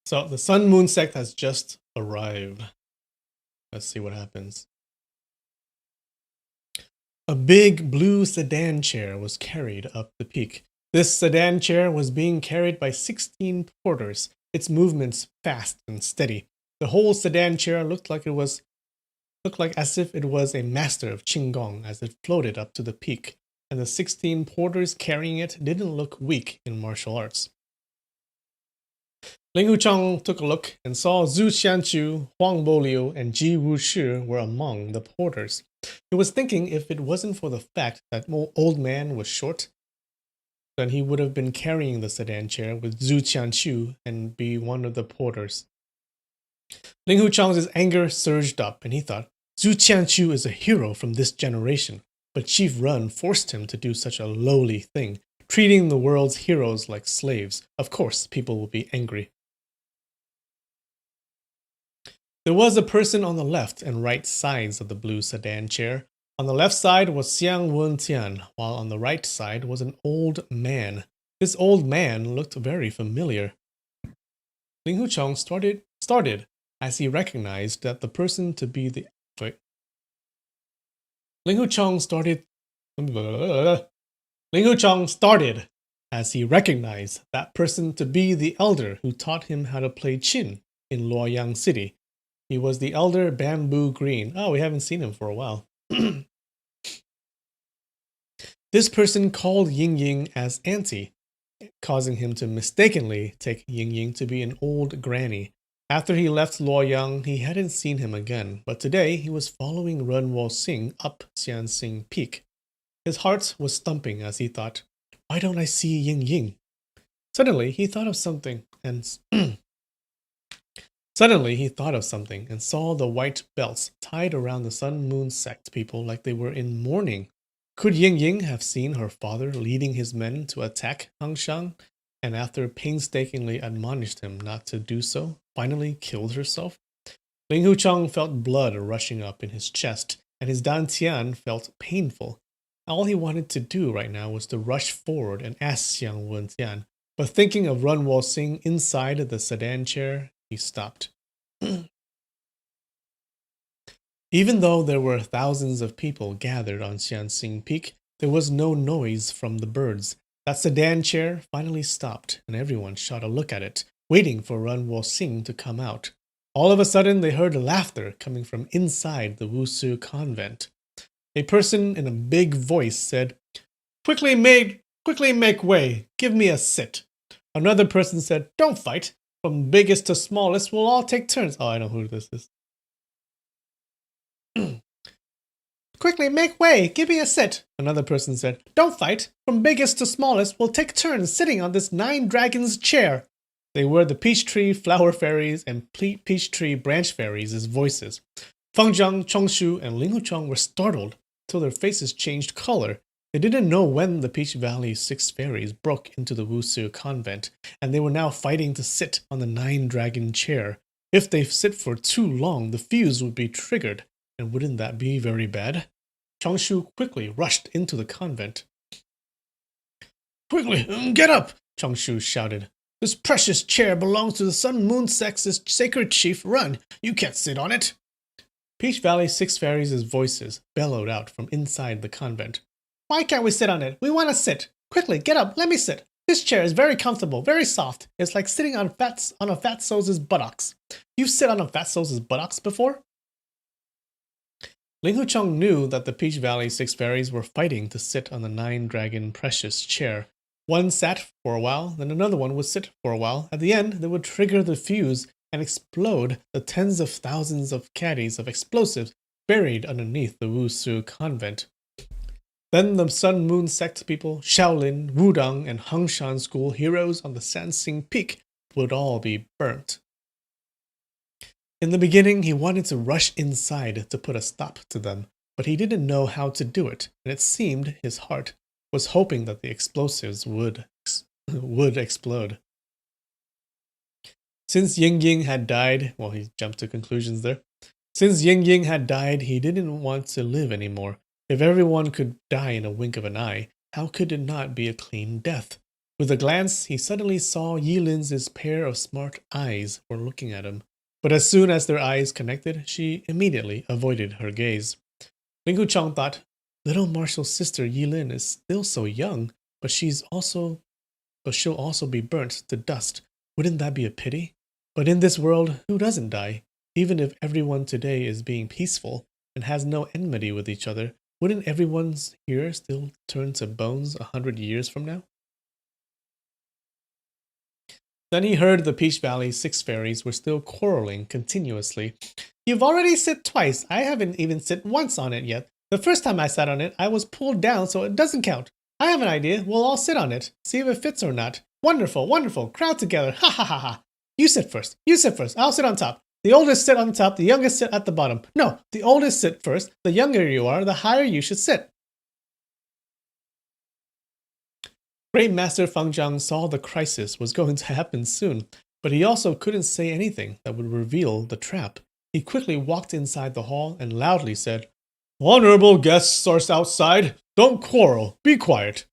So the Sun Moon sect has just arrived. Let's see what happens. A big blue sedan chair was carried up the peak. This sedan chair was being carried by 16 porters. its movements fast and steady. The whole sedan chair looked like as if it was a master of Qinggong as it floated up to the peak, and the 16 porters carrying it didn't look weak in martial arts. Ling Hucheng took a look and saw Zhu Xianchu, Huang Boliu, and Ji Wushi were among the porters. He was thinking if it wasn't for the fact that old man was short, then he would have been carrying the sedan chair with Zhu Qianchu and be one of the porters. Ling Hucheng's anger surged up, and he thought, Zhu Qianchu is a hero from this generation, but Chief Run forced him to do such a lowly thing, treating the world's heroes like slaves. Of course, people will be angry. There was a person on the left and right sides of the blue sedan chair. On the left side was Xiang Wentian, while on the right side was an old man. This old man looked very familiar. Ling Hucheng started as he recognized that the person to be the... Wait. Ling Hucheng started as he recognized that person to be the elder who taught him how to play Qin in Luoyang City. He was the elder Bamboo Green. Oh, we haven't seen him for a while. This person called Ying Ying as Auntie, causing him to mistakenly take Ying Ying to be an old granny. After he left Luoyang, he hadn't seen him again, but today he was following Ren Wo-sing up Xianxing Peak. His heart was thumping as he thought, why don't I see Ying Ying? Suddenly, he thought of something and saw the white belts tied around the Sun Moon sect people like they were in mourning. Could Ying Ying have seen her father leading his men to attack Hangshan, and after painstakingly admonished him not to do so, finally killed herself? Ling Hucheng felt blood rushing up in his chest, and his dantian felt painful. All he wanted to do right now was to rush forward and ask Xiang Wentian, but thinking of Ren Wo-sing inside the sedan chair, he stopped. Even though there were thousands of people gathered on Xianxing Peak, there was no noise from the birds. That sedan chair finally stopped, and everyone shot a look at it, waiting for Ren Wo-sing to come out. All of a sudden, they heard laughter coming from inside the Wusu convent. A person in a big voice said, Quickly make way, give me a sit. Another person said, don't fight, from biggest to smallest, we'll all take turns. Oh, I know who this is. Quickly make way, give me a sit. Another person said, don't fight, from biggest to smallest, we'll take turns sitting on this 9 dragons chair. They were the Peach Tree Flower Fairies and Peach Tree Branch Fairies' voices. Feng Zhang, Chongshu, and Ling Hucheng were startled till their faces changed color. They didn't know when the Peach Valley 6 fairies broke into the Wusu convent, and they were now fighting to sit on the 9-dragon chair. If they sit for too long, the fuse would be triggered, and wouldn't that be very bad? Chongshu quickly rushed into the convent. Quickly, get up! Chongshu shouted. This precious chair belongs to the Sun Moon Sect's sacred chief Run. You can't sit on it. Peach Valley 6 fairies' voices bellowed out from inside the convent. Why can't we sit on it? We want to sit. Quickly, get up, let me sit. This chair is very comfortable, very soft. It's like sitting on a fatso's buttocks. You've sit on a fatso's buttocks before? Ling Hucheng knew that the Peach Valley 6 fairies were fighting to sit on the 9-dragon precious chair. One sat for a while, then another one would sit for a while. At the end, they would trigger the fuse and explode the tens of thousands of caddies of explosives buried underneath the Wusu convent. Then the Sun Moon sect people, Shaolin, Wudang, and Hangshan school heroes on the Sanxing Peak would all be burnt. In the beginning, he wanted to rush inside to put a stop to them, but he didn't know how to do it, and it seemed his heart was hoping that the explosives would explode. Since Ying Ying had died, well, he jumped to conclusions there. Since Ying Ying had died, he didn't want to live anymore. If everyone could die in a wink of an eye, how could it not be a clean death? With a glance, he suddenly saw Yilin's pair of smart eyes were looking at him. But as soon as their eyes connected, she immediately avoided her gaze. Ling Hucheng thought, little Marshall's sister Yilin is still so young, but she'll also be burnt to dust. Wouldn't that be a pity? But in this world, who doesn't die? Even if everyone today is being peaceful and has no enmity with each other, wouldn't everyone here still turn to bones 100 years from now? Then he heard the Peach Valley 6 fairies were still quarreling continuously. You've already sit twice. I haven't even sit once on it yet. The first time I sat on it, I was pulled down, so it doesn't count. I have an idea. We'll all sit on it. See if it fits or not. Wonderful, wonderful. Crowd together. Ha ha ha ha. You sit first. You sit first. I'll sit on top. The oldest sit on the top. The youngest sit at the bottom. No, the oldest sit first. The younger you are, the higher you should sit. Great Master Feng Zhang saw the crisis was going to happen soon, but he also couldn't say anything that would reveal the trap. He quickly walked inside the hall and loudly said, Honorable guests are outside. Don't quarrel. Be quiet.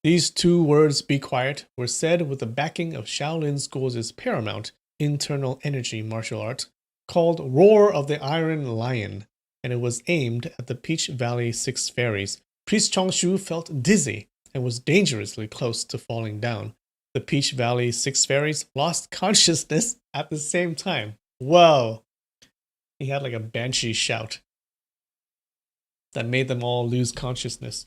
These 2 words, be quiet, were said with the backing of Shaolin School's paramount internal energy martial art called Roar of the Iron Lion, and it was aimed at the Peach Valley 6 fairies. Priest Chongshu felt dizzy and was dangerously close to falling down. The Peach Valley 6 fairies lost consciousness at the same time. Whoa! He had like a banshee shout that made them all lose consciousness.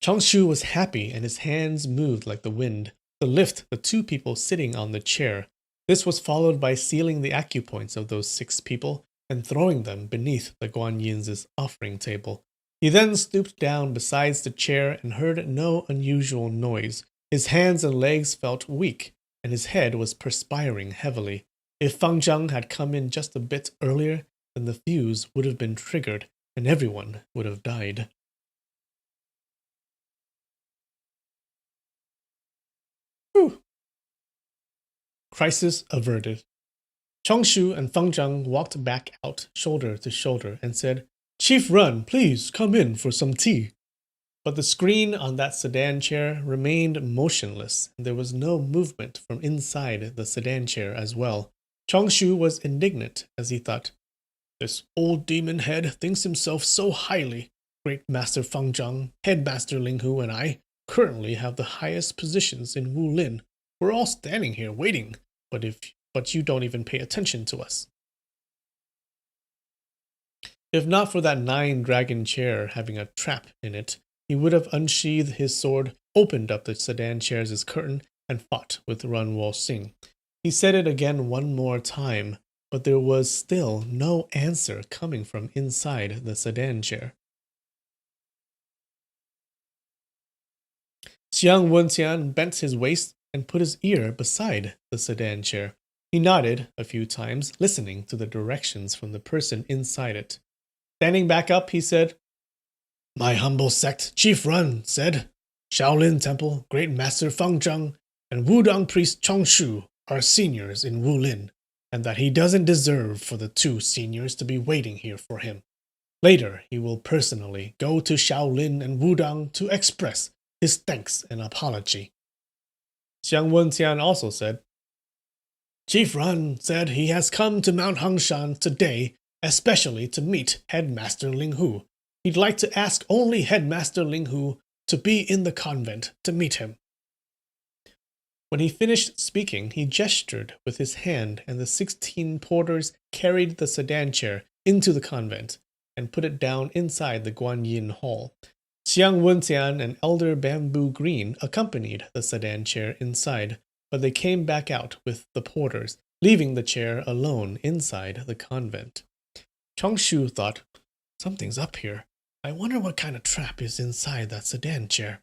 Chongshu was happy and his hands moved like the wind to lift the 2 people sitting on the chair. This was followed by sealing the acupoints of those 6 people and throwing them beneath the Guanyin's offering table. He then stooped down beside the chair and heard no unusual noise. His hands and legs felt weak, and his head was perspiring heavily. If Feng Zhang had come in just a bit earlier, then the fuse would have been triggered, and everyone would have died. Whew. Crisis averted. Chongshu and Feng Zhang walked back out shoulder to shoulder and said, Chief Run, please come in for some tea. But the screen on that sedan chair remained motionless, and there was no movement from inside the sedan chair as well. Chongshu was indignant as he thought, This old demon head thinks himself so highly. Great Master Feng Zhang, Headmaster Linghu, and I currently have the highest positions in Wulin. We're all standing here waiting, but you don't even pay attention to us. If not for that 9-dragon chair having a trap in it, he would have unsheathed his sword, opened up the sedan chair's curtain, and fought with Run Wo Sing. He said it again one more time, but there was still no answer coming from inside the sedan chair. Xiang Wenqian bent his waist and put his ear beside the sedan chair. He nodded a few times, listening to the directions from the person inside it. Standing back up, he said, My humble sect, Chief Run, said, Shaolin Temple, Great Master Feng Zhang, and Wudang Priest Chongshu are seniors in Wulin, and that he doesn't deserve for the 2 seniors to be waiting here for him. Later, he will personally go to Shaolin and Wudang to express his thanks and apology. Xiang Wenqian also said, Chief Run said he has come to Mount Hangshan today especially to meet Headmaster Linghu. He'd like to ask only Headmaster Linghu to be in the convent to meet him. When he finished speaking, he gestured with his hand, and the 16 porters carried the sedan chair into the convent and put it down inside the Guanyin Hall. Xiang Wenqian and Elder Bamboo Green accompanied the sedan chair inside, but they came back out with the porters, leaving the chair alone inside the convent. Chongshu thought, Something's up here. I wonder what kind of trap is inside that sedan chair.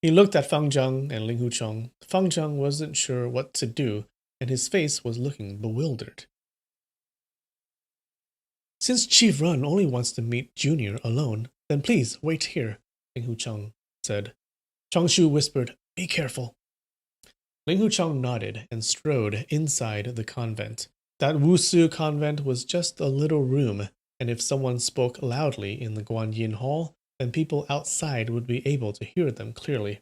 He looked at Feng Zhang and Ling Hucheng. Feng Zhang wasn't sure what to do, and his face was looking bewildered. Since Chief Run only wants to meet Junior alone, then please wait here, Ling Hucheng said. Chongshu whispered, Be careful. Ling Hucheng nodded and strode inside the convent. That Wusu convent was just a little room, and if someone spoke loudly in the Guanyin Hall, then people outside would be able to hear them clearly.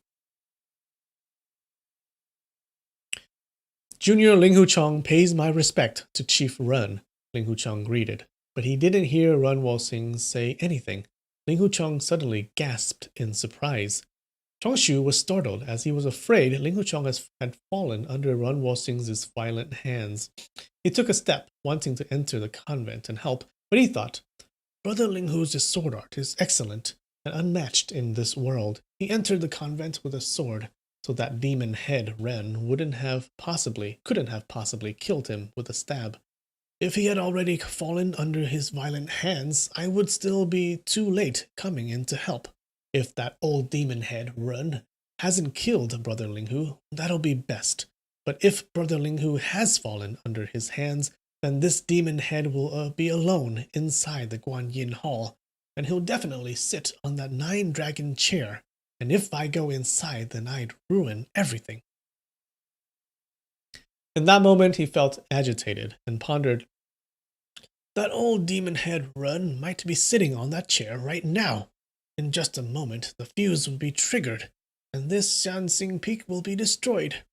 Junior Ling Hucheng pays my respect to Chief Run, Ling Hucheng greeted, but he didn't hear Run Wo Sing say anything. Ling Hucheng suddenly gasped in surprise. Chongshu was startled as he was afraid Ling Huchong had fallen under Run Wolsing's violent hands. He took a step, wanting to enter the convent and help, but he thought, Brother Ling Hu's sword art is excellent and unmatched in this world. He entered the convent with a sword, so that demon head Ren couldn't have possibly killed him with a stab. If he had already fallen under his violent hands, I would still be too late coming in to help. If that old demon head Ren hasn't killed Brother Ling Hu, that'll be best. But if Brother Ling Hu has fallen under his hands, then this demon head will be alone inside the Guan Yin Hall, and he'll definitely sit on that 9-dragon chair. And if I go inside, then I'd ruin everything. In that moment, he felt agitated and pondered, that old demon head Ren might be sitting on that chair right now. In just a moment, the fuse will be triggered, and this Xianxing Peak will be destroyed.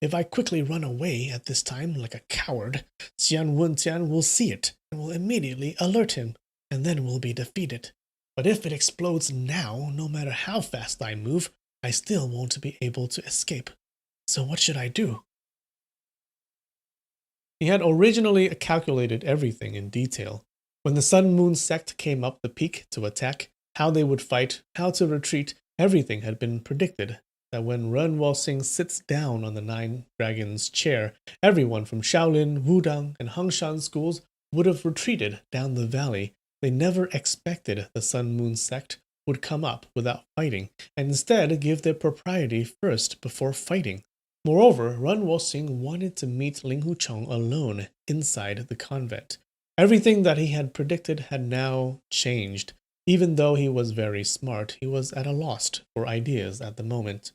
If I quickly run away at this time like a coward, Xian Wentian will see it and will immediately alert him, and then we'll be defeated. But if it explodes now, no matter how fast I move, I still won't be able to escape. So what should I do? He had originally calculated everything in detail. When the Sun Moon sect came up the peak to attack, how they would fight, how to retreat, everything had been predicted. That when Ren Wolsing sits down on the 9 dragons chair, everyone from Shaolin, Wudang, and Hengshan schools would have retreated down the valley. They never expected the Sun Moon sect would come up without fighting, and instead give their propriety first before fighting. Moreover, Ren Wolsing wanted to meet Ling Huchong alone inside the convent. Everything that he had predicted had now changed. Even though he was very smart, he was at a loss for ideas at the moment.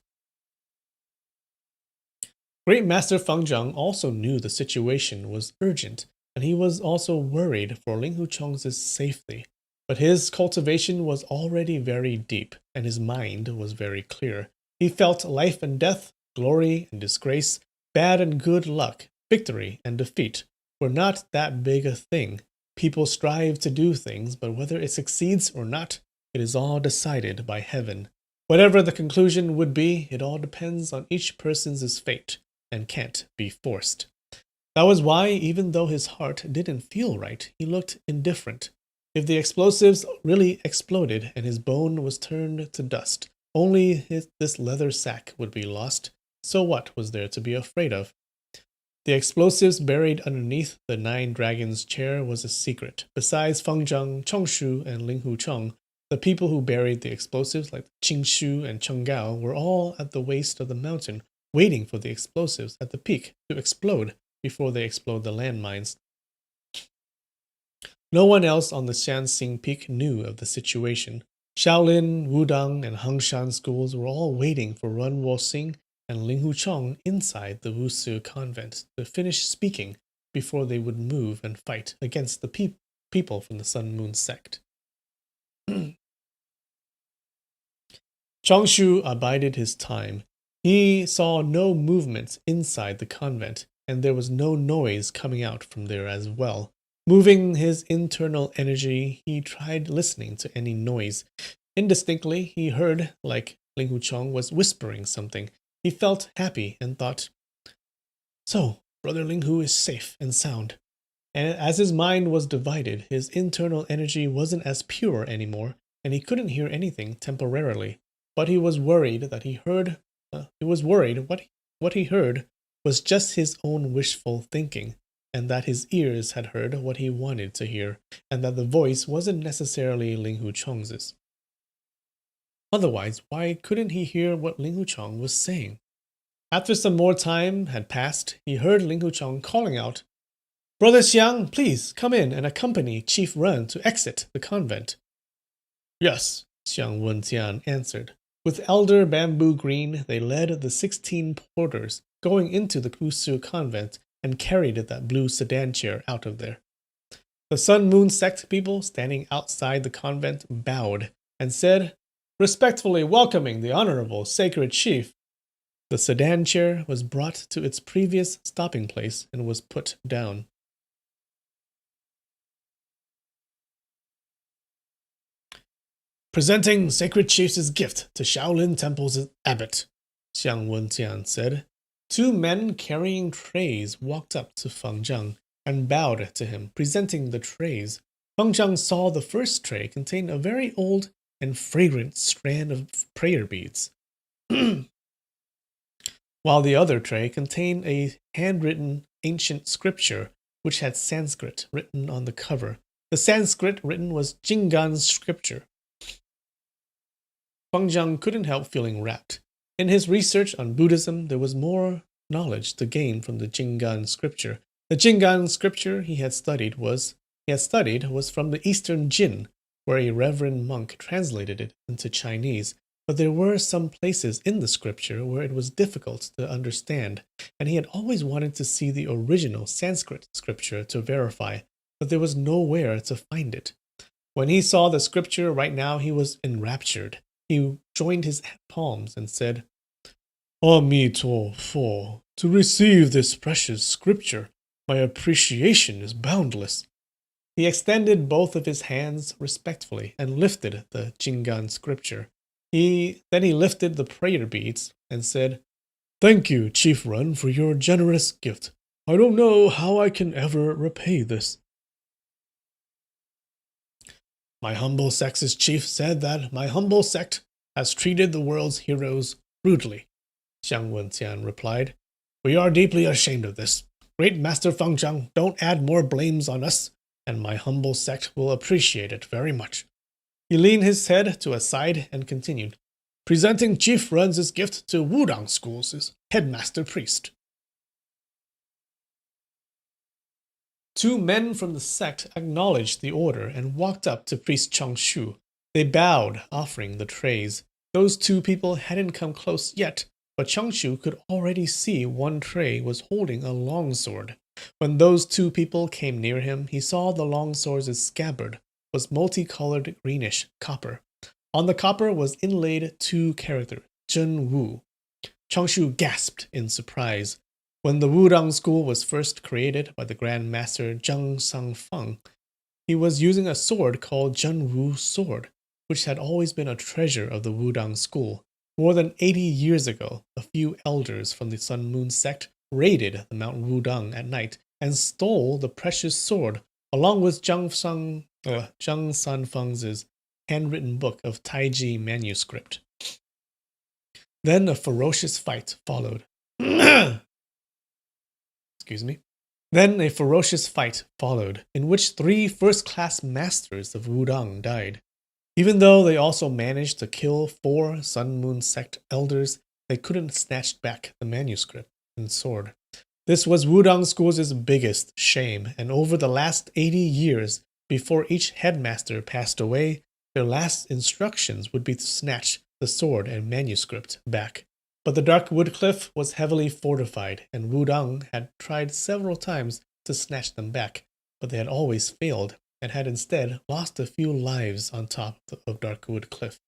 Great Master Feng Zhang also knew the situation was urgent, and he was also worried for Ling Huchong's safety. But his cultivation was already very deep, and his mind was very clear. He felt life and death, glory and disgrace, bad and good luck, victory and defeat were not that big a thing. People strive to do things, but whether it succeeds or not, it is all decided by heaven. Whatever the conclusion would be, it all depends on each person's fate and can't be forced. That was why, even though his heart didn't feel right, he looked indifferent. If the explosives really exploded and his bone was turned to dust, only this leather sack would be lost. So what was there to be afraid of? The explosives buried underneath the 9 dragons chair was a secret. Besides Feng Zhang, Chongshu, and Ling Huchong, the people who buried the explosives, like Qing Shu and Cheng Gao, were all at the waist of the mountain, waiting for the explosives at the peak to explode before they explode the landmines. No one else on the Xianxing Peak knew of the situation. Shaolin, Wudang, and Hengshan schools were all waiting for Ren Wolsing and Ling Huchong inside the Wusu convent to finish speaking before they would move and fight against the people from the Sun Moon sect. Chongshu abided his time. He saw no movement inside the convent, and there was no noise coming out from there as well. Moving his internal energy, he tried listening to any noise. Indistinctly, he heard like Ling Huchong was whispering something. He felt happy and thought, so, Brother Ling Hu is safe and sound. And as his mind was divided, his internal energy wasn't as pure anymore, and he couldn't hear anything temporarily. But he was worried that what he heard was just his own wishful thinking, and that his ears had heard what he wanted to hear, and that the voice wasn't necessarily Ling Huchong's. Otherwise, why couldn't he hear what Ling Huchong was saying? After some more time had passed, he heard Ling Huchong calling out, Brother Xiang, please come in and accompany Chief Ren to exit the convent. Yes, Xiang Wentian answered. With Elder Bamboo Green, they led the 16 porters going into the Wusu convent and carried that blue sedan chair out of there. The Sun Moon sect people standing outside the convent bowed and said, respectfully welcoming the Honorable Sacred Chief. The sedan chair was brought to its previous stopping place and was put down. Presenting Sacred Chief's gift to Shaolin Temple's abbot, Xiang Wenjian said. Two men carrying trays walked up to Feng Zhang and bowed to him, presenting the trays. Feng Zhang saw the first tray contained a very old and fragrant strand of prayer beads, while the other tray contained a handwritten ancient scripture which had Sanskrit written on the cover. The Sanskrit written was Jinggan's scripture. Feng Zhang couldn't help feeling rapt. In his research on Buddhism, there was more knowledge to gain from the Jinggan scripture. The Jinggan scripture he had studied was from the Eastern Jin, where a reverend monk translated it into Chinese. But there were some places in the scripture where it was difficult to understand, and he had always wanted to see the original Sanskrit scripture to verify, but there was nowhere to find it. When he saw the scripture right now, he was enraptured. He joined his palms and said, Amito Fo, to receive this precious scripture, my appreciation is boundless. He extended both of his hands respectfully and lifted the Jinggan scripture. Then he lifted the prayer beads and said, Thank you, Chief Run, for your generous gift. I don't know how I can ever repay this. My humble sect's chief said that my humble sect has treated the world's heroes brutally, Xiang Wenjian replied. We are deeply ashamed of this. Great Master Feng Zhang, don't add more blames on us, and my humble sect will appreciate it very much. He leaned his head to a side and continued, Presenting Chief Run's gift to Wudang School's headmaster priest. Two men from the sect acknowledged the order and walked up to Priest Changshu. They bowed, offering the trays. Those two people hadn't come close yet, but Changshu could already see one tray was holding a longsword. When those two people came near him, he saw the longsword's scabbard was multicolored greenish copper. On the copper was inlaid two characters, Zhen Wu. Changshu gasped in surprise. When the Wudang school was first created by the Grand Master Zhang Sangfeng, he was using a sword called Zhen Wu sword, which had always been a treasure of the Wudang school. More than 80 years ago, a few elders from the Sun Moon sect raided the Mount Wudang at night and stole the precious sword, along with Zhang Sanfeng's handwritten book of Taiji manuscript. Then a ferocious fight followed. Then a ferocious fight followed, in which 3 first-class masters of Wudang died. Even though they also managed to kill 4 Sun Moon sect elders, they couldn't snatch back the manuscript and sword. This was Wudang School's biggest shame, and over the last 80 years, before each headmaster passed away, their last instructions would be to snatch the sword and manuscript back. But the Dark Wood Cliff was heavily fortified, and Wudang had tried several times to snatch them back, but they had always failed, and had instead lost a few lives on top of Darkwood Cliff.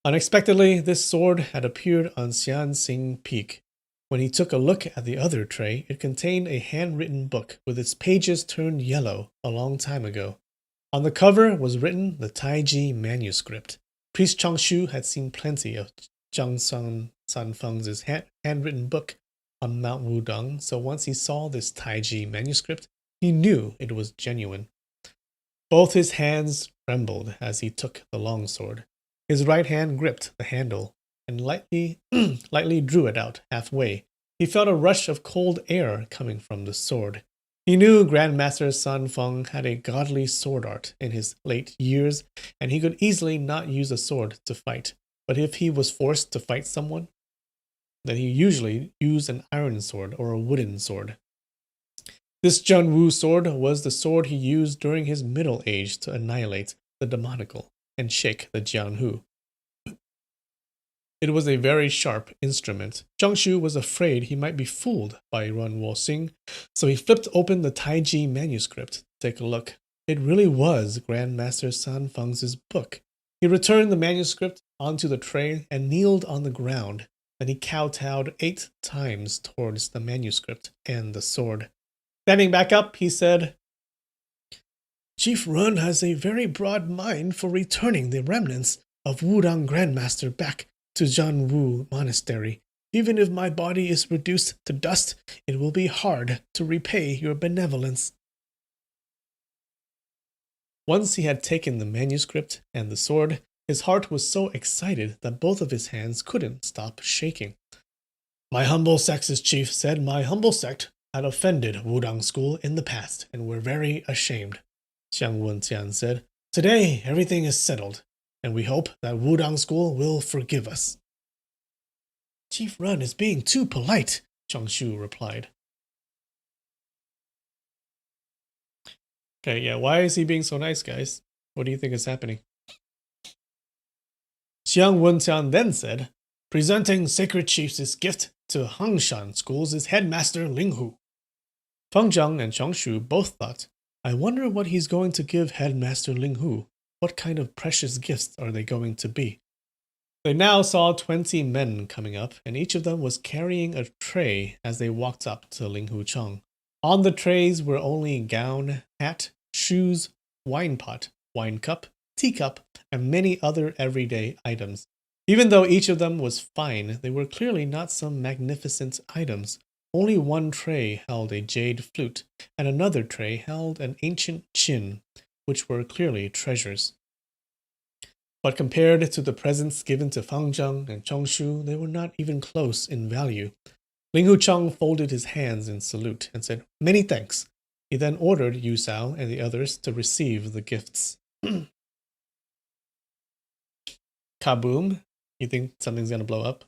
Unexpectedly, this sword had appeared on Xianxing Peak. When he took a look at the other tray, it contained a handwritten book with its pages turned yellow a long time ago. On the cover was written the Taiji manuscript. Priest Changshu had seen plenty of Zhang Sanfeng's handwritten book on Mount Wudang, so once he saw this Taiji manuscript, he knew it was genuine. Both his hands trembled as he took the longsword. His right hand gripped the handle and lightly drew it out halfway. He felt a rush of cold air coming from the sword. He knew Grandmaster Sanfeng had a godly sword art in his late years, and he could easily not use a sword to fight. But if he was forced to fight someone, then he usually used an iron sword or a wooden sword. This Zhen Wu sword was the sword he used during his middle age to annihilate the demonical and shake the Jianhu. It was a very sharp instrument. Changshu was afraid he might be fooled by Run Wo-sing, so he flipped open the Taiji manuscript to take a look. It really was Grandmaster Sanfeng's book. He returned the manuscript onto the tray and kneeled on the ground. Then he kowtowed 8 times towards the manuscript and the sword. Standing back up, he said, Chief Run has a very broad mind for returning the remnants of Wudang Grandmaster back to Zhanwu Monastery. Even if my body is reduced to dust, it will be hard to repay your benevolence. Once he had taken the manuscript and the sword, his heart was so excited that both of his hands couldn't stop shaking. My humble sect's chief said my humble sect had offended Wudang School in the past and were very ashamed. Xiang Wenqian said, Today everything is settled, and we hope that Wudang School will forgive us. Chief Run is being too polite, Chongshu replied. Okay, yeah, why is he being so nice, guys? What do you think is happening? Xiang Wenqian then said, Presenting Sacred Chief's gift to Hangshan School's headmaster Linghu. Feng Zhang and Chongshu both thought, I wonder what he's going to give Headmaster Linghu. What kind of precious gifts are they going to be? They now saw 20 men coming up, and each of them was carrying a tray as they walked up to Linghu Cheng. On the trays were only gown, hat, shoes, wine pot, wine cup, teacup, and many other everyday items. Even though each of them was fine, they were clearly not some magnificent items. Only one tray held a jade flute, and another tray held an ancient chin, which were clearly treasures. But compared to the presents given to Fang Zhang and Chongshu, they were not even close in value. Linghu Cheng folded his hands in salute and said, Many thanks. He then ordered Yu Sao and the others to receive the gifts. Kaboom! You think something's gonna blow up?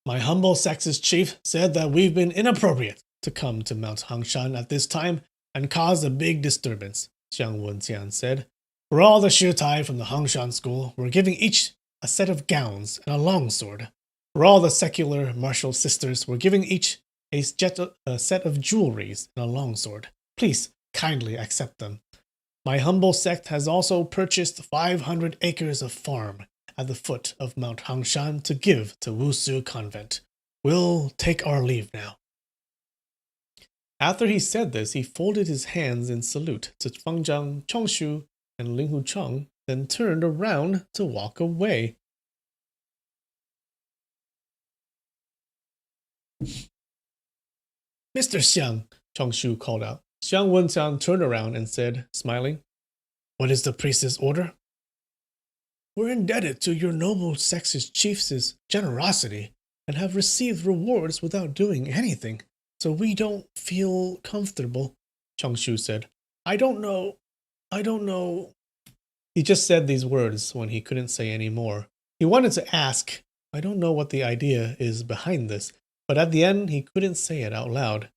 My humble sect's chief said that we've been inappropriate to come to Mount Hangshan at this time and caused a big disturbance, Xiang Wenqian said. For all the Shitai from the Hangshan school, we're giving each a set of gowns and a longsword. For all the secular martial sisters, we're giving each a set of jewelries and a longsword. Please kindly accept them. My humble sect has also purchased 500 acres of farm at the foot of Mount Hangshan to give to Wusu Convent. We'll take our leave now. After he said this, he folded his hands in salute to Feng Zhang, Chongshu, and Linghu Cheng, then turned around to walk away. Mr. Xiang, Chongshu called out. Xiang Wenqian turned around and said, smiling, What is the priest's order? We're indebted to your noble sex's chief's generosity and have received rewards without doing anything, so we don't feel comfortable, Chongshu said. I don't know. He just said these words when he couldn't say any more. He wanted to ask, I don't know what the idea is behind this, but at the end he couldn't say it out loud.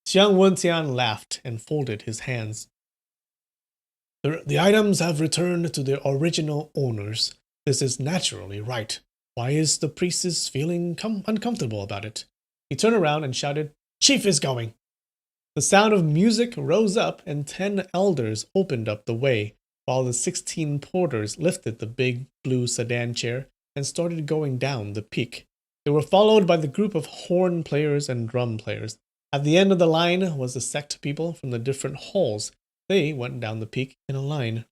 Xiang Wenqian laughed and folded his hands. The items have returned to their original owners. This is naturally right. Why is the priestess feeling uncomfortable about it? He turned around and shouted, Chief is going! The sound of music rose up and 10 elders opened up the way, while the 16 porters lifted the big blue sedan chair and started going down the peak. They were followed by the group of horn players and drum players. At the end of the line was the sect people from the different halls. They went down the peak in a line.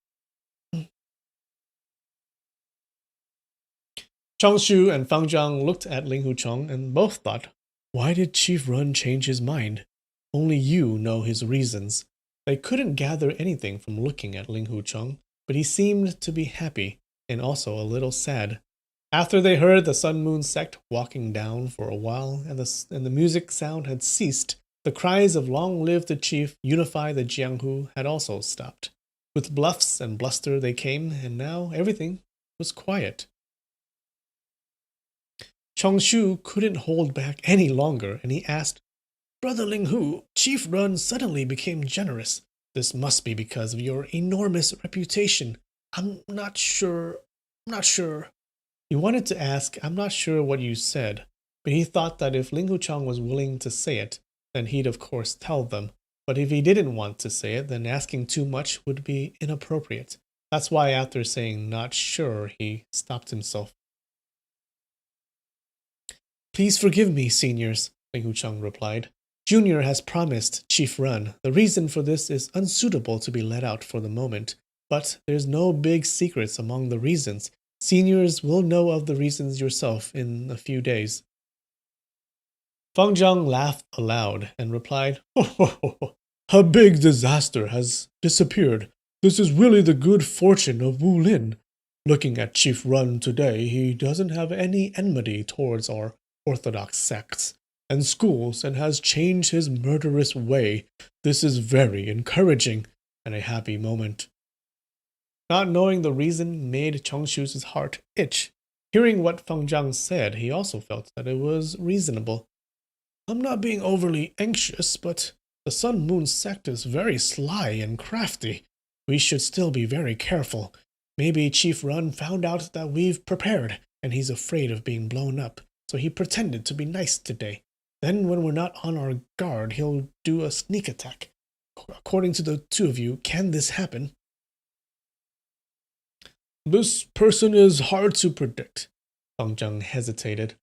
Chongshu and Fang Zhang looked at Linghu Cheng and both thought, Why did Chief Run change his mind? Only you know his reasons. They couldn't gather anything from looking at Linghu Cheng, but he seemed to be happy and also a little sad. After they heard the Sun Moon sect walking down for a while and the music sound had ceased, the cries of long live the chief, unify the Jianghu had also stopped. With bluffs and bluster they came, and now everything was quiet. Chongshu couldn't hold back any longer, and he asked, Brother Linghu, Chief Run suddenly became generous. This must be because of your enormous reputation. I'm not sure. He wanted to ask, I'm not sure what you said, but he thought that if Linghu Cheng was willing to say it, then he'd of course tell them. But if he didn't want to say it, then asking too much would be inappropriate. That's why after saying not sure, he stopped himself. Please forgive me, seniors, Linghu Cheng replied. Junior has promised Chief Run. The reason for this is unsuitable to be let out for the moment, but there's no big secrets among the reasons. Seniors will know of the reasons yourself in a few days. Fang Zhang laughed aloud and replied, "A big disaster has disappeared. This is really the good fortune of Wu Lin. Looking at Chief Run today, he doesn't have any enmity towards our orthodox sects and schools and has changed his murderous way. This is very encouraging and a happy moment." Not knowing the reason made Chongshu's heart itch. Hearing what Feng Zhang said, he also felt that it was reasonable. "I'm not being overly anxious, but the Sun Moon sect is very sly and crafty. We should still be very careful. Maybe Chief Run found out that we've prepared, and he's afraid of being blown up, so he pretended to be nice today. Then when we're not on our guard, he'll do a sneak attack. According to the two of you, can this happen?" "This person is hard to predict." Fang Zhang hesitated.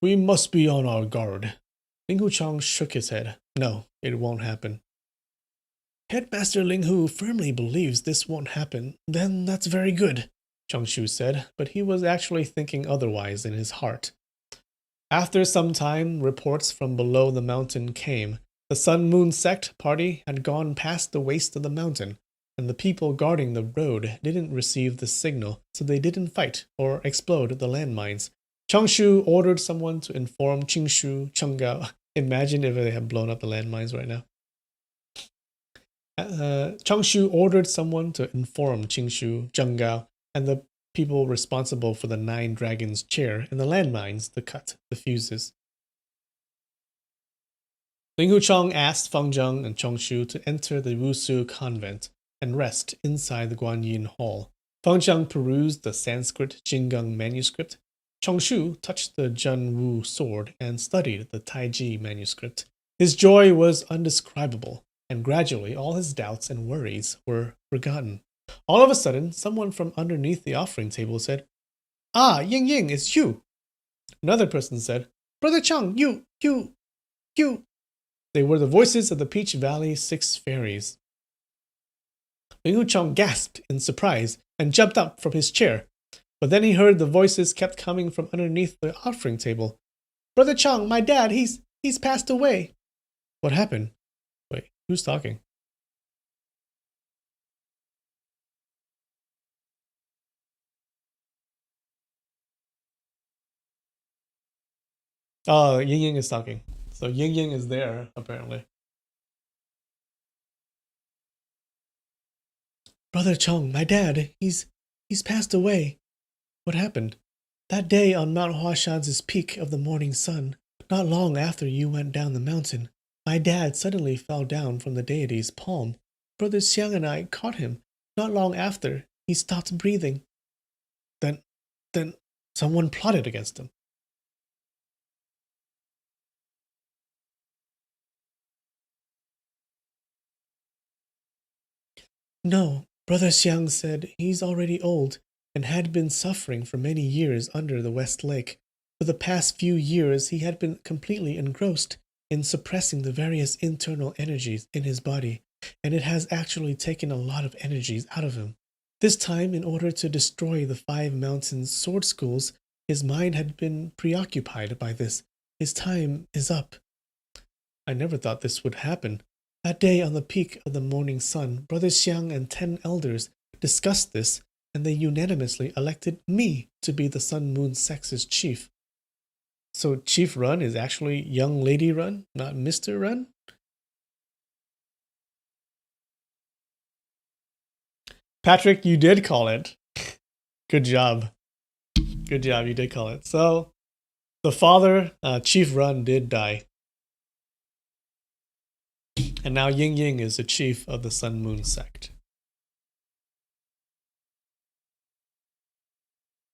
"We must be on our guard." Ling Huchang shook his head. "No, it won't happen." "Headmaster Ling Hu firmly believes this won't happen. Then that's very good," Chongshu said, but he was actually thinking otherwise in his heart. After some time, reports from below the mountain came. The Sun Moon sect party had gone past the waist of the mountain, and the people guarding the road didn't receive the signal, so they didn't fight or explode the landmines. Chongshu ordered someone to inform Qingshu, Chenggao. Imagine if they had blown up the landmines right now. Chongshu ordered someone to inform Qingshu, Chenggao, and the people responsible for the 9 Dragons chair and the landmines to cut the fuses. Ling Huchang asked Fang Zhang and Chongshu to enter the Wusu convent and rest inside the Guanyin Hall. Fang Zhang perused the Sanskrit Jinggang manuscript. Chongshu touched the Zhen Wu sword and studied the Taiji manuscript. His joy was undescribable, and gradually all his doubts and worries were forgotten. All of a sudden, someone from underneath the offering table said, "Ah, Ying Ying, it's you." Another person said, "Brother Chang, you. They were the voices of the Peach Valley 6 fairies. Ling Huchang gasped in surprise and jumped up from his chair. But then he heard the voices kept coming from underneath the offering table. "Brother Chang, my dad, he's passed away." "What happened?" Wait, who's talking? Oh, Ying Ying is talking. So Ying Ying is there, apparently. "Brother Chang, my dad, he's passed away." "What happened?" "That day on Mount Huashan's peak of the morning sun, not long after you went down the mountain, my dad suddenly fell down from the deity's palm. Brother Xiang and I caught him. Not long after, he stopped breathing." Then someone plotted against him." "No, Brother Xiang said he's already old and had been suffering for many years under the West Lake. For the past few years, he had been completely engrossed in suppressing the various internal energies in his body, and it has actually taken a lot of energies out of him. This time, in order to destroy the 5 mountains sword schools, his mind had been preoccupied by this. His time is up." I never thought this would happen. That day on the peak of the morning sun, Brother Xiang and 10 elders discussed this, and they unanimously elected me to be the Sun Moon Sex's chief. So Chief Run is actually Young Lady Run, not Mr. Run? Patrick, you did call it. Good job. Good job, you did call it. So, the father, Chief Run, did die. And now Ying Ying is the chief of the Sun Moon sect.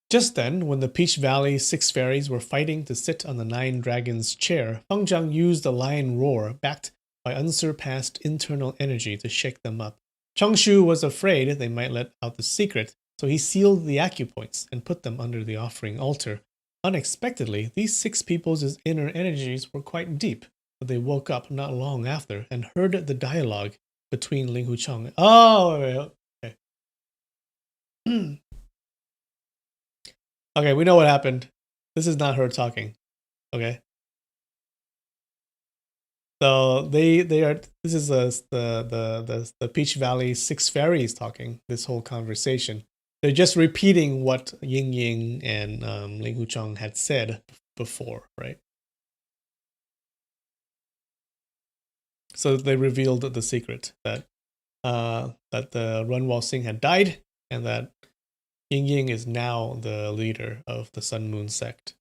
Just then, when the Peach Valley 6 fairies were fighting to sit on the 9 dragons' chair, Feng Zhang used the lion roar, backed by unsurpassed internal energy, to shake them up. Chongshu was afraid they might let out the secret, so he sealed the acupoints and put them under the offering altar. Unexpectedly, these 6 people's inner energies were quite deep. but they woke up not long after and heard the dialogue between Ling Hucheng. Oh, wait, okay. Okay, we know what happened. This is not her talking. Okay. So they are. This is the Peach Valley Six Fairies talking. This whole conversation. They're just repeating what Ying Ying and Ling Hucheng had said before, right? So they revealed the secret that the Runwal Singh had died, and that Ying Ying is now the leader of the Sun Moon sect.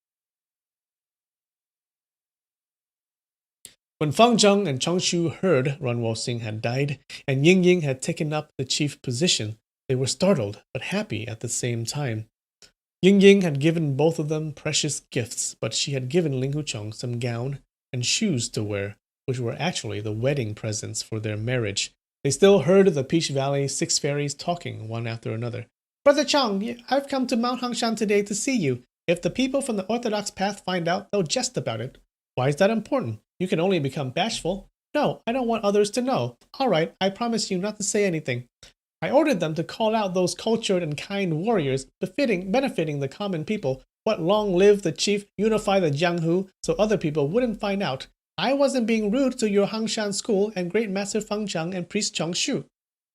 When Fang Zheng and Changshu heard Runwal Singh had died and Ying Ying had taken up the chief position, they were startled but happy at the same time. Ying Ying had given both of them precious gifts, but she had given Ling Hucheng some gown and shoes to wear, which were actually the wedding presents for their marriage. They still heard the Peach Valley Six Fairies talking one after another. Brother Chang, I've come to Mount Hangshan today to see you. If the people from the Orthodox path find out, they'll jest about it. Why is that important? You can only become bashful. No, I don't want others to know. All right, I promise you not to say anything. I ordered them to call out those cultured and kind warriors benefiting the common people. What long live the chief, unify the Jianghu so other people wouldn't find out. I wasn't being rude to your Hangshan school and Great Master Feng Zhang and Priest Shu.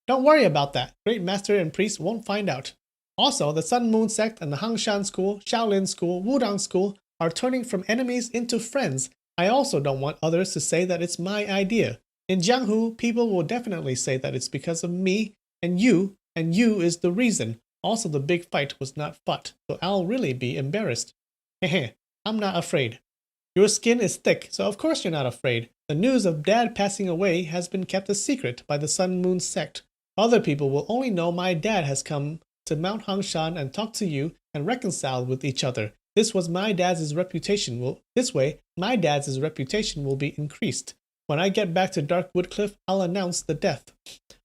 Don't worry about that. Great Master and Priest won't find out. Also, the Sun Moon sect and the Hangshan school, Shaolin school, Wudang school are turning from enemies into friends. I also don't want others to say that it's my idea. In Jianghu, people will definitely say that it's because of me and you is the reason. Also, the big fight was not fought, so I'll really be embarrassed. Hehe, I'm not afraid. Your skin is thick, so of course you're not afraid. The news of Dad passing away has been kept a secret by the Sun Moon sect. Other people will only know my dad has come to Mount Hangshan and talked to you and reconciled with each other. This way, my dad's reputation will be increased. When I get back to Dark Woodcliff, I'll announce the death.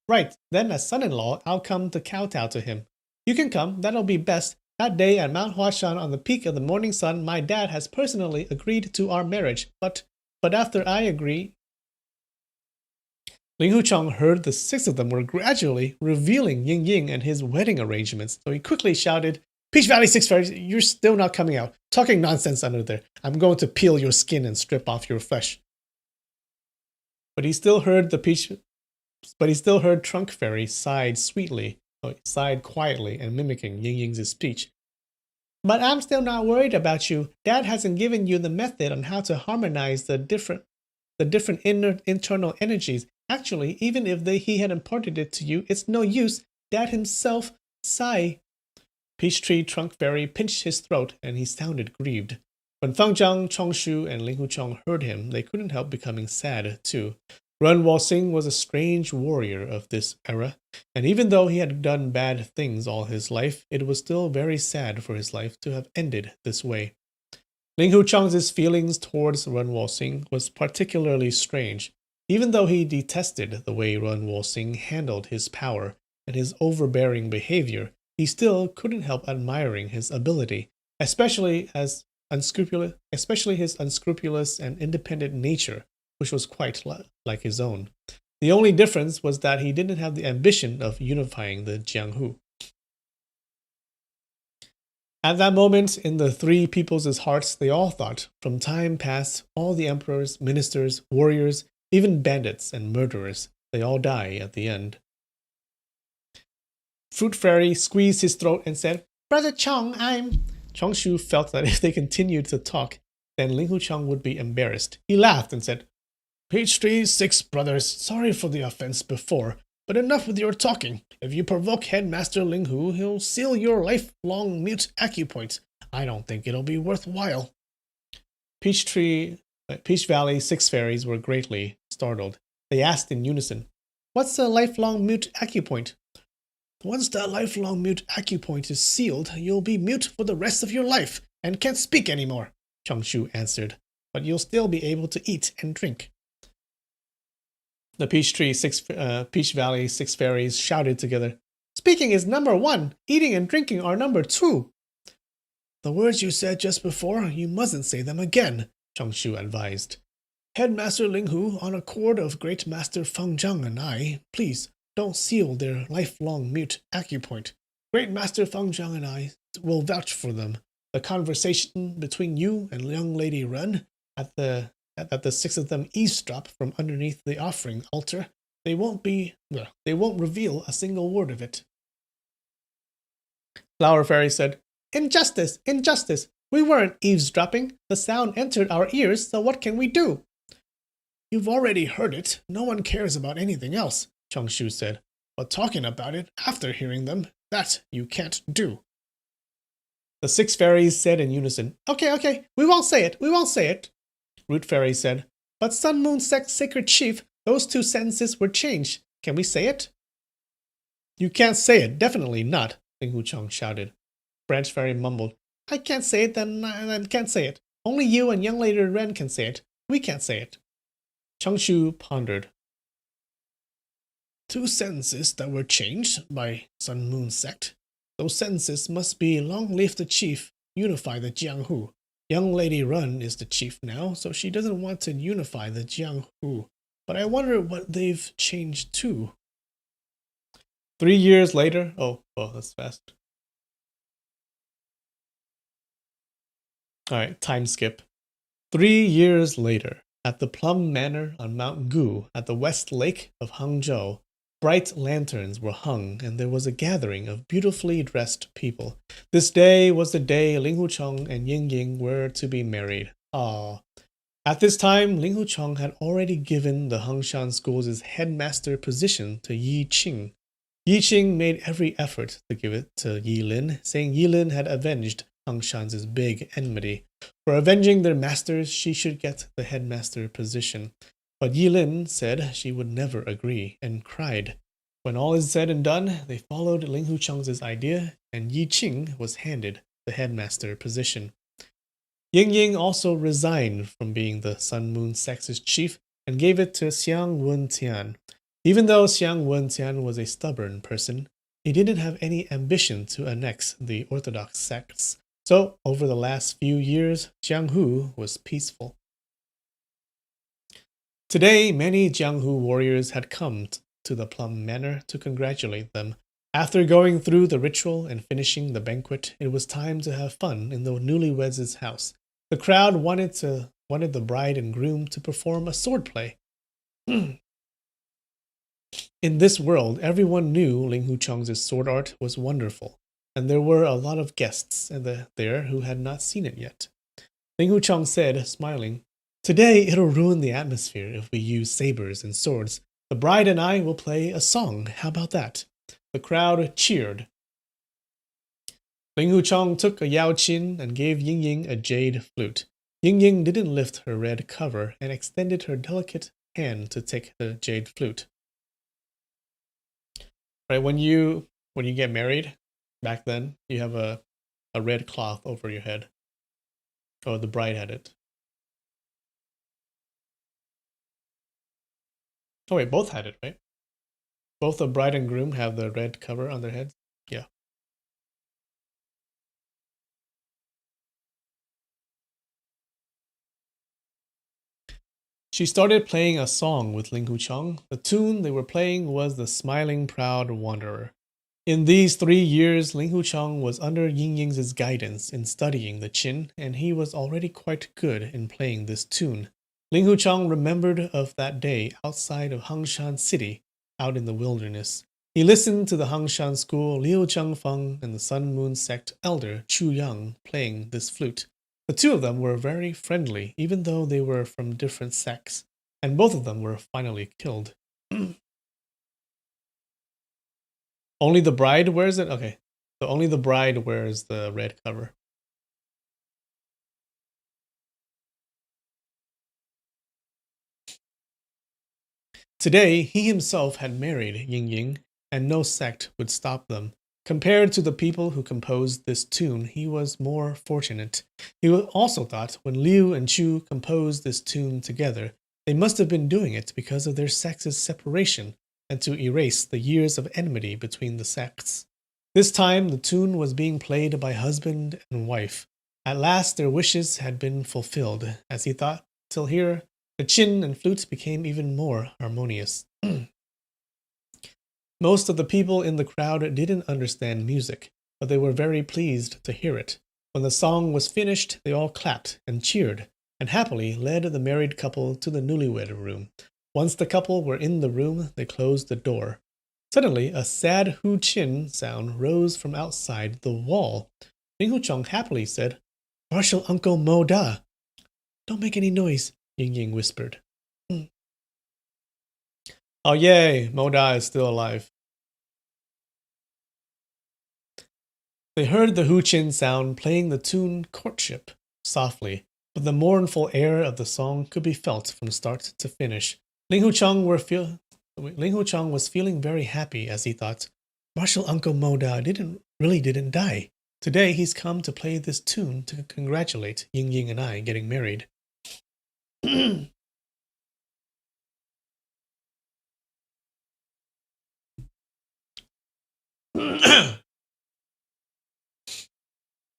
Right, then as son-in-law, I'll come to kowtow to him. You can come, that'll be best. That day at Mount Huashan on the peak of the morning sun, my dad has personally agreed to our marriage. But after I agree... Ling Hucheng heard the six of them were gradually revealing Ying Ying and his wedding arrangements, so he quickly shouted, Peach Valley Six Fairies, you're still not coming out. Talking nonsense under there. I'm going to peel your skin and strip off your flesh. But he still heard Trunk Fairy sighed quietly and mimicking Ying Ying's speech. But I'm still not worried about you. Dad hasn't given you the method on how to harmonize the different internal energies. Actually, even if he had imparted it to you, it's no use. Dad himself sighed. Peachtree Trunk Fairy pinched his throat, and he sounded grieved. When Fang Zhang, Changshu, and Ling Hucheng heard him, they couldn't help becoming sad, too. Runwal Singh was a strange warrior of this era, and even though he had done bad things all his life, it was still very sad for his life to have ended this way. Ling Hucheng's feelings towards Runwal Singh was particularly strange. Even though he detested the way Runwal Singh handled his power and his overbearing behavior, he still couldn't help admiring his ability, especially his unscrupulous and independent nature, which was quite like his own. The only difference was that he didn't have the ambition of unifying the Jianghu. At that moment, in the three people's hearts, they all thought, from time past, all the emperors, ministers, warriors, even bandits and murderers, they all die at the end. Fruit Fairy squeezed his throat and said, Brother Chong, Changshu felt that if they continued to talk, then Ling Hucheng would be embarrassed. He laughed and said, Peachtree, Six Brothers, sorry for the offense before, but enough with your talking. If you provoke Headmaster Ling Hu, he'll seal your lifelong mute acupoint. I don't think it'll be worthwhile. Peach Valley Six Fairies were greatly startled. They asked in unison, What's a lifelong mute acupoint? Once that lifelong mute acupoint is sealed, you'll be mute for the rest of your life and can't speak anymore, Changshu answered, but you'll still be able to eat and drink. The Peach Valley Six Fairies shouted together, Speaking is number 1, eating and drinking are number 2. The words you said just before, you mustn't say them again, Changshu advised. Headmaster Ling Hu, on accord of Great Master Feng Zhang and I, please don't seal their lifelong mute acupoint. Great Master Feng Zhang and I will vouch for them. The conversation between you and young Lady Ren that the six of them eavesdrop from underneath the offering altar, they won't reveal a single word of it. Flower Fairy said, Injustice! Injustice! We weren't eavesdropping. The sound entered our ears, so what can we do? You've already heard it. No one cares about anything else, Changshu said. But talking about it after hearing them, that you can't do. The six fairies said in unison, Okay, we won't say it. Root Fairy said, But Sun Moon Sect's sacred chief, those two sentences were changed. Can we say it? You can't say it, definitely not, Ling Hucheng shouted. Branch Fairy mumbled, I can't say it, then I can't say it. Only you and young Lady Ren can say it. We can't say it. Changshu pondered. Two sentences that were changed by Sun Moon Sect. Those sentences must be Long live the chief, unify the Jianghu. Young Lady Ren is the chief now, so she doesn't want to unify the Jianghu. But I wonder what they've changed to. 3 years later, oh, that's fast. Alright, time skip. 3 years later, at the Plum Manor on Mount Gu, at the West Lake of Hangzhou, bright lanterns were hung, and there was a gathering of beautifully dressed people. This day was the day Ling Hucheng and Ying Ying were to be married. Ah. At this time, Ling Hucheng had already given the Hengshan School's headmaster position to Yi Qing. Yi Qing made every effort to give it to Yi Lin, saying Yi Lin had avenged Hengshan's big enmity. For avenging their masters, she should get the headmaster position. But Yi Lin said she would never agree, and cried. When all is said and done, they followed Ling Hucheng's idea, and Yi Qing was handed the headmaster position. Ying Ying also resigned from being the Sun Moon Sect's chief, and gave it to Xiang Wen-tian. Even though Xiang Wen-tian was a stubborn person, he didn't have any ambition to annex the orthodox sects. So, over the last few years, Jianghu was peaceful. Today, many Jianghu warriors had come to the Plum Manor to congratulate them. After going through the ritual and finishing the banquet, it was time to have fun in the newlyweds' house. The crowd wanted the bride and groom to perform a swordplay. In this world, everyone knew Ling Hucheng's sword art was wonderful, and there were a lot of guests there who had not seen it yet. Ling Hucheng said, smiling, Today it'll ruin the atmosphere if we use sabers and swords. The bride and I will play a song. How about that? The crowd cheered. Ling Hucheng took a Yao Qin and gave Ying Ying a jade flute. Ying Ying didn't lift her red cover and extended her delicate hand to take the jade flute. Right, when you get married, back then, you have a red cloth over your head. Oh, the bride had it. Oh wait, both had it, right? Both the bride and groom have the red cover on their heads? Yeah. She started playing a song with Ling Hucheng. The tune they were playing was The Smiling Proud Wanderer. In these 3 years, Ling Hucheng was under Ying Ying's guidance in studying the Qin, and he was already quite good in playing this tune. Ling Hucheng remembered of that day outside of Hengshan City, out in the wilderness. He listened to the Hengshan School Liu Zhengfeng and the Sun Moon Sect elder Chu Yang playing this flute. The two of them were very friendly, even though they were from different sects, and both of them were finally killed. Only the bride wears it? Okay. So only the bride wears the red cover. Today, he himself had married Ying Ying, and no sect would stop them. Compared to the people who composed this tune, he was more fortunate. He also thought when Liu and Chu composed this tune together, they must have been doing it because of their sects' separation and to erase the years of enmity between the sects. This time, the tune was being played by husband and wife. At last, their wishes had been fulfilled, as he thought, till here, The chin and flute became even more harmonious. Most of the people in the crowd didn't understand music, but they were very pleased to hear it. When the song was finished, they all clapped and cheered, and happily led the married couple to the newlywed room. Once the couple were in the room, they closed the door. Suddenly, a sad hu chin sound rose from outside the wall. Ling Hu Chong happily said, "Martial Uncle Mo Da." "Don't make any noise," Ying Ying whispered. Oh yay, Mo Da is still alive. They heard the hu chin sound playing the tune Courtship softly, but the mournful air of the song could be felt from start to finish. Ling Hu Chong was feeling very happy as he thought, "Martial Uncle Mo Da didn't die. Today he's come to play this tune to congratulate Ying Ying and I getting married."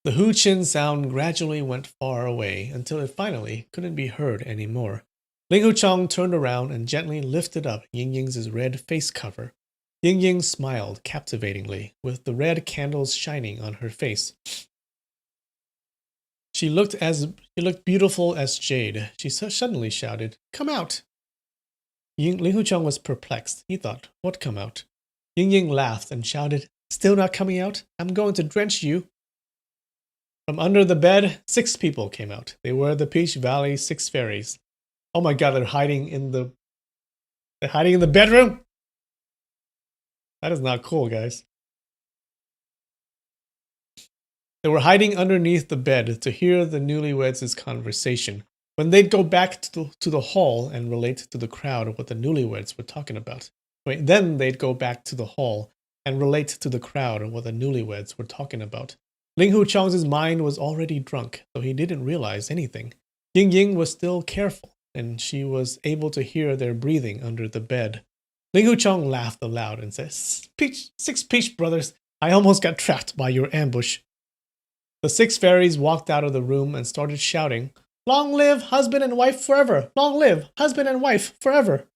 The hu chin sound gradually went far away until it finally couldn't be heard anymore. Ling Hu Chong turned around and gently lifted up Ying Ying's red face cover. Ying Ying smiled captivatingly, with the red candles shining on her face. She looked beautiful as jade. She suddenly shouted, "Come out!" Ling Hu Chong was perplexed. He thought, "What come out?" Ying Ying laughed and shouted, "Still not coming out? I'm going to drench you." From under the bed, 6 people came out. They were the Peach Valley 6 fairies. Oh my god, they're hiding in the bedroom? That is not cool, guys. They were hiding underneath the bed to hear the newlyweds' conversation. When they'd go back to the hall and relate to the crowd what the newlyweds were talking about. Then they'd go back to the hall and relate to the crowd what the newlyweds were talking about. Ling Hu Chong's mind was already drunk, so he didn't realize anything. Ying Ying was still careful, and she was able to hear their breathing under the bed. Ling Hu Chong laughed aloud and said, "Six Peach brothers, I almost got trapped by your ambush." The 6 fairies walked out of the room and started shouting, "Long live husband and wife forever! Long live husband and wife forever!"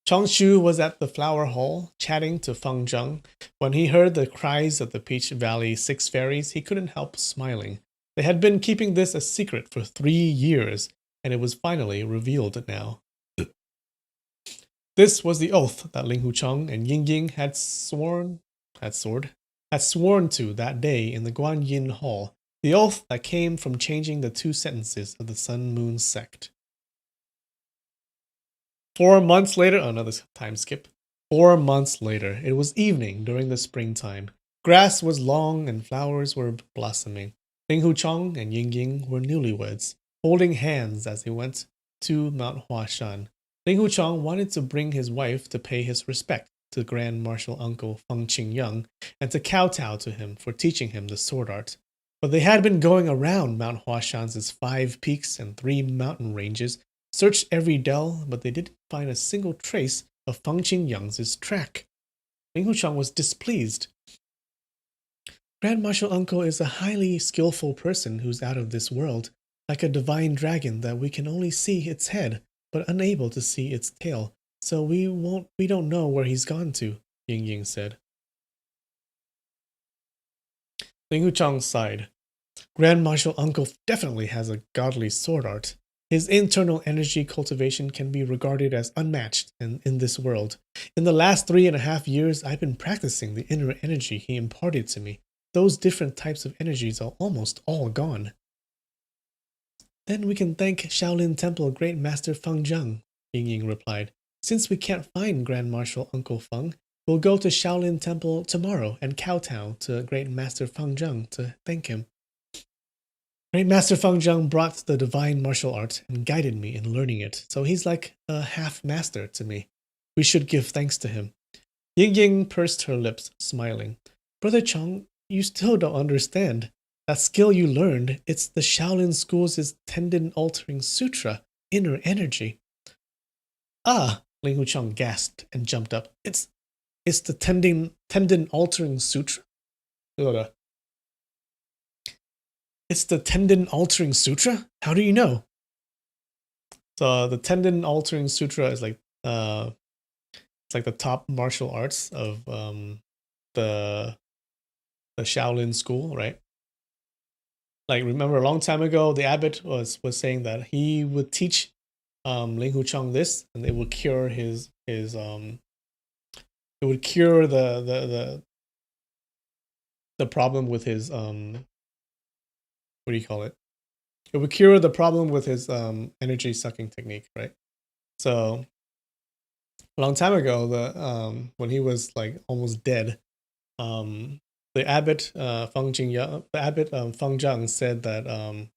Changshu was at the flower hall, chatting to Feng Zheng. When he heard the cries of the Peach Valley 6 fairies, he couldn't help smiling. They had been keeping this a secret for 3 years, and it was finally revealed now. This was the oath that Ling Hu Chong and Ying Ying had sworn to that day in the Guanyin Hall, the oath that came from changing the 2 sentences of the Sun Moon sect. 4 months later, another time skip. 4 months later, it was evening during the springtime. Grass was long and flowers were blossoming. Ling Hu Chong and Ying Ying were newlyweds, holding hands as they went to Mount Huashan. Ling Hu Chong wanted to bring his wife to pay his respect to Grand Marshal Uncle Feng Qingyang and to kowtow to him for teaching him the sword art. But they had been going around Mount Huashan's 5 peaks and 3 mountain ranges, searched every dell, but they didn't find a single trace of Feng Qingyang's track. Ling Hu Chong was displeased. "Grand Marshal Uncle is a highly skillful person who's out of this world, like a divine dragon that we can only see its head, but unable to see its tail. So we don't know where he's gone to," Ying Ying said. Ling Hu Chong sighed. "Grand Marshal Uncle definitely has a godly sword art. His internal energy cultivation can be regarded as unmatched in this world. In the last 3.5 years, I've been practicing the inner energy he imparted to me. Those different types of energies are almost all gone." "Then we can thank Shaolin Temple Great Master Feng Zheng," Ying Ying replied. "Since we can't find Grand Marshal Uncle Feng, we'll go to Shaolin Temple tomorrow and kowtow to Great Master Feng Zheng to thank him. Great Master Feng Zheng brought the divine martial art and guided me in learning it, so he's like a half-master to me. We should give thanks to him." Ying Ying pursed her lips, smiling. "Brother Chong, you still don't understand. That skill you learned, it's the Shaolin School's tendon-altering sutra, inner energy." "Ah!" Ling Hu Chong gasped and jumped up. It's the tendon-altering sutra?" It's the Tendon Altering Sutra? How do you know? So the Tendon Altering Sutra is like it's like the top martial arts of the Shaolin school, right? Like remember a long time ago, the abbot was saying that he would teach Ling Hucheng this, and it would cure his it would cure the problem with his what do you call it? It would cure the problem with his energy sucking technique, right? So a long time ago, the when he was like almost dead, the abbot Feng Zhang said that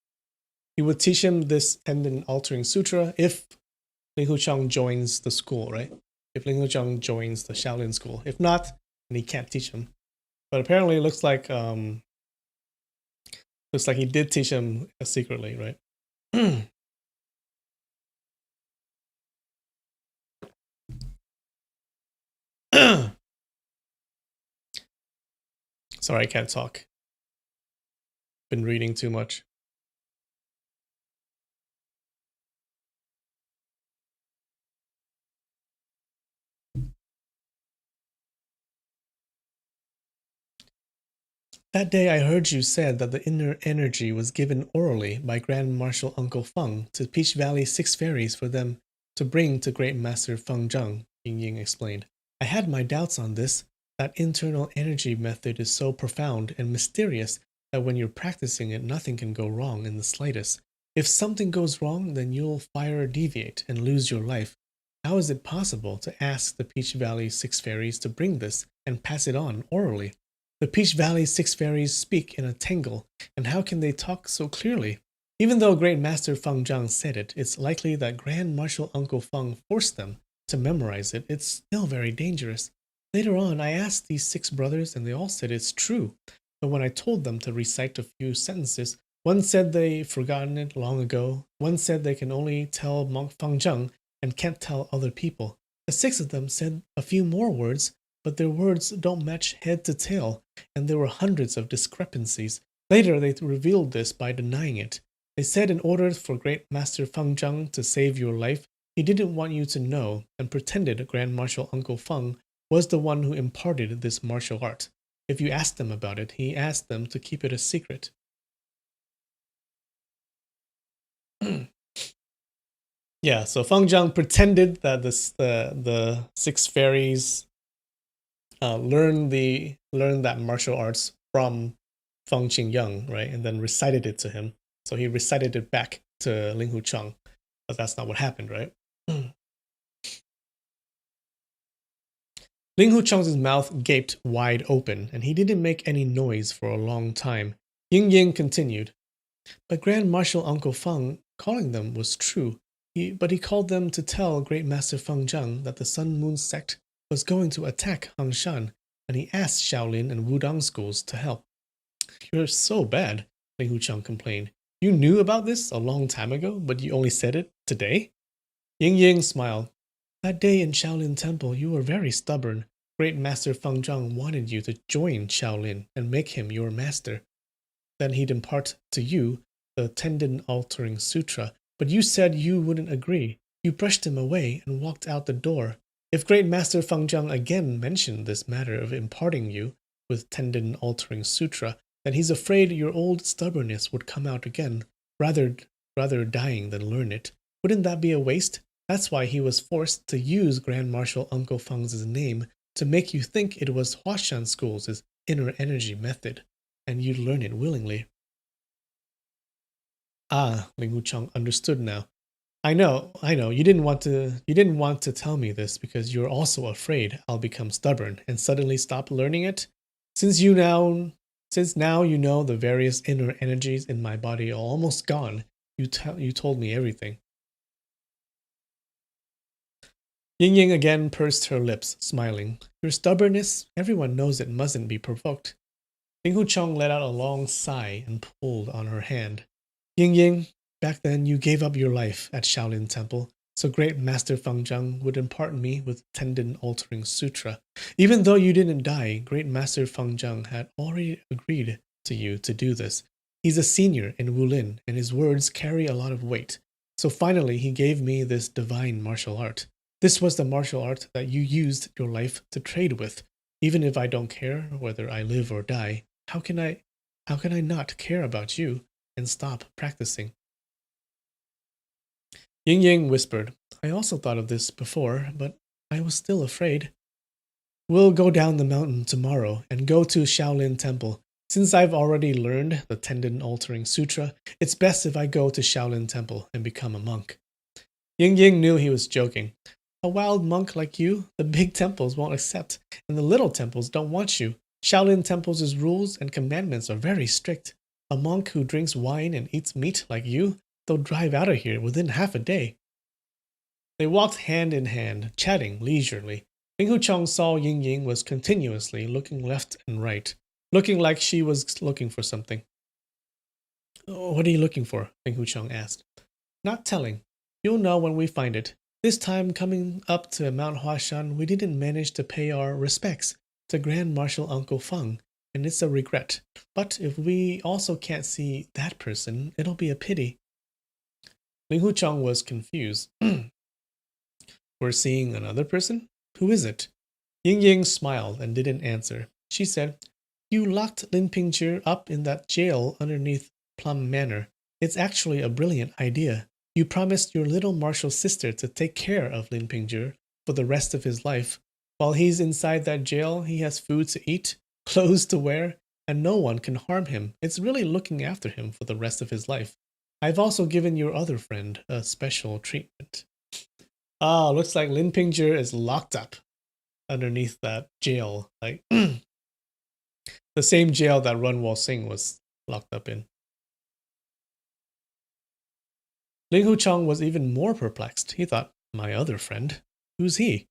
he would teach him this tendon altering sutra if Ling Hucheng joins the school, right? If Ling Hucheng joins the Shaolin school. If not, then he can't teach him. But apparently, it looks like he did teach him secretly, right? Sorry, I can't talk. Been reading too much. That day I heard you said that the inner energy was given orally by Grand Marshal Uncle Feng to Peach Valley 6 fairies for them to bring to Great Master Feng Zhang, Ying Ying explained. I had my doubts on this. That internal energy method is so profound and mysterious that when you're practicing it, nothing can go wrong in the slightest. If something goes wrong, then you'll fire or deviate and lose your life. How is it possible to ask the Peach Valley 6 fairies to bring this and pass it on orally? The Peach Valley 6 fairies speak in a tangle, and how can they talk so clearly? Even though Great Master Feng Zhang said it, it's likely that Grand Marshal Uncle Feng forced them to memorize it. It's still very dangerous. Later on, I asked these 6 brothers, and they all said it's true. But when I told them to recite a few sentences, one said they'd forgotten it long ago, one said they can only tell Monk Feng Zhang and can't tell other people. The 6 of them said a few more words, but their words don't match head to tail, and there were hundreds of discrepancies. Later, they revealed this by denying it. They said in order for Great Master Feng Zhang to save your life, he didn't want you to know, and pretended Grand Marshal Uncle Feng was the one who imparted this martial art. If you asked them about it, he asked them to keep it a secret. Yeah, so Feng Zhang pretended that the 6 fairies learned that martial arts from Feng Qingyang, right, and then recited it to him. So he recited it back to Ling Hucheng, but that's not what happened, right? Ling Hucheng's mouth gaped wide open, and he didn't make any noise for a long time. Ying Ying continued, but Grand Marshal Uncle Feng calling them was true. But he called them to tell Great Master Feng Zhang that the Sun Moon sect was going to attack Hangshan, and he asked Shaolin and Wudang schools to help. You're so bad, Ling Hucheng complained. You knew about this a long time ago, but you only said it today? Ying Ying smiled. That day in Shaolin Temple, you were very stubborn. Great Master Feng Zhang wanted you to join Shaolin and make him your master. Then he'd impart to you the Tendon Altering Sutra, but you said you wouldn't agree. You brushed him away and walked out the door. If Great Master Feng Zhang again mentioned this matter of imparting you with Tendon Altering Sutra, then he's afraid your old stubbornness would come out again, rather dying than learn it. Wouldn't that be a waste? That's why he was forced to use Grand Marshal Uncle Feng's name to make you think it was Huashan School's inner energy method, and you'd learn it willingly. Ah, Ling Wucheng understood now. I know. You didn't want to tell me this because you're also afraid I'll become stubborn and suddenly stop learning it. Since now you know the various inner energies in my body are almost gone, you told me everything. Ying Ying again pursed her lips, smiling. Your stubbornness, everyone knows it mustn't be provoked. Ling Hucheng let out a long sigh and pulled on her hand. Ying Ying, back then you gave up your life at Shaolin Temple, so Great Master Feng Zhang would impart me with Tendon Altering Sutra. Even though you didn't die, Great Master Feng Zhang had already agreed to you to do this. He's a senior in Wulin, and his words carry a lot of weight. So finally, he gave me this divine martial art. This was the martial art that you used your life to trade with. Even if I don't care whether I live or die, how can I not care about you and stop practicing? Ying Ying whispered, I also thought of this before, but I was still afraid. We'll go down the mountain tomorrow and go to Shaolin Temple. Since I've already learned the Tendon Altering Sutra, it's best if I go to Shaolin Temple and become a monk. Ying Ying knew he was joking. A wild monk like you, the big temples won't accept, and the little temples don't want you. Shaolin Temple's rules and commandments are very strict. A monk who drinks wine and eats meat like you, they'll drive out of here within half a day. They walked hand in hand, chatting leisurely. Ling Hucheng saw Ying Ying was continuously looking left and right, looking like she was looking for something. What are you looking for? Ling Hucheng asked. Not telling. You'll know when we find it. This time coming up to Mount Huashan, we didn't manage to pay our respects to Grand Marshal Uncle Feng, and it's a regret. But if we also can't see that person, it'll be a pity. Ling Hucheng was confused. We're seeing another person? Who is it? Ying Ying smiled and didn't answer. She said, You locked Lin Pingzhi up in that jail underneath Plum Manor. It's actually a brilliant idea. You promised your little martial sister to take care of Lin Pingzhi for the rest of his life. While he's inside that jail, he has food to eat, clothes to wear, and no one can harm him. It's really looking after him for the rest of his life. I've also given your other friend a special treatment. Ah, looks like Lin Pingzhi is locked up underneath that jail. Like the same jail that Runwal Singh was locked up in. Ling Hucheng was even more perplexed. He thought, my other friend? Who's he?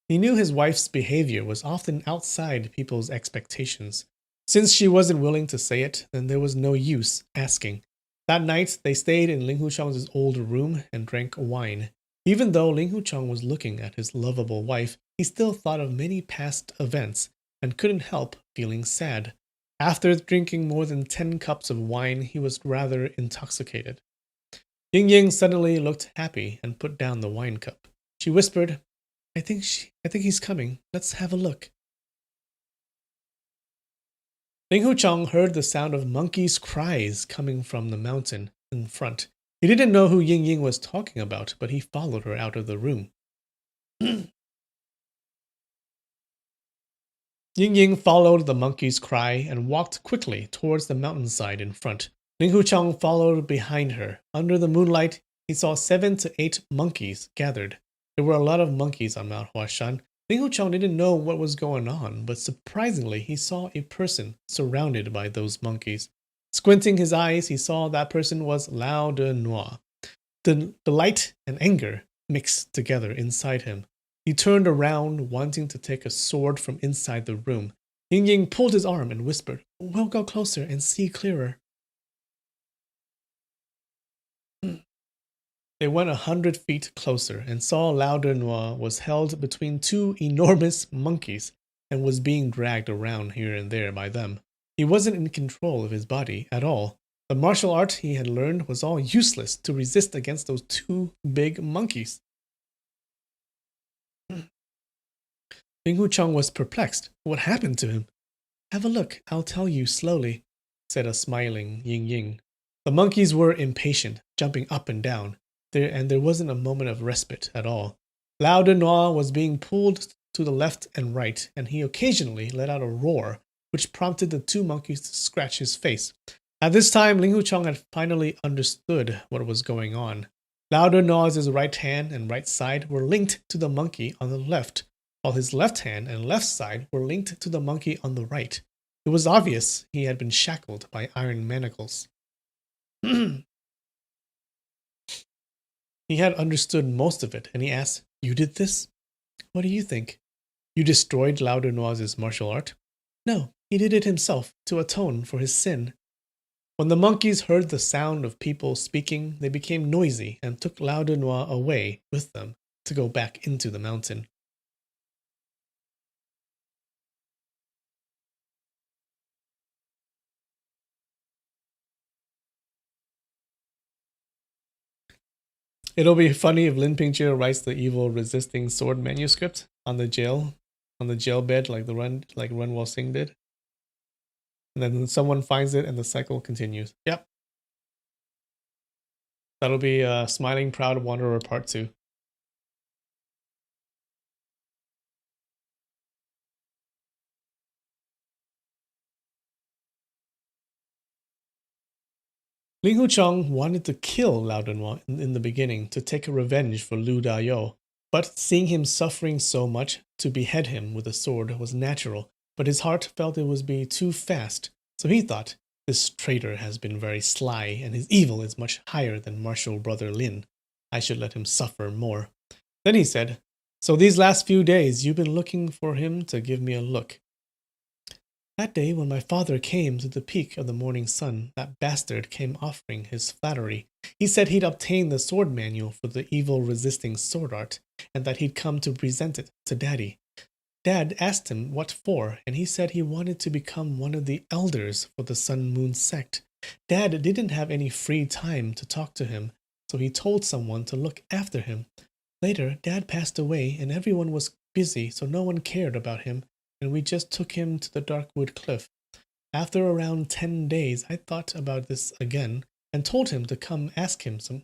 He knew his wife's behavior was often outside people's expectations. Since she wasn't willing to say it, then there was no use asking. That night, they stayed in Ling Hucheng's old room and drank wine. Even though Ling Hucheng was looking at his lovable wife, he still thought of many past events and couldn't help feeling sad. After drinking more than 10 cups of wine, he was rather intoxicated. Ying Ying suddenly looked happy and put down the wine cup. She whispered, I think he's coming. Let's have a look. Ling Hucheng heard the sound of monkeys' cries coming from the mountain in front. He didn't know who Ying Ying was talking about, but he followed her out of the room. Ying Ying followed the monkey's cry and walked quickly towards the mountainside in front. Ling Hucheng followed behind her. Under the moonlight, he saw 7 to 8 monkeys gathered. There were a lot of monkeys on Mount Huashan. Ling Hucheng didn't know what was going on, but surprisingly, he saw a person surrounded by those monkeys. Squinting his eyes, he saw that person was Lao de Noir. The delight and anger mixed together inside him. He turned around, wanting to take a sword from inside the room. Ying Ying pulled his arm and whispered, We'll go closer and see clearer. They went 100 feet closer and saw Lao de Noir was held between 2 enormous monkeys and was being dragged around here and there by them. He wasn't in control of his body at all. The martial art he had learned was all useless to resist against those 2 big monkeys. Ling Hucheng was perplexed. What happened to him? Have a look, I'll tell you slowly, said a smiling Ying Ying. The monkeys were impatient, jumping up and down. There wasn't a moment of respite at all. Lao de Noir was being pulled to the left and right, and he occasionally let out a roar, which prompted the 2 monkeys to scratch his face. At this time, Ling Hucheng had finally understood what was going on. Lao de Noir's right hand and right side were linked to the monkey on the left, while his left hand and left side were linked to the monkey on the right. It was obvious he had been shackled by iron manacles. He had understood most of it, and he asked, You did this? What do you think? You destroyed Lao de Noir's martial art? No, he did it himself to atone for his sin. When the monkeys heard the sound of people speaking, they became noisy and took Lao de Noir away with them to go back into the mountain. It'll be funny if Lin Pingzhi writes the evil resisting sword manuscript on the jail bed, like Run Wo Sing did. And then someone finds it and the cycle continues. Yep. That'll be Smiling Proud Wanderer Part 2. Ling Hucheng wanted to kill Lao Dunhua in the beginning to take a revenge for Lu Dayou, but seeing him suffering so much, to behead him with a sword was natural, but his heart felt it would be too fast, so he thought, this traitor has been very sly, and his evil is much higher than martial brother Lin. I should let him suffer more. Then he said, so these last few days you've been looking for him to give me a look. That day when my father came to the peak of the morning sun, that bastard came offering his flattery. He said he'd obtained the sword manual for the evil resisting sword art, and that he'd come to present it to Daddy. Dad asked him what for, and he said he wanted to become one of the elders for the Sun Moon sect. Dad didn't have any free time to talk to him, so he told someone to look after him. Later, Dad passed away, and everyone was busy, so no one cared about him, and we just took him to the Darkwood Cliff. After around 10 days, I thought about this again and told him to come ask him some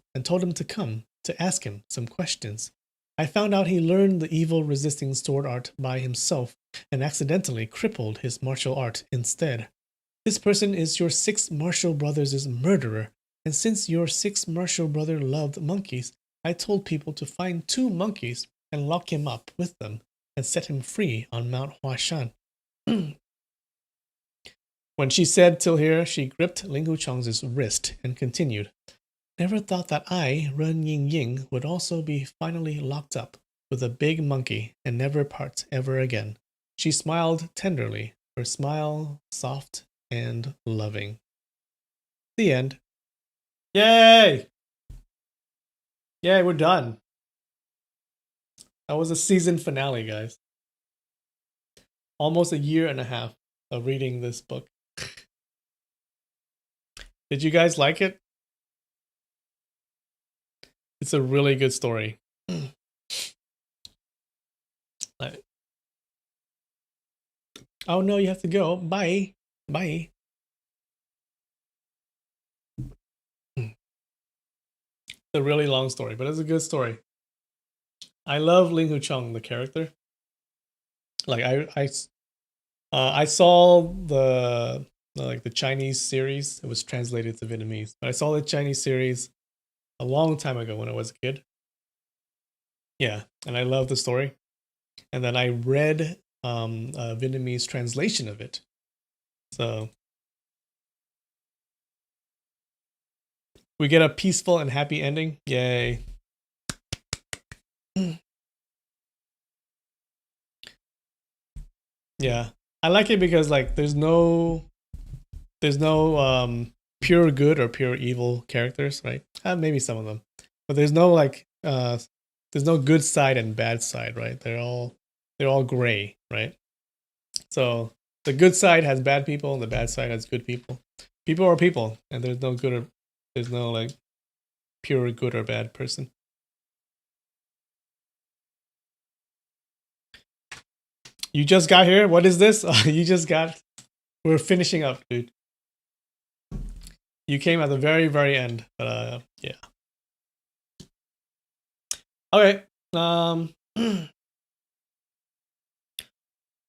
questions. I found out he learned the evil resisting sword art by himself and accidentally crippled his martial art instead. This person is your sixth martial brother's murderer, and since your sixth martial brother loved monkeys, I told people to find 2 monkeys and lock him up with them and set him free on Mount Huashan. When she said till here, she gripped Ling Hucheng's wrist and continued, never thought that I, Ren Ying Ying, would also be finally locked up with a big monkey and never part ever again. She smiled tenderly, her smile soft and loving. The end. Yay! Yay, we're done. That was a season finale, guys. Almost a year and a half of reading this book. Did you guys like it? It's a really good story. Oh no, you have to go. Bye. Bye. It's a really long story, but it's a good story. I love Ling Hucheng, the character. Like I saw the Chinese series. It was translated to Vietnamese, but I saw the Chinese series a long time ago when I was a kid. Yeah, and I love the story. And then I read a Vietnamese translation of it. So we get a peaceful and happy ending. Yay. Yeah. I like it because like there's no pure good or pure evil characters, right? Maybe some of them. But there's no there's no good side and bad side, right? They're all gray, right? So the good side has bad people and the bad side has good people. People are people, and there's no like pure good or bad person. You just got here? What is this? You just got we're finishing up, dude. You came at the very, very end. But yeah. Okay.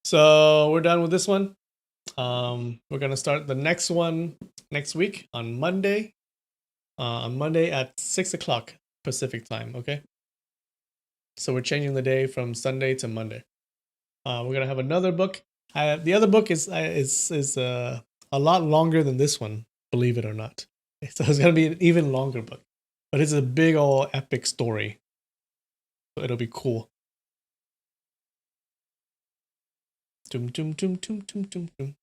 So we're done with this one. We're gonna start the next one next week on Monday. On Monday at 6 o'clock Pacific time. Okay. So we're changing the day from Sunday to Monday. We're gonna have another book. The other book is a lot longer than this one, believe it or not. So it's gonna be an even longer book, but it's a big old epic story. So it'll be cool. Dum, dum, dum, dum, dum, dum, dum.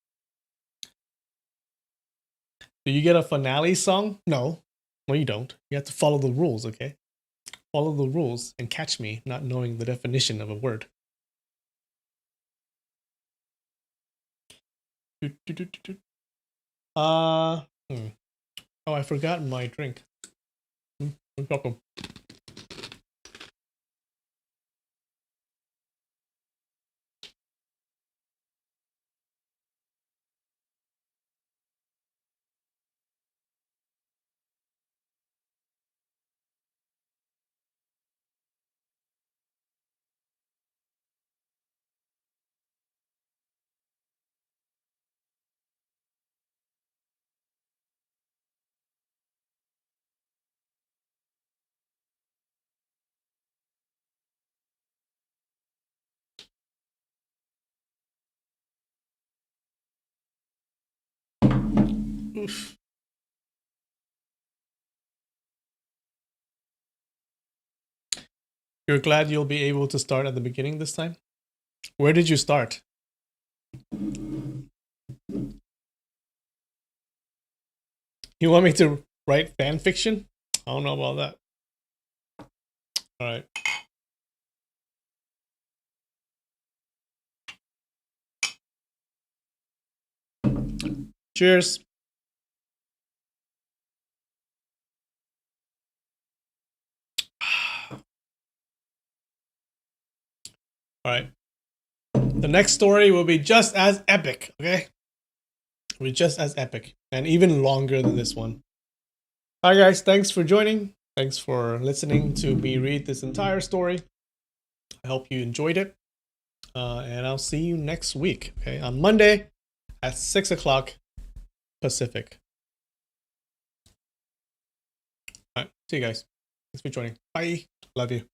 Do you get a finale song? No. No, you don't. You have to follow the rules, okay? Follow the rules and catch me not knowing the definition of a word. Oh, I forgot my drink. No problem. Oof. You're glad you'll be able to start at the beginning this time? Where did you start? You want me to write fan fiction? I don't know about that. All right. Cheers. All right. The next story will be just as epic, okay? Will be just as epic and even longer than this one. Hi guys, thanks for joining. Thanks for listening to me read this entire story. I hope you enjoyed it. And I'll see you next week, okay? On Monday at 6 o'clock Pacific. All right, see you guys. Thanks for joining. Bye. Love you.